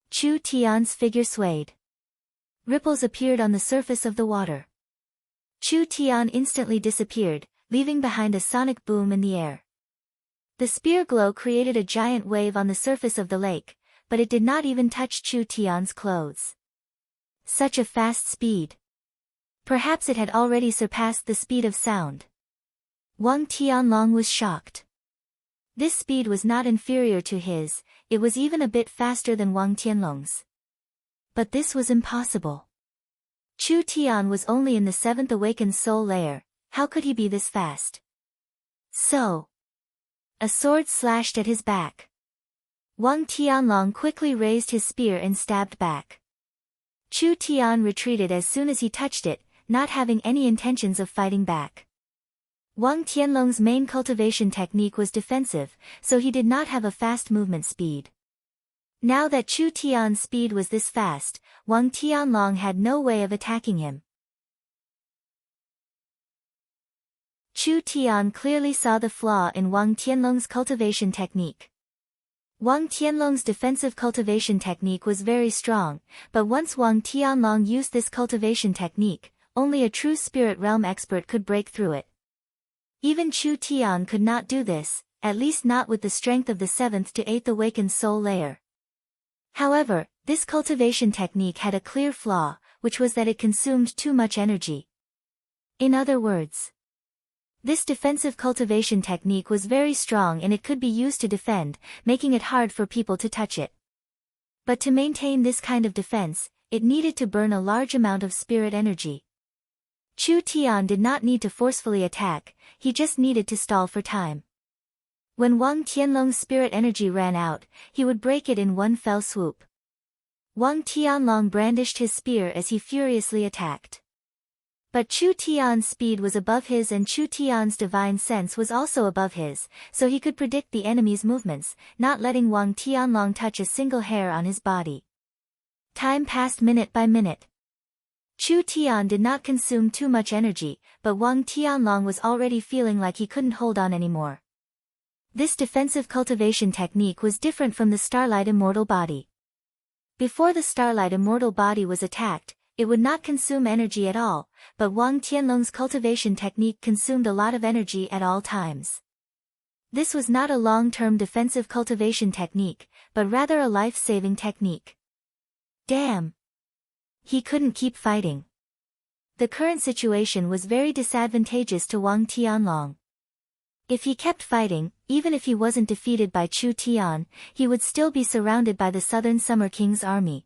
Chu Tian's figure swayed. Ripples appeared on the surface of the water. Chu Tian instantly disappeared, leaving behind a sonic boom in the air. The spear glow created a giant wave on the surface of the lake, but it did not even touch Chu Tian's clothes. Such a fast speed. Perhaps it had already surpassed the speed of sound. Wang Tianlong was shocked. This speed was not inferior to his, it was even a bit faster than Wang Tianlong's. But this was impossible. Chu Tian was only in the 7th awakened soul layer, how could he be this fast? So. A sword slashed at his back. Wang Tianlong quickly raised his spear and stabbed back. Chu Tian retreated as soon as he touched it, not having any intentions of fighting back. Wang Tianlong's main cultivation technique was defensive, so he did not have a fast movement speed. Now that Chu Tian's speed was this fast, Wang Tianlong had no way of attacking him. Chu Tian clearly saw the flaw in Wang Tianlong's cultivation technique. Wang Tianlong's defensive cultivation technique was very strong, but once Wang Tianlong used this cultivation technique, only a true spirit realm expert could break through it. Even Chu Tian could not do this, at least not with the strength of the 7th to 8th awakened soul layer. However, this cultivation technique had a clear flaw, which was that it consumed too much energy. In other words, this defensive cultivation technique was very strong and it could be used to defend, making it hard for people to touch it. But to maintain this kind of defense, it needed to burn a large amount of spirit energy. Chu Tian did not need to forcefully attack, he just needed to stall for time. When Wang Tianlong's spirit energy ran out, he would break it in one fell swoop. Wang Tianlong brandished his spear as he furiously attacked. But Chu Tian's speed was above his and Chu Tian's divine sense was also above his, so he could predict the enemy's movements, not letting Wang Tianlong touch a single hair on his body. Time passed minute by minute. Chu Tian did not consume too much energy, but Wang Tianlong was already feeling like he couldn't hold on anymore. This defensive cultivation technique was different from the Starlight Immortal Body. Before the Starlight Immortal Body was attacked, it would not consume energy at all, but Wang Tianlong's cultivation technique consumed a lot of energy at all times. This was not a long-term defensive cultivation technique, but rather a life-saving technique. Damn! He couldn't keep fighting. The current situation was very disadvantageous to Wang Tianlong. If he kept fighting, even if he wasn't defeated by Chu Tian, he would still be surrounded by the Southern Summer King's army.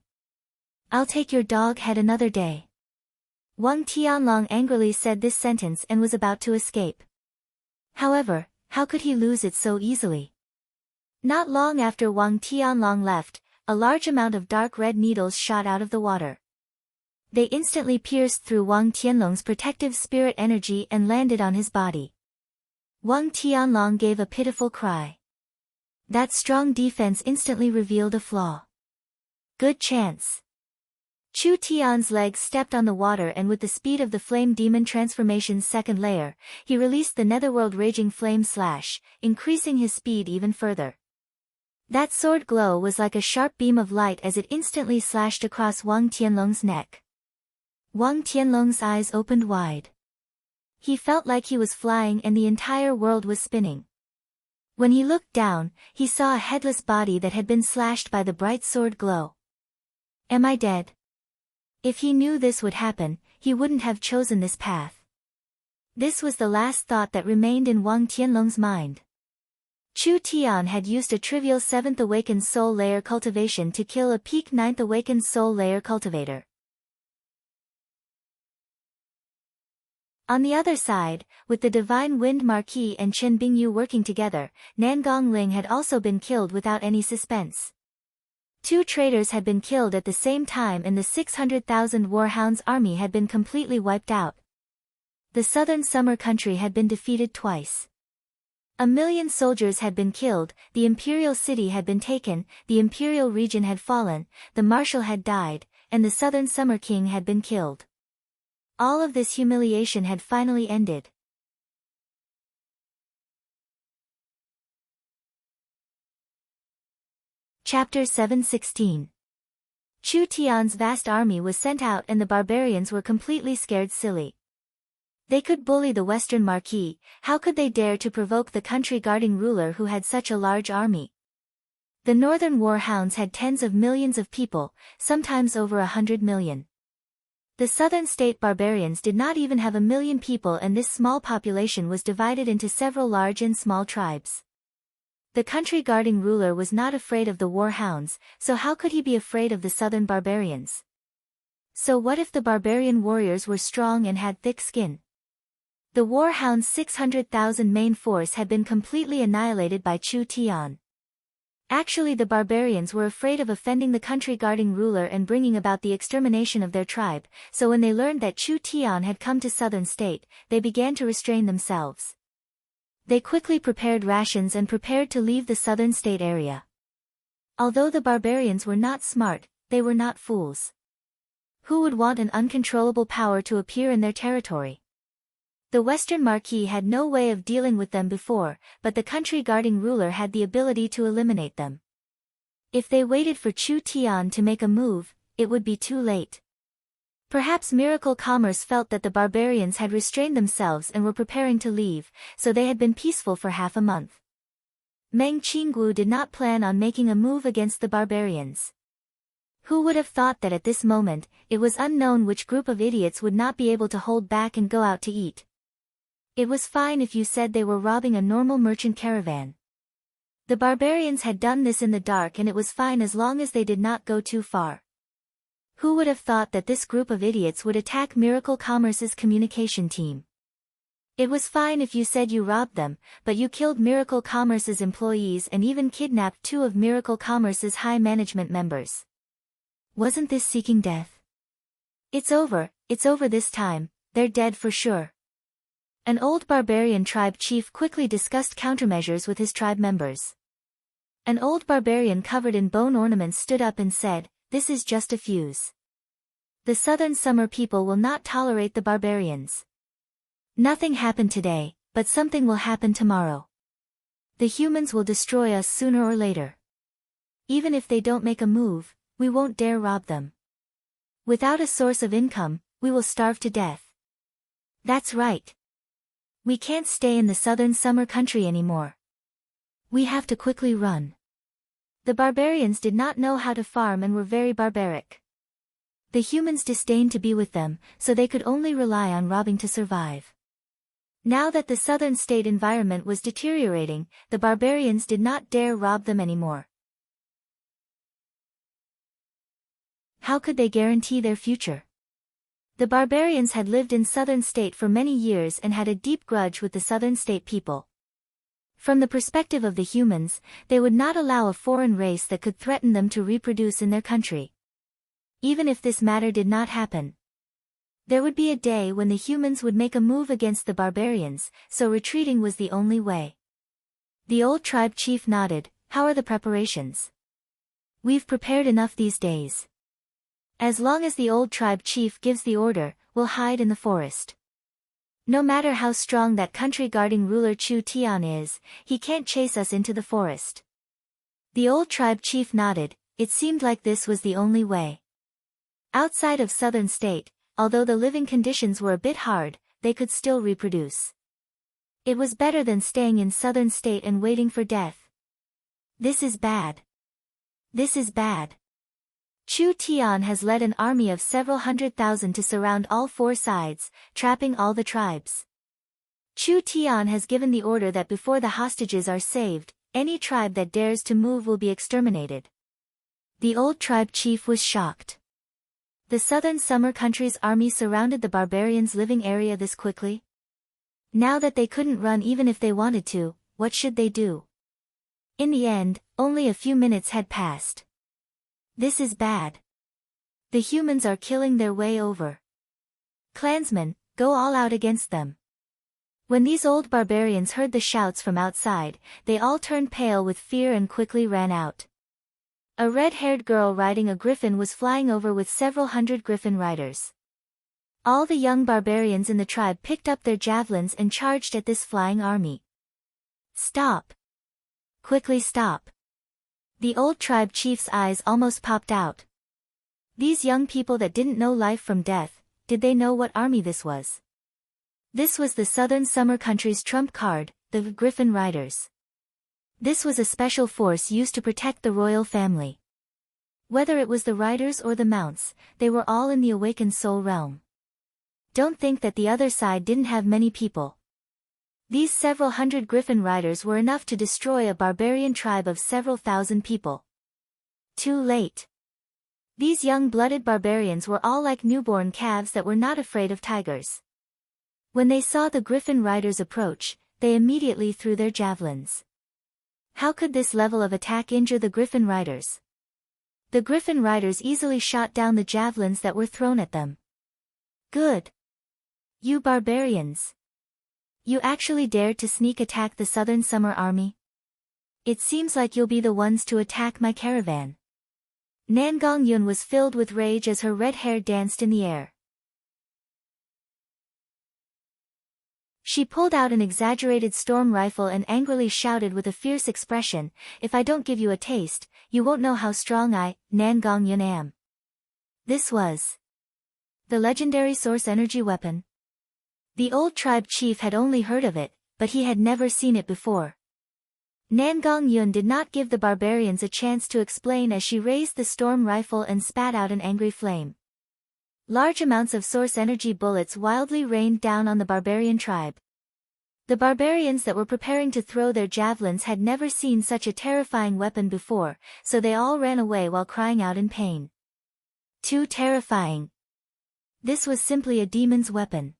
I'll take your dog head another day. Wang Tianlong angrily said this sentence and was about to escape. However, how could he lose it so easily? Not long after Wang Tianlong left, a large amount of dark red needles shot out of the water. They instantly pierced through Wang Tianlong's protective spirit energy and landed on his body. Wang Tianlong gave a pitiful cry. That strong defense instantly revealed a flaw. Good chance. Chu Tian's legs stepped on the water and with the speed of the Flame Demon Transformation's second layer, he released the Netherworld Raging Flame Slash, increasing his speed even further. That sword glow was like a sharp beam of light as it instantly slashed across Wang Tianlong's neck. Wang Tianlong's eyes opened wide. He felt like he was flying and the entire world was spinning. When he looked down, he saw a headless body that had been slashed by the bright sword glow. Am I dead? If he knew this would happen, he wouldn't have chosen this path. This was the last thought that remained in Wang Tianlong's mind. Chu Tian had used a trivial 7th awakened soul layer cultivation to kill a peak 9th awakened soul layer cultivator. On the other side, with the Divine Wind Marquis and Chen Bingyu working together, Nangong Ling had also been killed without any suspense. 2 traitors had been killed at the same time and the 600,000 Warhounds army had been completely wiped out. The southern summer country had been defeated twice. 1 million soldiers had been killed, the imperial city had been taken, the imperial region had fallen, the marshal had died, and the southern summer king had been killed. All of this humiliation had finally ended. Chapter 716. Chu Tian's vast army was sent out and the barbarians were completely scared silly. They could bully the Western Marquis, how could they dare to provoke the country-guarding ruler who had such a large army? The Northern Warhounds had tens of millions of people, sometimes over 100 million. The southern state barbarians did not even have 1 million people and this small population was divided into several large and small tribes. The country-guarding ruler was not afraid of the Warhounds, so how could he be afraid of the southern barbarians? So what if the barbarian warriors were strong and had thick skin? The Warhounds' 600,000 main force had been completely annihilated by Chu Tian. Actually, the barbarians were afraid of offending the country guarding ruler and bringing about the extermination of their tribe, so when they learned that Chu Tian had come to southern state, they began to restrain themselves. They quickly prepared rations and prepared to leave the southern state area. Although the barbarians were not smart, they were not fools. Who would want an uncontrollable power to appear in their territory? The Western Marquis had no way of dealing with them before, but the country guarding ruler had the ability to eliminate them. If they waited for Chu Tian to make a move, it would be too late. Perhaps Miracle Commerce felt that the barbarians had restrained themselves and were preparing to leave, so they had been peaceful for half a month. Meng Qinggu did not plan on making a move against the barbarians. Who would have thought that at this moment, it was unknown which group of idiots would not be able to hold back and go out to eat. It was fine if you said they were robbing a normal merchant caravan. The barbarians had done this in the dark and it was fine as long as they did not go too far. Who would have thought that this group of idiots would attack Miracle Commerce's communication team? It was fine if you said you robbed them, but you killed Miracle Commerce's employees and even kidnapped 2 of Miracle Commerce's high management members. Wasn't this seeking death? It's over this time, they're dead for sure. An old barbarian tribe chief quickly discussed countermeasures with his tribe members. An old barbarian covered in bone ornaments stood up and said, "This is just a fuse. The southern summer people will not tolerate the barbarians. Nothing happened today, but something will happen tomorrow. The humans will destroy us sooner or later. Even if they don't make a move, we won't dare rob them. Without a source of income, we will starve to death. That's right. We can't stay in the southern summer country anymore. We have to quickly run." The barbarians did not know how to farm and were very barbaric. The humans disdained to be with them, so they could only rely on robbing to survive. Now that the southern state environment was deteriorating, the barbarians did not dare rob them anymore. How could they guarantee their future? The barbarians had lived in southern state for many years and had a deep grudge with the southern state people. From the perspective of the humans, they would not allow a foreign race that could threaten them to reproduce in their country. Even if this matter did not happen, there would be a day when the humans would make a move against the barbarians, so retreating was the only way. The old tribe chief nodded. "How are the preparations?" "We've prepared enough these days. As long as the old tribe chief gives the order, we'll hide in the forest. No matter how strong that country guarding ruler Chu Tian is, he can't chase us into the forest." The old tribe chief nodded. It seemed like this was the only way. Outside of southern state, although the living conditions were a bit hard, they could still reproduce. It was better than staying in southern state and waiting for death. This is bad. This is bad. Chu Tian has led an army of several 100,000 to surround all 4 sides, trapping all the tribes. Chu Tian has given the order that before the hostages are saved, any tribe that dares to move will be exterminated. The old tribe chief was shocked. The southern summer country's army surrounded the barbarians' living area this quickly? Now that they couldn't run even if they wanted to, what should they do? In the end, only a few minutes had passed. This is bad. The humans are killing their way over. Clansmen, go all out against them. When these old barbarians heard the shouts from outside, they all turned pale with fear and quickly ran out. A red-haired girl riding a griffin was flying over with several hundred griffin riders. All the young barbarians in the tribe picked up their javelins and charged at this flying army. "Stop! Quickly stop!" The old tribe chief's eyes almost popped out. These young people that didn't know life from death, did they know what army this was? This was the southern summer country's trump card, the Griffin Riders. This was a special force used to protect the royal family. Whether it was the riders or the mounts, they were all in the awakened soul realm. Don't think that the other side didn't have many people. These several hundred Griffin riders were enough to destroy a barbarian tribe of several thousand people. Too late. These young-blooded barbarians were all like newborn calves that were not afraid of tigers. When they saw the Griffin riders approach, they immediately threw their javelins. How could this level of attack injure the Griffin riders? The Griffin riders easily shot down the javelins that were thrown at them. Good. You barbarians. You actually dared to sneak attack the Southern Summer Army? It seems like you'll be the ones to attack my caravan. Nan Gongyun was filled with rage as her red hair danced in the air. She pulled out an exaggerated storm rifle and angrily shouted with a fierce expression, "If I don't give you a taste, you won't know how strong I, Nan Gongyun, am." This was the legendary source energy weapon. The old tribe chief had only heard of it, but he had never seen it before. Nan Gongyun did not give the barbarians a chance to explain as she raised the storm rifle and spat out an angry flame. Large amounts of source energy bullets wildly rained down on the barbarian tribe. The barbarians that were preparing to throw their javelins had never seen such a terrifying weapon before, so they all ran away while crying out in pain. Too terrifying. This was simply a demon's weapon.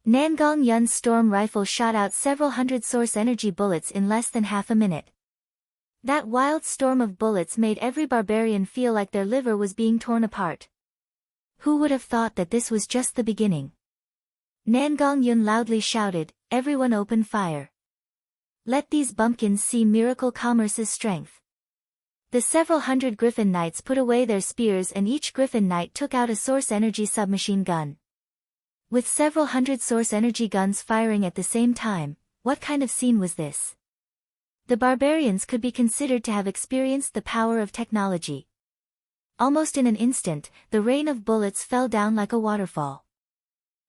Nan Gongyun's storm rifle shot out several hundred source energy bullets in less than half a minute. That wild storm of bullets made every barbarian feel like their liver was being torn apart. Who would have thought that this was just the beginning? Nan Gongyun loudly shouted, "Everyone open fire. Let these bumpkins see Miracle Commerce's strength." The several hundred Griffin Knights put away their spears and each Griffin Knight took out a source energy submachine gun. With several hundred source energy guns firing at the same time, what kind of scene was this? The barbarians could be considered to have experienced the power of technology. Almost in an instant, the rain of bullets fell down like a waterfall.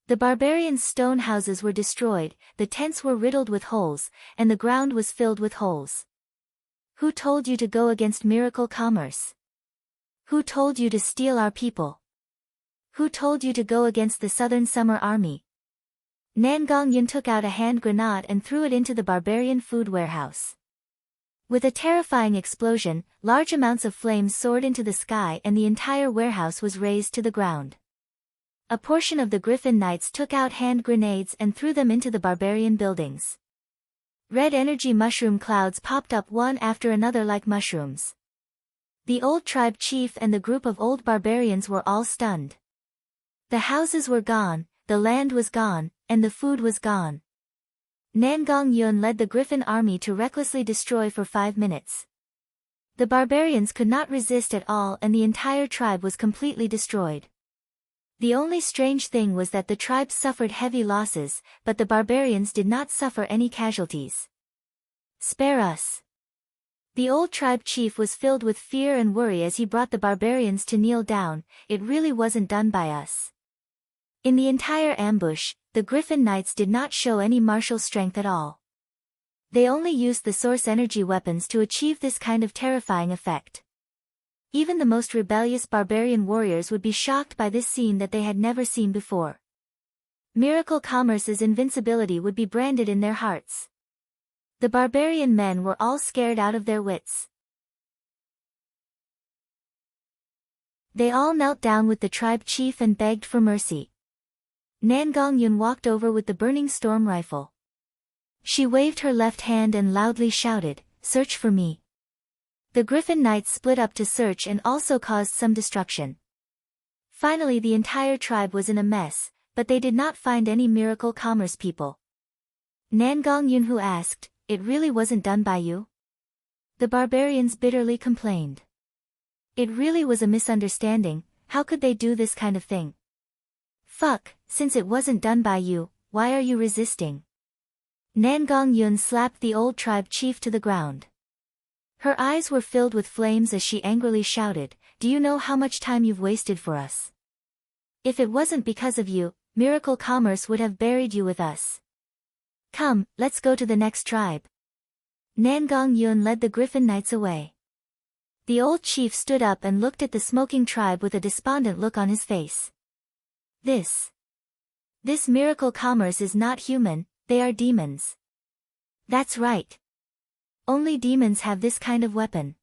The barbarians' stone houses were destroyed, the tents were riddled with holes, and the ground was filled with holes. Who told you to go against Miracle Commerce? Who told you to steal our people? Who told you to go against the Southern Summer Army? Nan Gongyun took out a hand grenade and threw it into the barbarian food warehouse. With a terrifying explosion, large amounts of flames soared into the sky and the entire warehouse was razed to the ground. A portion of the Griffin Knights took out hand grenades and threw them into the barbarian buildings. Red energy mushroom clouds popped up one after another like mushrooms. The old tribe chief and the group of old barbarians were all stunned. The houses were gone, the land was gone, and the food was gone. Nan Gongyun led the Griffin army to recklessly destroy for 5 minutes. The barbarians could not resist at all and the entire tribe was completely destroyed. The only strange thing was that the tribe suffered heavy losses, but the barbarians did not suffer any casualties. Spare us. The old tribe chief was filled with fear and worry as he brought the barbarians to kneel down. It really wasn't done by us. In the entire ambush, the Griffin Knights did not show any martial strength at all. They only used the source energy weapons to achieve this kind of terrifying effect. Even the most rebellious barbarian warriors would be shocked by this scene that they had never seen before. Miracle Commerce's invincibility would be branded in their hearts. The barbarian men were all scared out of their wits. They all knelt down with the tribe chief and begged for mercy. Nan Gongyun walked over with the burning storm rifle. She waved her left hand and loudly shouted, "Search for me." The Griffin Knights split up to search and also caused some destruction. Finally the entire tribe was in a mess, but they did not find any Miracle Commerce people. Nan Gongyun who asked, "It really wasn't done by you?" The barbarians bitterly complained. It really was a misunderstanding, how could they do this kind of thing? Fuck, since it wasn't done by you, why are you resisting? Nan Gongyun slapped the old tribe chief to the ground. Her eyes were filled with flames as she angrily shouted, "Do you know how much time you've wasted for us? If it wasn't because of you, Miracle Commerce would have buried you with us. Come, let's go to the next tribe." Nan Gongyun led the Griffin Knights away. The old chief stood up and looked at the smoking tribe with a despondent look on his face. This Miracle Commerce is not human, they are demons. That's right. Only demons have this kind of weapon.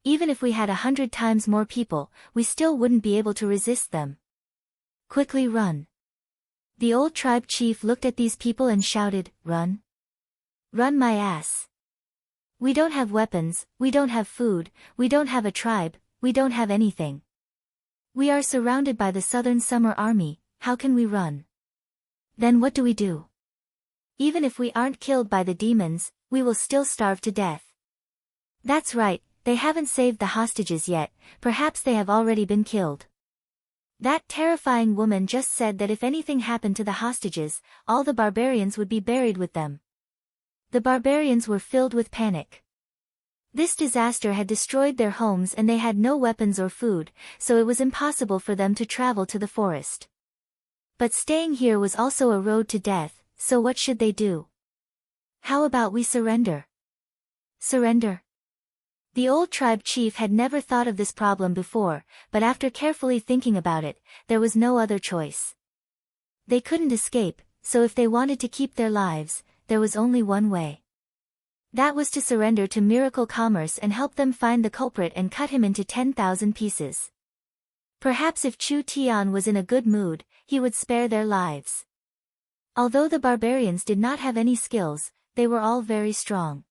Even if we had 100 times more people, we still wouldn't be able to resist them. Quickly run. The old tribe chief looked at these people and shouted, "Run? Run my ass. We don't have weapons, we don't have food, we don't have a tribe, we don't have anything. We are surrounded by the Southern Summer Army, how can we run? Then what do we do? Even if we aren't killed by the demons, we will still starve to death. That's right, they haven't saved the hostages yet, perhaps they have already been killed. That terrifying woman just said that if anything happened to the hostages, all the barbarians would be buried with them. The barbarians were filled with panic. This disaster had destroyed their homes and they had no weapons or food, so it was impossible for them to travel to the forest. But staying here was also a road to death, so what should they do? How about we surrender? Surrender? The old tribe chief had never thought of this problem before, but after carefully thinking about it, there was no other choice. They couldn't escape, so if they wanted to keep their lives, there was only one way. That was to surrender to Miracle Commerce and help them find the culprit and cut him into 10,000 pieces. Perhaps if Chu Tian was in a good mood, he would spare their lives. Although the barbarians did not have any skills, they were all very strong.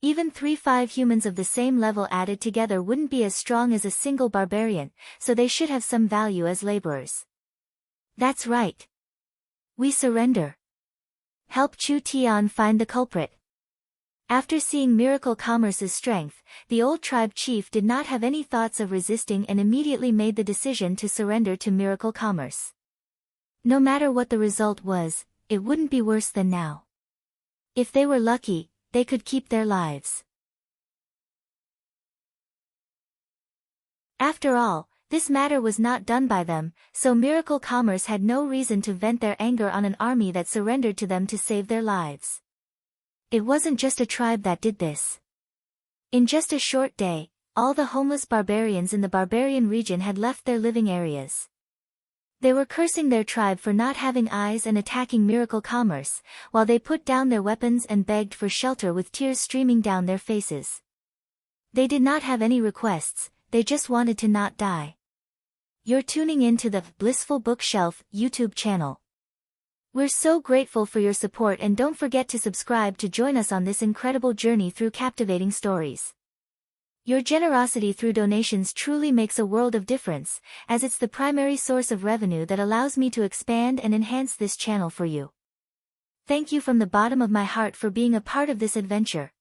Even 3-5 humans of the same level added together wouldn't be as strong as a single barbarian, so they should have some value as laborers. That's right. We surrender. Help Chu Tian find the culprit. After seeing Miracle Commerce's strength, the old tribe chief did not have any thoughts of resisting and immediately made the decision to surrender to Miracle Commerce. No matter what the result was, it wouldn't be worse than now. If they were lucky, they could keep their lives. After all, this matter was not done by them, so Miracle Commerce had no reason to vent their anger on an army that surrendered to them to save their lives. It wasn't just a tribe that did this. In just a short day, all the homeless barbarians in the barbarian region had left their living areas. They were cursing their tribe for not having eyes and attacking Miracle Commerce, while they put down their weapons and begged for shelter with tears streaming down their faces. They did not have any requests, they just wanted to not die. You're tuning in to the Blissful Bookshelf YouTube channel. We're so grateful for your support and don't forget to subscribe to join us on this incredible journey through captivating stories. Your generosity through donations truly makes a world of difference, as it's the primary source of revenue that allows me to expand and enhance this channel for you. Thank you from the bottom of my heart for being a part of this adventure.